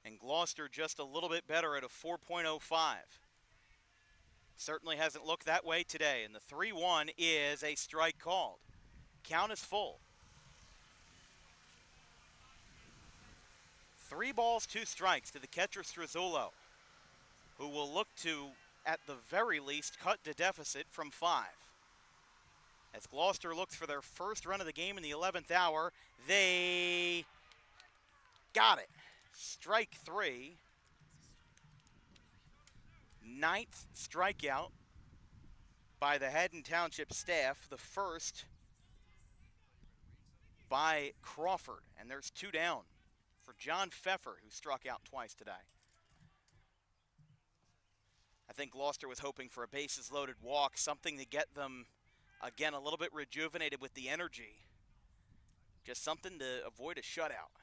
And Gloucester just a little bit better at a 4.05. Certainly hasn't looked that way today. And the 3-1 is a strike called. Count is full. 3 balls, 2 strikes to the catcher Struzzulo, who will look to, at the very least, cut the deficit from 5. As Gloucester looks for their first run of the game in the 11th hour, they got it. Strike 3. 9th strikeout by the Haddon Township staff, the first by Crawford. And there's 2 down for John Pfeffer, who struck out twice today. I think Gloucester was hoping for a bases-loaded walk, something to get them, again, a little bit rejuvenated with the energy. Just something to avoid a shutout.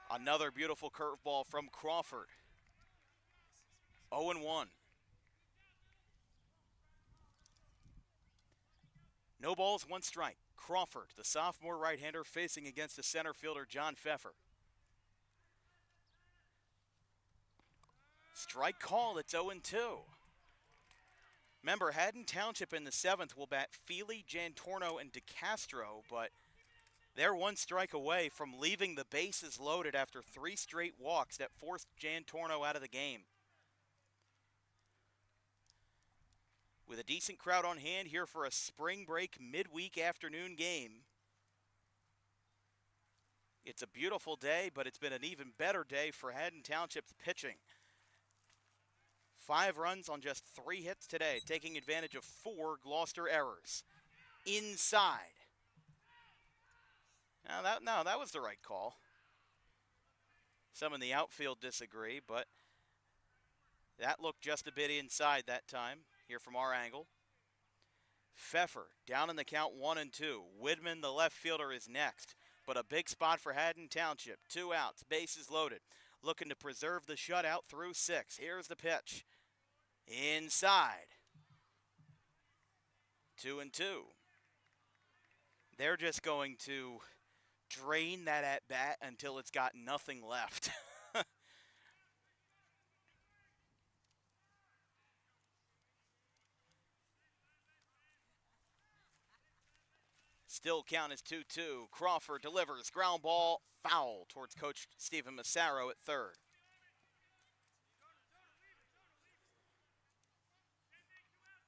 Another beautiful curveball from Crawford. 0-1. No balls, 1 strike. Crawford, the sophomore right-hander, facing against the center fielder, John Pfeffer. Strike call, it's 0-2. Remember, Haddon Township in the 7th will bat Feely, Jantorno, and DeCastro, but they're 1 strike away from leaving the bases loaded after 3 straight walks that forced Jantorno out of the game. With a decent crowd on hand here for a spring break midweek afternoon game. It's a beautiful day, but it's been an even better day for Haddon Township's pitching. 5 runs on just 3 hits today, taking advantage of 4 Gloucester errors. Inside. Now that was the right call. Some in the outfield disagree, but that looked just a bit inside that time. Here from our angle. Pfeffer down in the count 1-2. Widman, the left fielder, is next. But a big spot for Haddon Township. 2 outs, bases loaded. Looking to preserve the shutout through 6. Here's the pitch. Inside. 2-2. They're just going to drain that at-bat until it's got nothing left. Still count is 2-2. Crawford delivers. Ground ball. Foul towards Coach Stephen Massaro at third.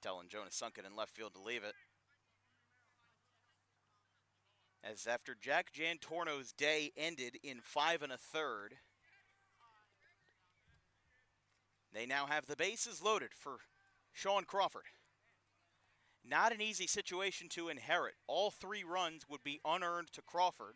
Telling Jonas Sunken in left field to leave it. As after Jack Jantorno's day ended in 5 1/3, they now have the bases loaded for Sean Crawford. Not an easy situation to inherit. All 3 runs would be unearned to Crawford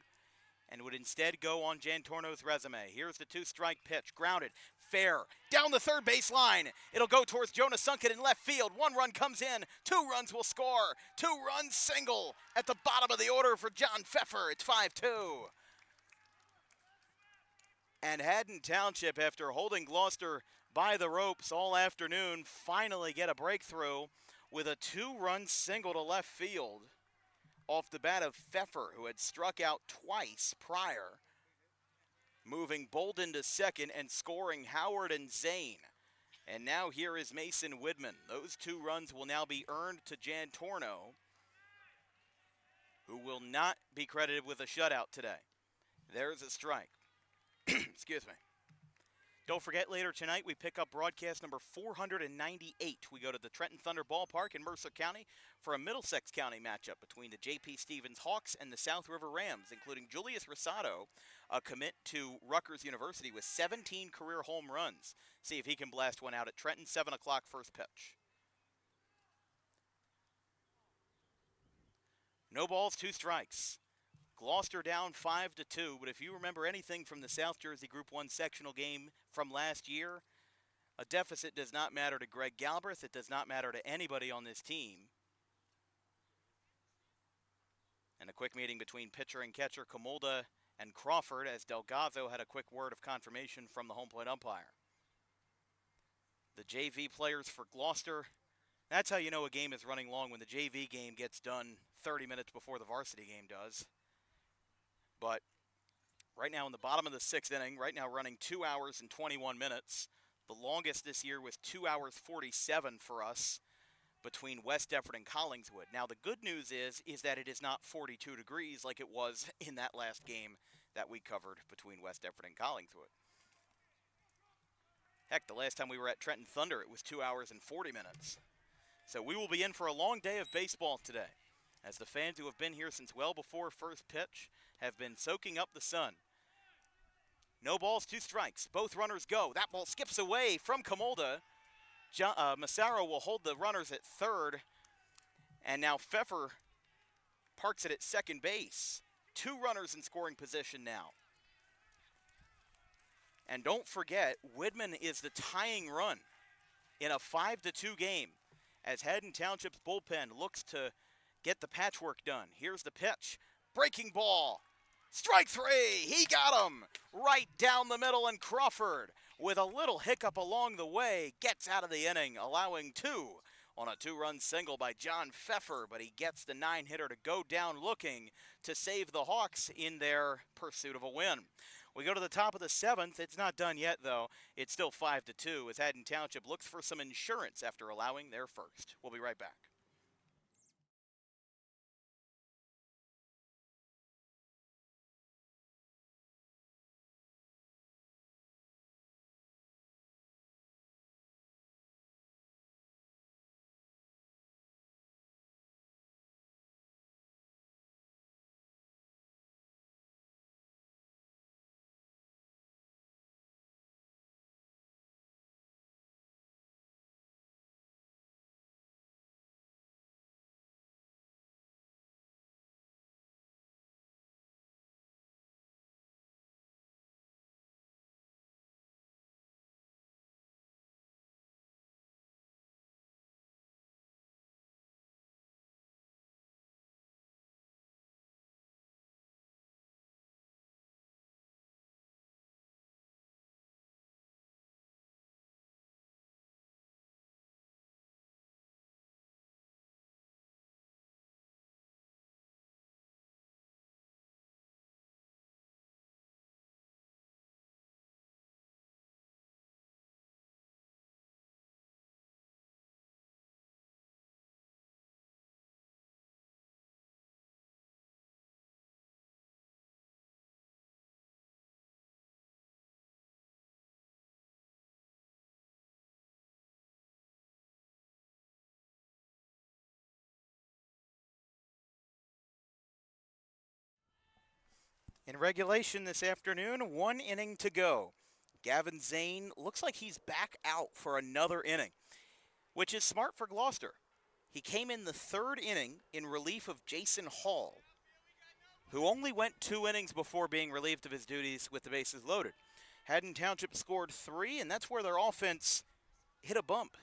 and would instead go on Jantorno's resume. Here's the 2-strike pitch. Grounded. Fair. Down the third base line. It'll go towards Jonas Sunken in left field. 1 run comes in. 2 runs will score. 2-run single at the bottom of the order for John Pfeffer. It's 5-2. And Haddon Township, after holding Gloucester by the ropes all afternoon, finally get a breakthrough with a 2-run single to left field off the bat of Pfeffer, who had struck out twice prior, moving Bolden to second and scoring Howard and Zane. And now here is Mason Widman. Those 2 runs will now be earned to Jantorno, who will not be credited with a shutout today. There's a strike. Excuse me. Don't forget, later tonight we pick up broadcast number 498. We go to the Trenton Thunder Ballpark in Mercer County for a Middlesex County matchup between the J.P. Stevens Hawks and the South River Rams, including Julius Rosado, a commit to Rutgers University with 17 career home runs. See if he can blast one out at Trenton. 7 o'clock first pitch. No balls, 2 strikes. Gloucester down 5-2, but if you remember anything from the South Jersey Group 1 sectional game from last year, a deficit does not matter to Greg Galbraith. It does not matter to anybody on this team. And a quick meeting between pitcher and catcher Camolda and Crawford as Delgado had a quick word of confirmation from the home plate umpire. The JV players for Gloucester, that's how you know a game is running long, when the JV game gets done 30 minutes before the varsity game does. But right now in the bottom of the 6th inning, right now running 2 hours and 21 minutes. The longest this year was 2 hours 47 for us between West Deptford and Collingswood. Now the good news is that it is not 42 degrees like it was in that last game that we covered between West Deptford and Collingswood. Heck, the last time we were at Trenton Thunder, it was 2 hours and 40 minutes. So we will be in for a long day of baseball today, as the fans who have been here since well before first pitch have been soaking up the sun. No balls, 2 strikes. Both runners go. That ball skips away from Camolda. Massaro will hold the runners at third. And now Pfeffer parks it at second base. 2 runners in scoring position now. And don't forget, Widman is the tying run in a 5-2 game as Haddon Township's bullpen looks to get the patchwork done. Here's the pitch. Breaking ball. Strike 3. He got him right down the middle, and Crawford, with a little hiccup along the way, gets out of the inning, allowing 2 on a 2-run single by John Pfeffer, but he gets the 9-hitter to go down looking to save the Hawks in their pursuit of a win. We go to the top of the 7th. It's not done yet, though. It's still 5-2 as Haddon Township looks for some insurance after allowing their first. We'll be right back. In regulation this afternoon, 1 inning to go. Gavin Zane looks like he's back out for another inning, which is smart for Gloucester. He came in the 3rd inning in relief of Jason Hall, who only went 2 innings before being relieved of his duties with the bases loaded. Haddon Township scored 3, and that's where their offense hit a bump,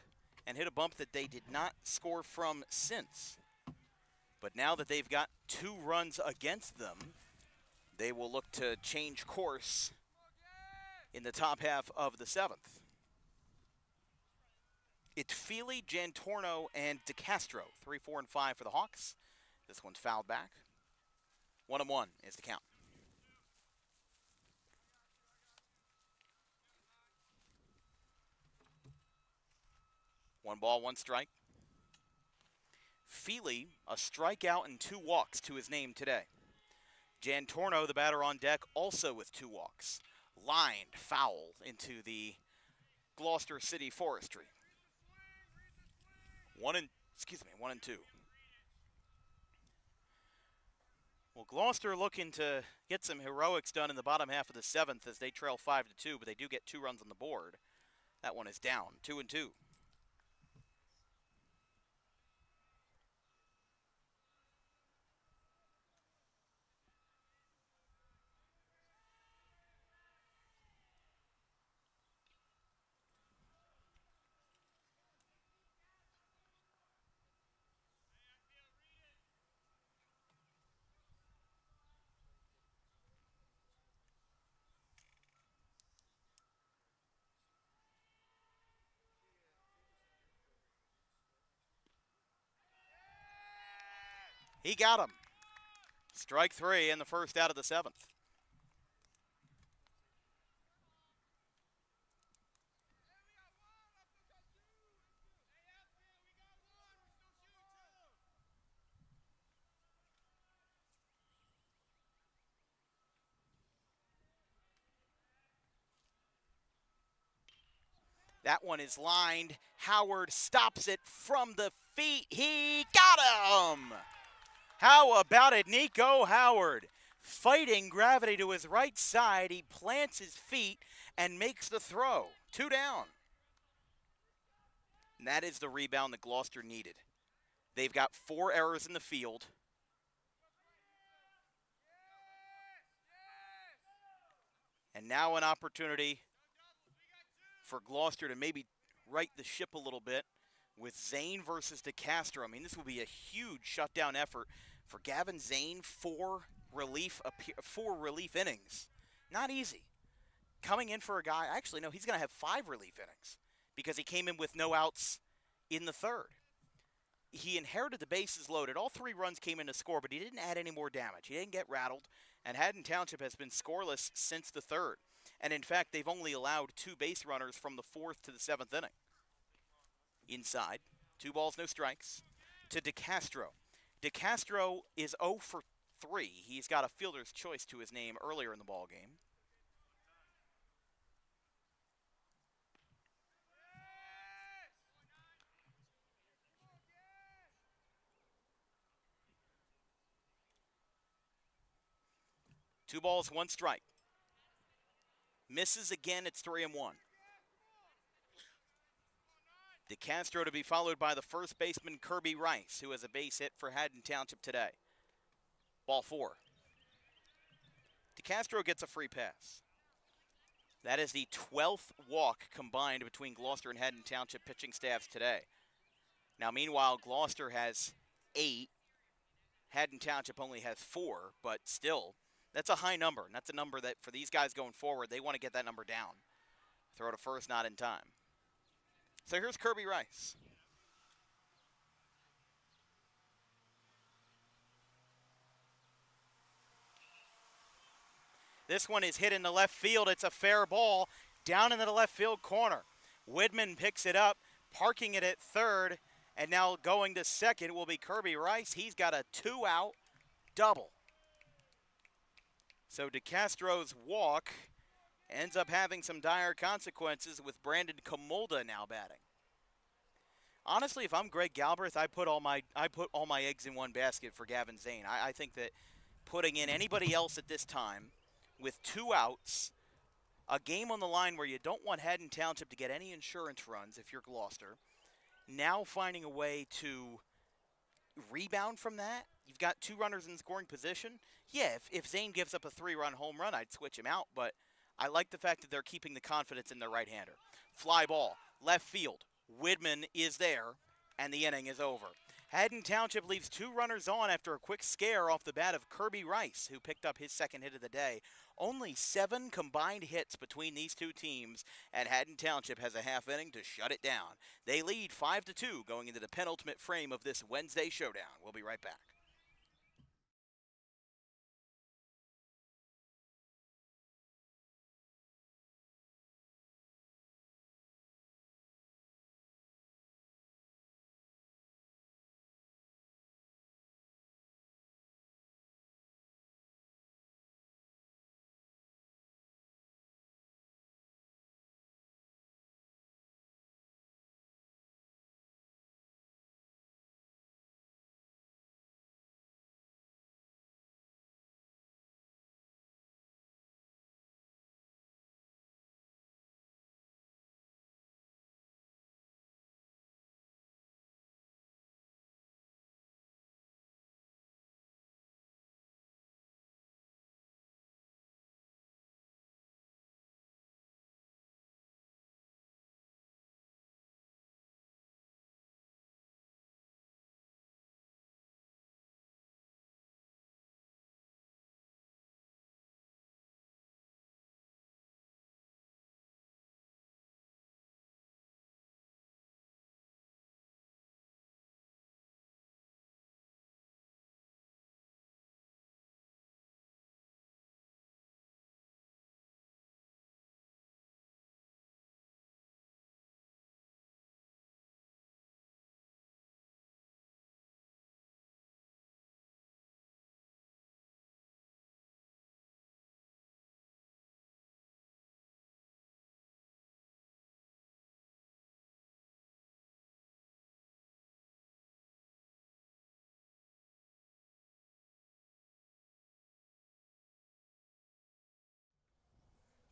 and hit a bump that they did not score from since. But now that they've got 2 runs against them, they will look to change course in the top half of the 7th. It's Feely, Jantorno, and DeCastro. 3, 4, and 5 for the Hawks. This one's fouled back. 1-1 is the count. One ball, 1 strike. Feely, a strikeout and 2 walks to his name today. Jantorno, the batter on deck, also with 2 walks. Lined foul into the Gloucester City Forestry. 1 and 2. Well, Gloucester looking to get some heroics done in the bottom half of the 7th as they trail 5-2, but they do get 2 runs on the board. That one is down, 2-2. He got him. Strike 3 in the first out of the 7th. That one is lined. Howard stops it from the feet. He got him! How about it, Nico Howard? Fighting gravity to his right side, he plants his feet and makes the throw. 2 down. And that is the rebound that Gloucester needed. They've got 4 errors in the field. And now an opportunity for Gloucester to maybe right the ship a little bit with Zane versus DeCastro. I mean, this will be a huge shutdown effort for Gavin Zane. 4 relief innings. Not easy. Coming in for a guy, actually, no, he's going to have 5 relief innings because he came in with no outs in the 3rd. He inherited the bases loaded. All 3 runs came in to score, but he didn't add any more damage. He didn't get rattled, and Haddon Township has been scoreless since the 3rd. And in fact, they've only allowed 2 base runners from the 4th to the 7th inning. Inside, 2 balls, no strikes, to DeCastro. DeCastro is 0 for 3. He's got a fielder's choice to his name earlier in the ball game. Two balls, 1 strike. Misses again, it's 3-1. DeCastro to be followed by the first baseman, Kirby Rice, who has a base hit for Haddon Township today. Ball 4. DeCastro gets a free pass. That is the 12th walk combined between Gloucester and Haddon Township pitching staffs today. Now, meanwhile, Gloucester has 8. Haddon Township only has 4, but still, that's a high number. And that's a number that, for these guys going forward, they want to get that number down. Throw to first, not in time. So here's Kirby Rice. This one is hit in the left field. It's a fair ball down into the left field corner. Widman picks it up, parking it at third, and now going to second will be Kirby Rice. He's got a 2-out double. So DeCastro's walk ends up having some dire consequences with Brandon Camolda now batting. Honestly, if I'm Greg Galbraith, I put all my eggs in one basket for Gavin Zane. I think that putting in anybody else at this time with 2 outs, a game on the line where you don't want Haddon Township to get any insurance runs if you're Gloucester. Now finding a way to rebound from that. You've got 2 runners in scoring position. Yeah, if Zane gives up a 3-run home run, I'd switch him out, but I like the fact that they're keeping the confidence in their right-hander. Fly ball, left field. Widman is there, and the inning is over. Haddon Township leaves 2 runners on after a quick scare off the bat of Kirby Rice, who picked up his second hit of the day. Only 7 combined hits between these 2 teams, and Haddon Township has a half inning to shut it down. They lead 5-2 going into the penultimate frame of this Wednesday showdown. We'll be right back.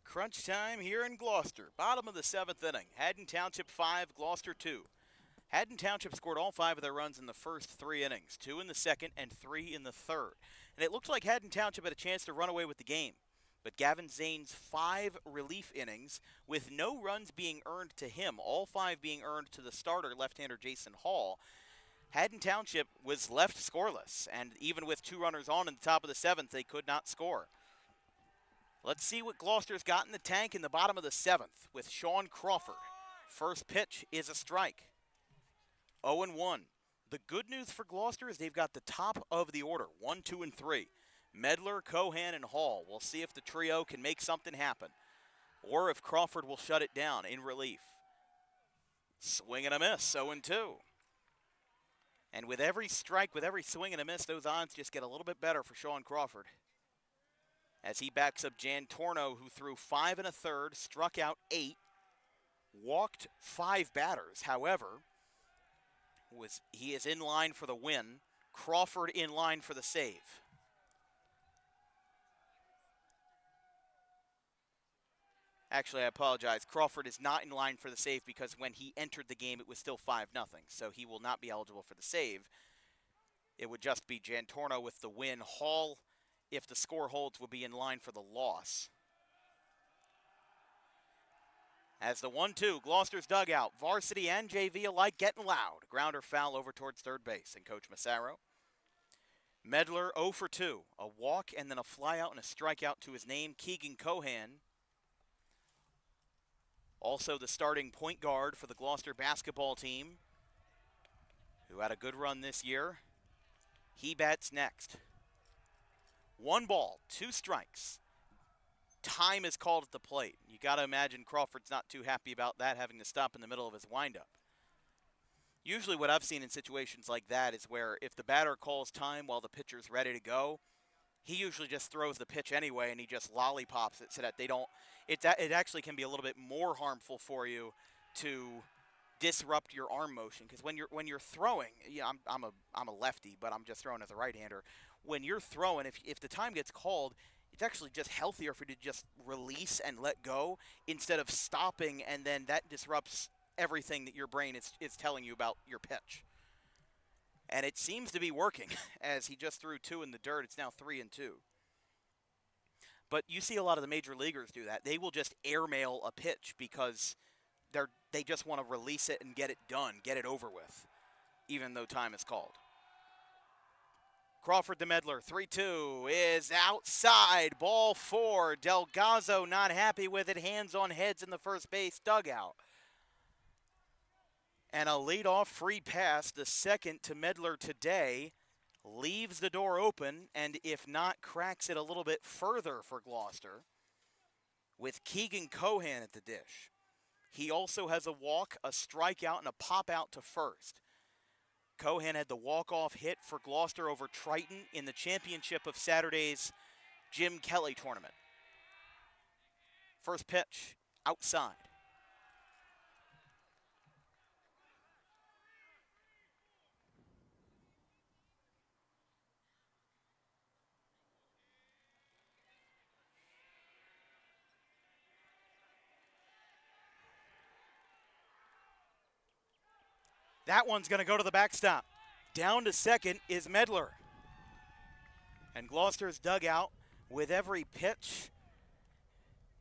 Crunch time here in Gloucester. Bottom of the 7th inning. Haddon Township 5, Gloucester 2. Haddon Township scored all 5 of their runs in the first 3 innings, 2 in the second and 3 in the third. And it looked like Haddon Township had a chance to run away with the game. But Gavin Zane's 5 relief innings, with no runs being earned to him, all 5 being earned to the starter, left-hander Jason Hall, Haddon Township was left scoreless. And even with 2 runners on in the top of the 7th, they could not score. Let's see what Gloucester's got in the tank in the bottom of the 7th with Sean Crawford. First pitch is a strike. 0-1. The good news for Gloucester is they've got the top of the order, 1, 2, and 3. Medler, Cohan, and Hall. We'll see if the trio can make something happen, or if Crawford will shut it down in relief. Swing and a miss, 0-2. And with every strike, with every swing and a miss, those odds just get a little bit better for Sean Crawford, as he backs up Jan Torno, who threw 5 1/3, struck out 8, walked 5 batters. However, he is in line for the win. Crawford in line for the save. Actually, I apologize. Crawford is not in line for the save because when he entered the game, it was still 5-0. So he will not be eligible for the save. It would just be Jan Torno with the win. Hall, if the score holds, will be in line for the loss. As the 1-2, Gloucester's dugout, varsity and JV alike getting loud. Grounder foul over towards third base, and Coach Massaro. Medler 0 for 2, a walk and then a flyout and a strikeout to his name. Keegan Cohan, also the starting point guard for the Gloucester basketball team, who had a good run this year. He bats next. 1 ball, 2 strikes. Time is called at the plate. You got to imagine Crawford's not too happy about that, having to stop in the middle of his windup. Usually what I've seen in situations like that is where if the batter calls time while the pitcher's ready to go, he usually just throws the pitch anyway and he just lollipops it so that they don't, it actually can be a little bit more harmful for you to disrupt your arm motion, because when you're throwing, I'm a lefty, but I'm just throwing as a right-hander. when you're throwing, if the time gets called, it's actually just healthier for you to just release and let go instead of stopping, and then that disrupts everything that your brain is telling you about your pitch. And it seems to be working as he just threw 2 in the dirt. It's now 3-2. But you see a lot of the major leaguers do that. They will just airmail a pitch because they just want to release it and get it done, get it over with, even though time is called. Crawford to Medler, 3-2 is outside, ball 4. Delgazzo not happy with it, hands on heads in the first base dugout. And a leadoff free pass, the second to Medler today, leaves the door open, and if not, cracks it a little bit further for Gloucester with Keegan Cohan at the dish. He also has a walk, a strikeout, and a pop out to first. Cohan had the walk-off hit for Gloucester over Triton in the championship of Saturday's Jim Kelly tournament. First pitch, outside. That one's going to go to the backstop. Down to second is Medler. And Gloucester's dugout with every pitch,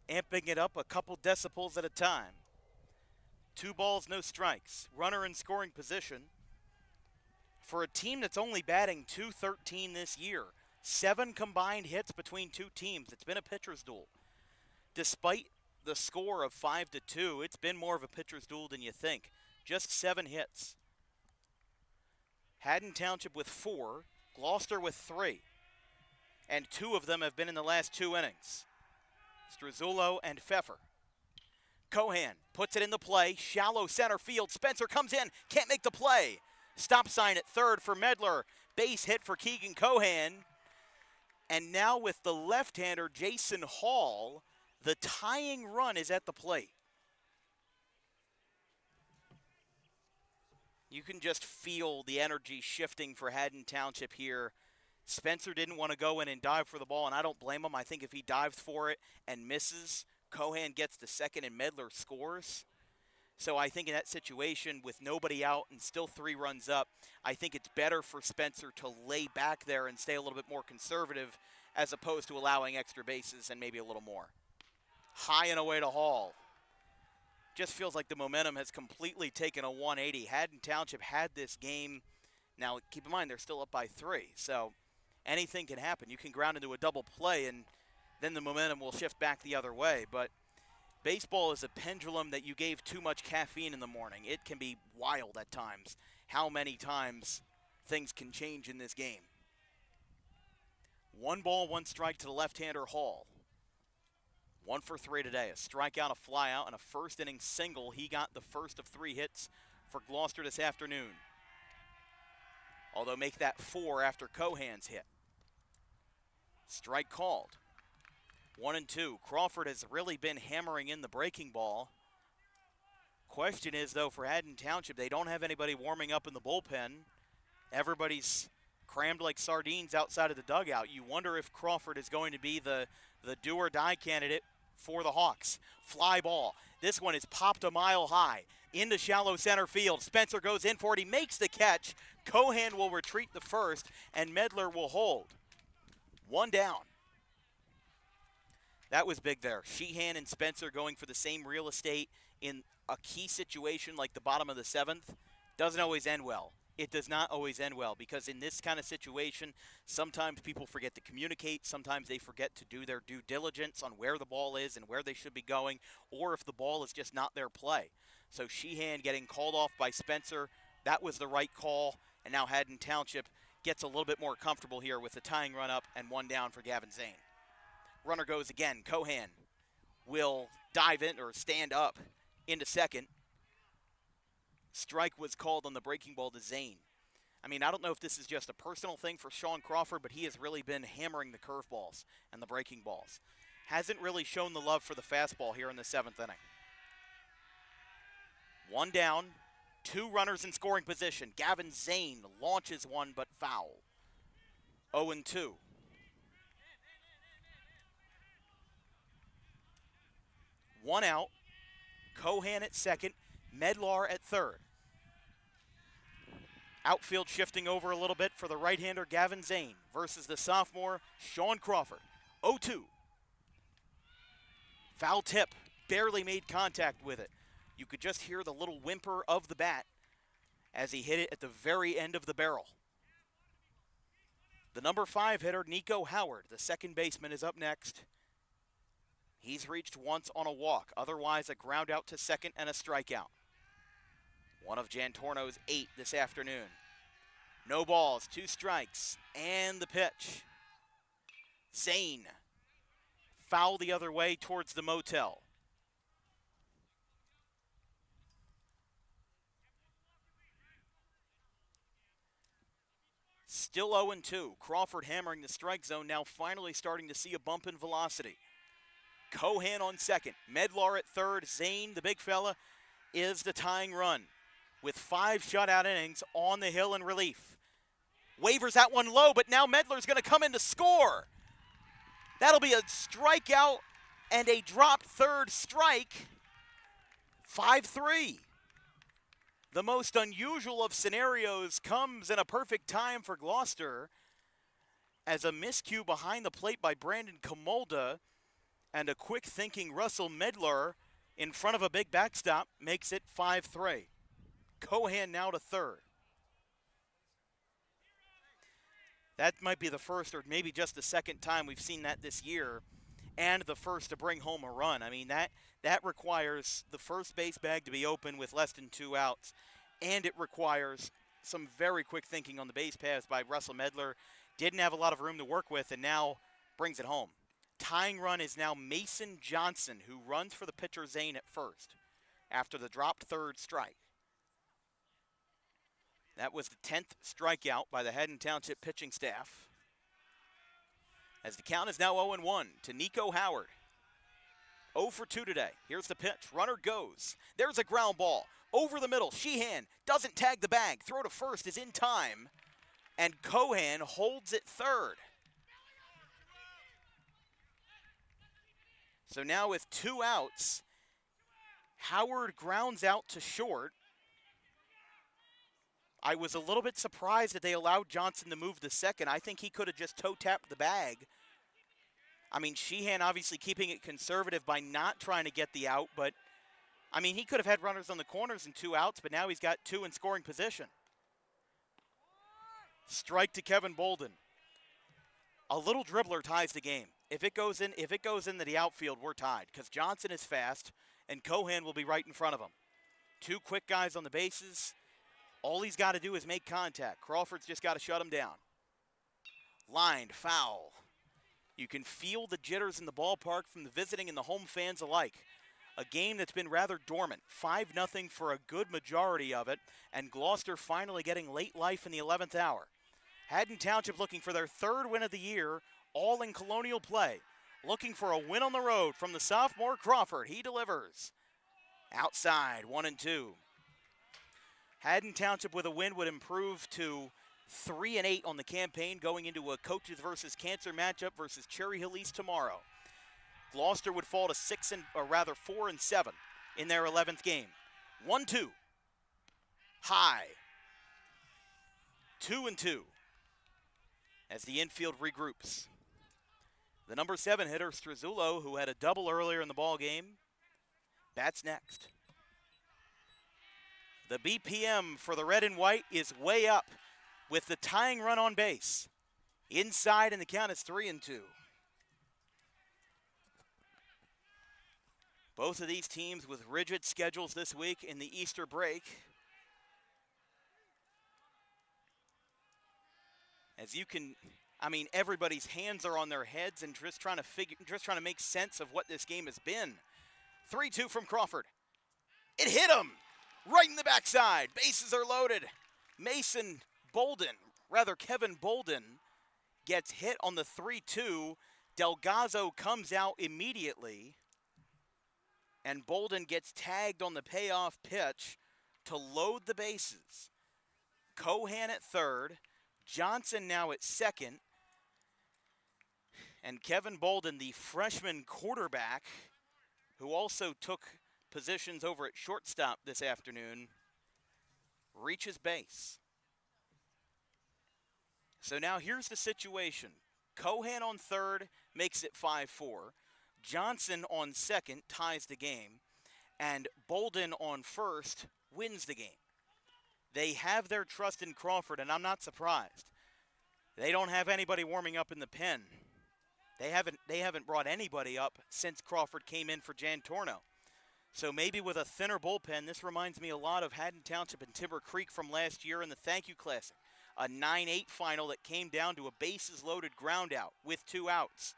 amping it up a couple decibels at a time. 2 balls, no strikes. Runner in scoring position. For a team that's only batting .213 this year, 7 combined hits between 2 teams. It's been a pitcher's duel. Despite the score of 5-2, it's been more of a pitcher's duel than you think. Just 7 hits. Haddon Township with 4, Gloucester with 3. And 2 of them have been in the last 2 innings. Struzzulo and Pfeffer. Cohan puts it in the play, shallow center field. Spencer comes in, can't make the play. Stop sign at third for Medler. Base hit for Keegan Cohan. And now with the left-hander, Jason Hall, the tying run is at the plate. You can just feel the energy shifting for Haddon Township here. Spencer didn't want to go in and dive for the ball, and I don't blame him. I think if he dives for it and misses, Cohan gets to second and Medler scores. So I think in that situation with nobody out and still 3 runs up, I think it's better for Spencer to lay back there and stay a little bit more conservative as opposed to allowing extra bases and maybe a little more. High and away to Hall. Just feels like the momentum has completely taken a 180. Haddon Township had this game. Now, keep in mind, they're still up by 3, so anything can happen. You can ground into a double play, and then the momentum will shift back the other way. But baseball is a pendulum that you gave too much caffeine in the morning. It can be wild at times how many times things can change in this game. 1 ball, 1 strike to the left-hander Hall. 1 for 3 today, a strikeout, a flyout, and a first inning single. He got the first of 3 hits for Gloucester this afternoon. Although make that 4 after Cohan's hit. Strike called. 1-2. Crawford has really been hammering in the breaking ball. Question is, though, for Haddon Township, they don't have anybody warming up in the bullpen. Everybody's crammed like sardines outside of the dugout. You wonder if Crawford is going to be the do-or-die candidate for the Hawks. Fly ball. This one is popped a mile high into shallow center field. Spencer goes in for it. He makes the catch. Cohan will retreat the first, and Medler will hold. 1 down. That was big there. Sheehan and Spencer going for the same real estate in a key situation like the bottom of the 7th. Doesn't always end well. It does not always end well because in this kind of situation, sometimes people forget to communicate. Sometimes they forget to do their due diligence on where the ball is and where they should be going, or if the ball is just not their play. So Sheehan getting called off by Spencer, that was the right call. And now Haddon Township gets a little bit more comfortable here with the tying run up and 1 down for Gavin Zane. Runner goes again. Cohan will dive in or stand up into second. Strike was called on the breaking ball to Zane. I mean, I don't know if this is just a personal thing for Sean Crawford, but he has really been hammering the curveballs and the breaking balls. Hasn't really shown the love for the fastball here in the 7th inning. 1 down, 2 runners in scoring position. Gavin Zane launches one, but foul. 0-2. One out. Cohan at second. Medlar at third. Outfield shifting over a little bit for the right-hander Gavin Zane versus the sophomore Sean Crawford. 0-2. Foul tip. Barely made contact with it. You could just hear the little whimper of the bat as he hit it at the very end of the barrel. The number 5 hitter, Nico Howard, the second baseman, is up next. He's reached once on a walk, otherwise a ground out to second and a strikeout. One of Jantorno's 8 this afternoon. No balls, 2 strikes, and the pitch. Zane, foul the other way towards the motel. Still 0-2. Crawford hammering the strike zone, now finally starting to see a bump in velocity. Cohan on second. Medlar at third. Zane, the big fella, is the tying run with 5 shutout innings on the hill in relief. Wavers that one low, but now Medlar's going to come in to score. That'll be a strikeout and a dropped third strike. 5-3. The most unusual of scenarios comes in a perfect time for Gloucester as a miscue behind the plate by Brandon Camolda and a quick-thinking Russell Medlar in front of a big backstop makes it 5-3. Cohan now to third. That might be the first or maybe just the second time we've seen that this year, and the first to bring home a run. I mean, that requires the first base bag to be open with less than 2 outs, and it requires some very quick thinking on the base paths by Russell Medlar. Didn't have a lot of room to work with, and now brings it home. Tying run is now Mason Johnson, who runs for the pitcher Zane at first after the dropped third strike. That was the 10th strikeout by the Haddon Township pitching staff. As the count is now 0-1 to Nico Howard. 0 for 2 today. Here's the pitch. Runner goes. There's a ground ball. Over the middle. Sheehan doesn't tag the bag. Throw to first is in time. And Cohan holds it third. So now with 2 outs, Howard grounds out to short. I was a little bit surprised that they allowed Johnson to move to second. I think he could have just toe-tapped the bag. I mean, Sheehan obviously keeping it conservative by not trying to get the out, but, I mean, he could have had runners on the corners and 2 outs, but now he's got 2 in scoring position. Strike to Kevin Bolden. A little dribbler ties the game. If it goes into the outfield, we're tied, because Johnson is fast, and Cohan will be right in front of him. 2 quick guys on the bases. All he's got to do is make contact. Crawford's just got to shut him down. Lined, foul. You can feel the jitters in the ballpark from the visiting and the home fans alike. A game that's been rather dormant. 5-0 for a good majority of it, and Gloucester finally getting late life in the 11th hour. Haddon Township looking for their 3rd win of the year, all in colonial play. Looking for a win on the road from the sophomore Crawford. He delivers. Outside, 1-2. Haddon Township with a win would improve to 3-8 on the campaign going into a coaches versus cancer matchup versus Cherry Hill East tomorrow. Gloucester would fall to 4-7 in their 11th game. 1-2. High. 2-2 as the infield regroups. The number 7 hitter, Struzzulo, who had a double earlier in the ball game, bats next. The BPM for the red and white is way up with the tying run on base. Inside, and the count is 3-2. Both of these teams with rigid schedules this week in the Easter break. As you can, I mean, everybody's hands are on their heads and just trying to make sense of what this game has been. 3-2 from Crawford. It hit him right in the backside. Bases are loaded. Kevin Bolden gets hit on the 3-2. Delgado comes out immediately, and Bolden gets tagged on the payoff pitch to load the bases. Cohan at third. Johnson now at second. And Kevin Bolden, the freshman quarterback, who also took positions over at shortstop this afternoon, reaches base. So now here's the situation. Cohan on third makes it 5-4. Johnson on second ties the game. And Bolden on first wins the game. They have their trust in Crawford, and I'm not surprised. They don't have anybody warming up in the pen. They haven't brought anybody up since Crawford came in for Jan Torno. So maybe with a thinner bullpen, this reminds me a lot of Haddon Township and Timber Creek from last year in the Thank You Classic. A 9-8 final that came down to a bases-loaded ground out with 2 outs.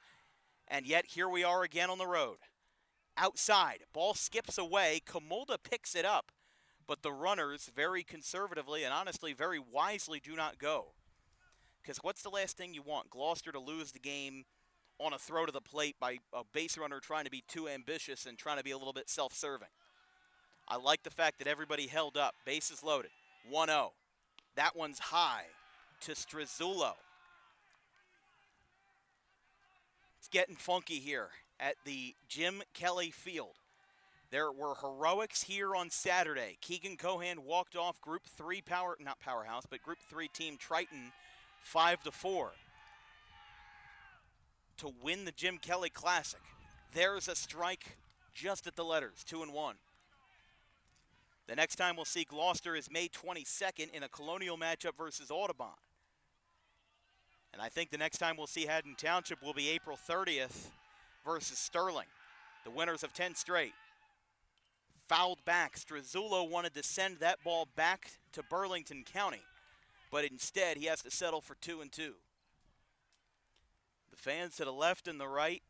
And yet here we are again on the road. Outside, ball skips away. Kamulda picks it up. But the runners very conservatively and honestly very wisely do not go. Because what's the last thing you want? Gloucester to lose the game on a throw to the plate by a base runner trying to be too ambitious and trying to be a little bit self-serving. I like the fact that everybody held up. Bases loaded. 1-0. That one's high to Strazulo. It's getting funky here at the Jim Kelly Field. There were heroics here on Saturday. Keegan Cohan walked off Group 3 Group 3 team Triton 5-4 to win the Jim Kelly Classic. There's a strike just at the letters, 2-1. The next time we'll see Gloucester is May 22nd in a Colonial matchup versus Audubon. And I think the next time we'll see Haddon Township will be April 30th versus Sterling, the winners of 10 straight. Fouled back. Strazulo wanted to send that ball back to Burlington County, but instead he has to settle for 2-2. The fans to the left and the right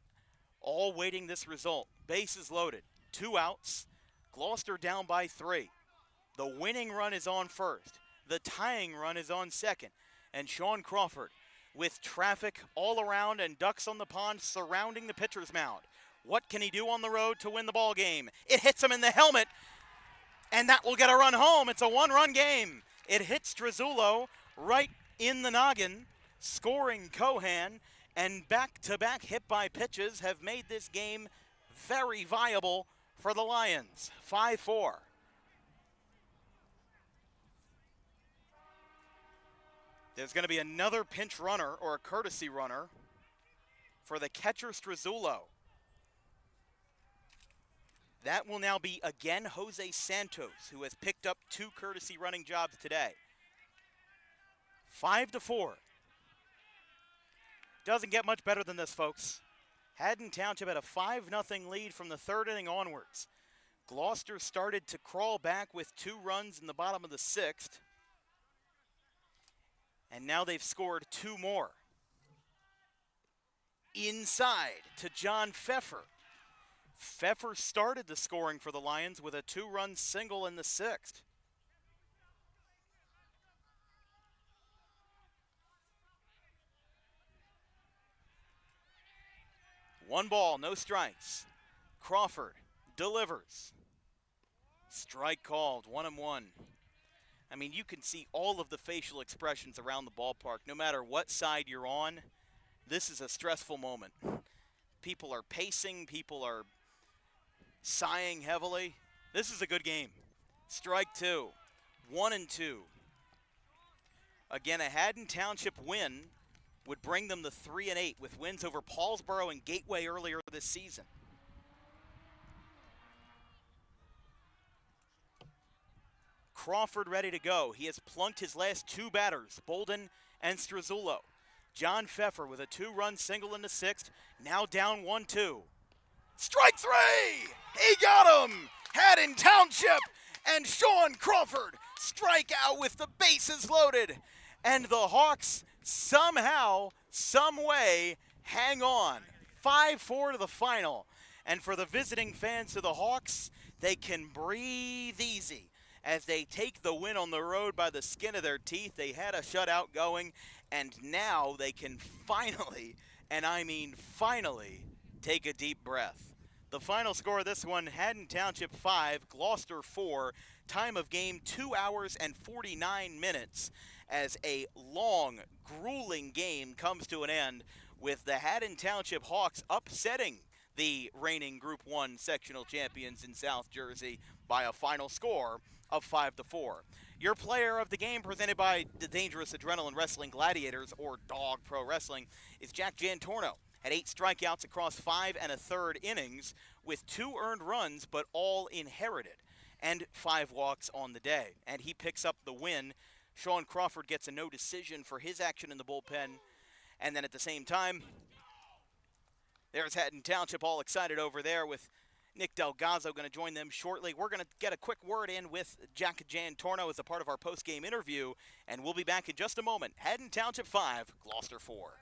all waiting this result. Bases loaded. 2 outs. Gloucester down by 3. The winning run is on first. The tying run is on second. And Sean Crawford, with traffic all around and ducks on the pond surrounding the pitcher's mound. What can he do on the road to win the ball game? It hits him in the helmet, and that will get a run home. It's a 1-run game. It hits Strazulo right in the noggin, scoring Cohan, and back-to-back hit-by pitches have made this game very viable for the Lions. 5-4. There's going to be another pinch runner or a courtesy runner for the catcher Strazulo. That will now be again Jose Santos, who has picked up 2 courtesy running jobs today. 5-4. Doesn't get much better than this, folks. Haddon Township had a 5-0 lead from the 3rd inning onwards. Gloucester started to crawl back with 2 runs in the bottom of the 6th. And now they've scored 2 more. Inside to John Pfeffer. Pfeffer started the scoring for the Lions with a 2-run single in the 6th. One ball, no strikes. Crawford delivers. Strike called, 1-1. I mean, you can see all of the facial expressions around the ballpark. No matter what side you're on, this is a stressful moment. People are pacing, people are sighing heavily. This is a good game. Strike 2, 1-2. Again, a Haddon Township win would bring them to 3-8 with wins over Paulsboro and Gateway earlier this season. Crawford ready to go. He has plunked his last 2 batters, Bolden and Strazulo. John Pfeffer with a 2-run single in the 6th, now down 1-2. Strike 3! He got him! Haddon Township and Sean Crawford strike out with the bases loaded. And the Hawks somehow, some way, hang on. 5-4 to the final. And for the visiting fans of the Hawks, they can breathe easy as they take the win on the road by the skin of their teeth. They had a shutout going, and now they can finally, and I mean finally, take a deep breath. The final score of this one, Haddon Township 5, Gloucester 4, time of game 2 hours and 49 minutes as a long, grueling game comes to an end with the Haddon Township Hawks upsetting the reigning Group 1 sectional champions in South Jersey by a final score of 5-4. Your player of the game, presented by the Dangerous Adrenaline Wrestling Gladiators, or Dog Pro Wrestling, is Jack Jantorno. Had 8 strikeouts across 5 1/3 innings with 2 earned runs, but all inherited, and 5 walks on the day. And he picks up the win. Sean Crawford gets a no decision for his action in the bullpen. And then at the same time, there's Haddon Township all excited over there with Nick Delgazzo going to join them shortly. We're going to get a quick word in with Jack Jantorno as a part of our post-game interview, and we'll be back in just a moment. Haddon Township 5, Gloucester 4.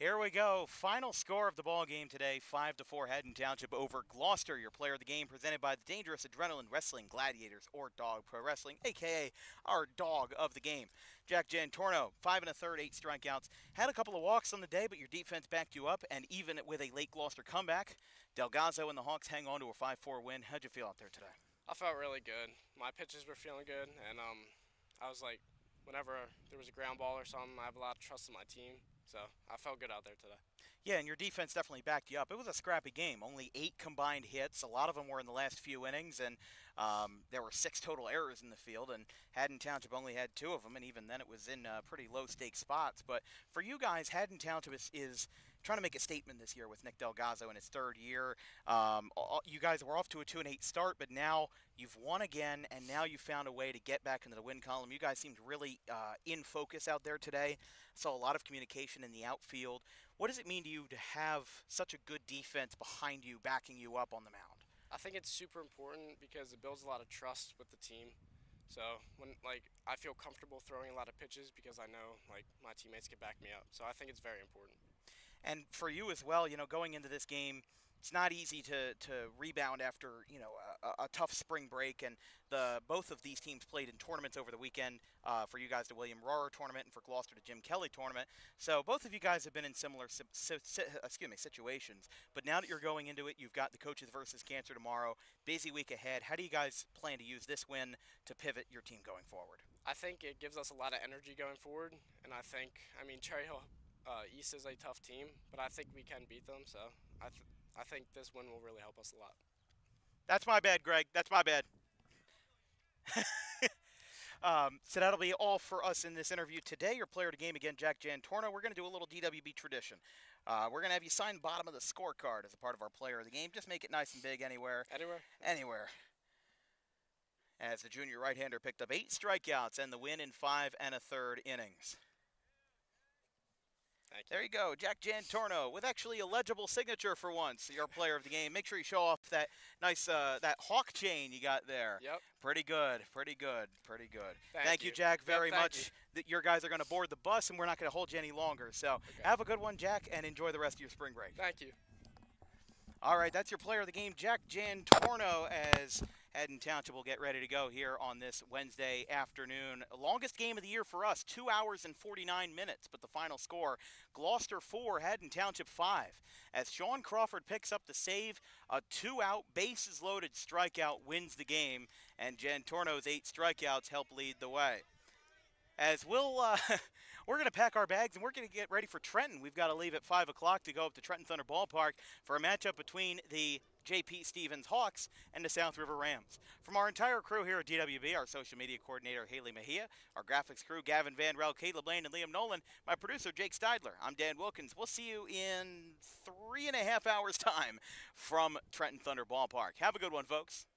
Here we go. Final score of the ball game today, 5-4 Haddon Township over Gloucester. Your player of the game presented by the Dangerous Adrenaline Wrestling Gladiators, or Dog Pro Wrestling, a.k.a. our dog of the game. Jack Jantorno, 5 1/3, 8 strikeouts. Had a couple of walks on the day, but your defense backed you up, and even with a late Gloucester comeback, Delgado and the Hawks hang on to a 5-4 win. How'd you feel out there today? I felt really good. My pitches were feeling good, and I was like, whenever there was a ground ball or something, I have a lot of trust in my team. So I felt good out there today. Yeah, and your defense definitely backed you up. It was a scrappy game. Only 8 combined hits. A lot of them were in the last few innings, and there were 6 total errors in the field, and Haddon Township only had 2 of them, and even then it was in pretty low-stake spots. But for you guys, Haddon Township is trying to make a statement this year with Nick Delgado in his 3rd year. You guys were off to a 2-8 start, but now you've won again, and now you found a way to get back into the win column. You guys seemed really in focus out there today. Saw a lot of communication in the outfield. What does it mean to you to have such a good defense behind you, backing you up on the mound? I think it's super important because it builds a lot of trust with the team. So when I feel comfortable throwing a lot of pitches because I know my teammates can back me up. So I think it's very important. And for you as well, going into this game, it's not easy to rebound after, a tough spring break. And both of these teams played in tournaments over the weekend. For you guys, the William Rohrer tournament, and for Gloucester, the Jim Kelly tournament. So both of you guys have been in similar situations. But now that you're going into it, you've got the Coaches versus Cancer tomorrow. Busy week ahead. How do you guys plan to use this win to pivot your team going forward? I think it gives us a lot of energy going forward. And I mean, Cherry Hill East is a tough team, but I think we can beat them. So I think this win will really help us a lot. That's my bad, Greg. That's my bad. So that'll be all for us in this interview today. Your player of the game, again, Jack Jantorno. We're going to do a little DWB tradition. We're going to have you sign the bottom of the scorecard as a part of our player of the game. Just make it nice and big anywhere. Anywhere. As the junior right-hander picked up 8 strikeouts and the win in 5 1/3 innings. There you go, Jack Jantorno with actually a legible signature for once. Your player of the game. Make sure you show off that nice that hawk chain you got there. Yep. Pretty good. Thank you, Jack, very much. Your guys are going to board the bus, and we're not going to hold you any longer. So have a good one, Jack, and enjoy the rest of your spring break. Thank you. All right, that's your player of the game, Jack Jantorno, as Haddon Township will get ready to go here on this Wednesday afternoon. Longest game of the year for us, 2 hours and 49 minutes. But the final score, Gloucester 4, Haddon Township 5. As Sean Crawford picks up the save, a 2-out, bases-loaded strikeout wins the game. And Jantorno's 8 strikeouts help lead the way. As we're going to pack our bags and we're going to get ready for Trenton. We've got to leave at 5 o'clock to go up to Trenton Thunder Ballpark for a matchup between the J.P. Stevens Hawks and the South River Rams. From our entire crew here at DWB, our social media coordinator, Haley Mejia, our graphics crew, Gavin Van Rel, Caleb Lane, and Liam Nolan, my producer, Jake Steidler, I'm Dan Wilkins. We'll see you in 3.5 hours' time from Trenton Thunder Ballpark. Have a good one, folks.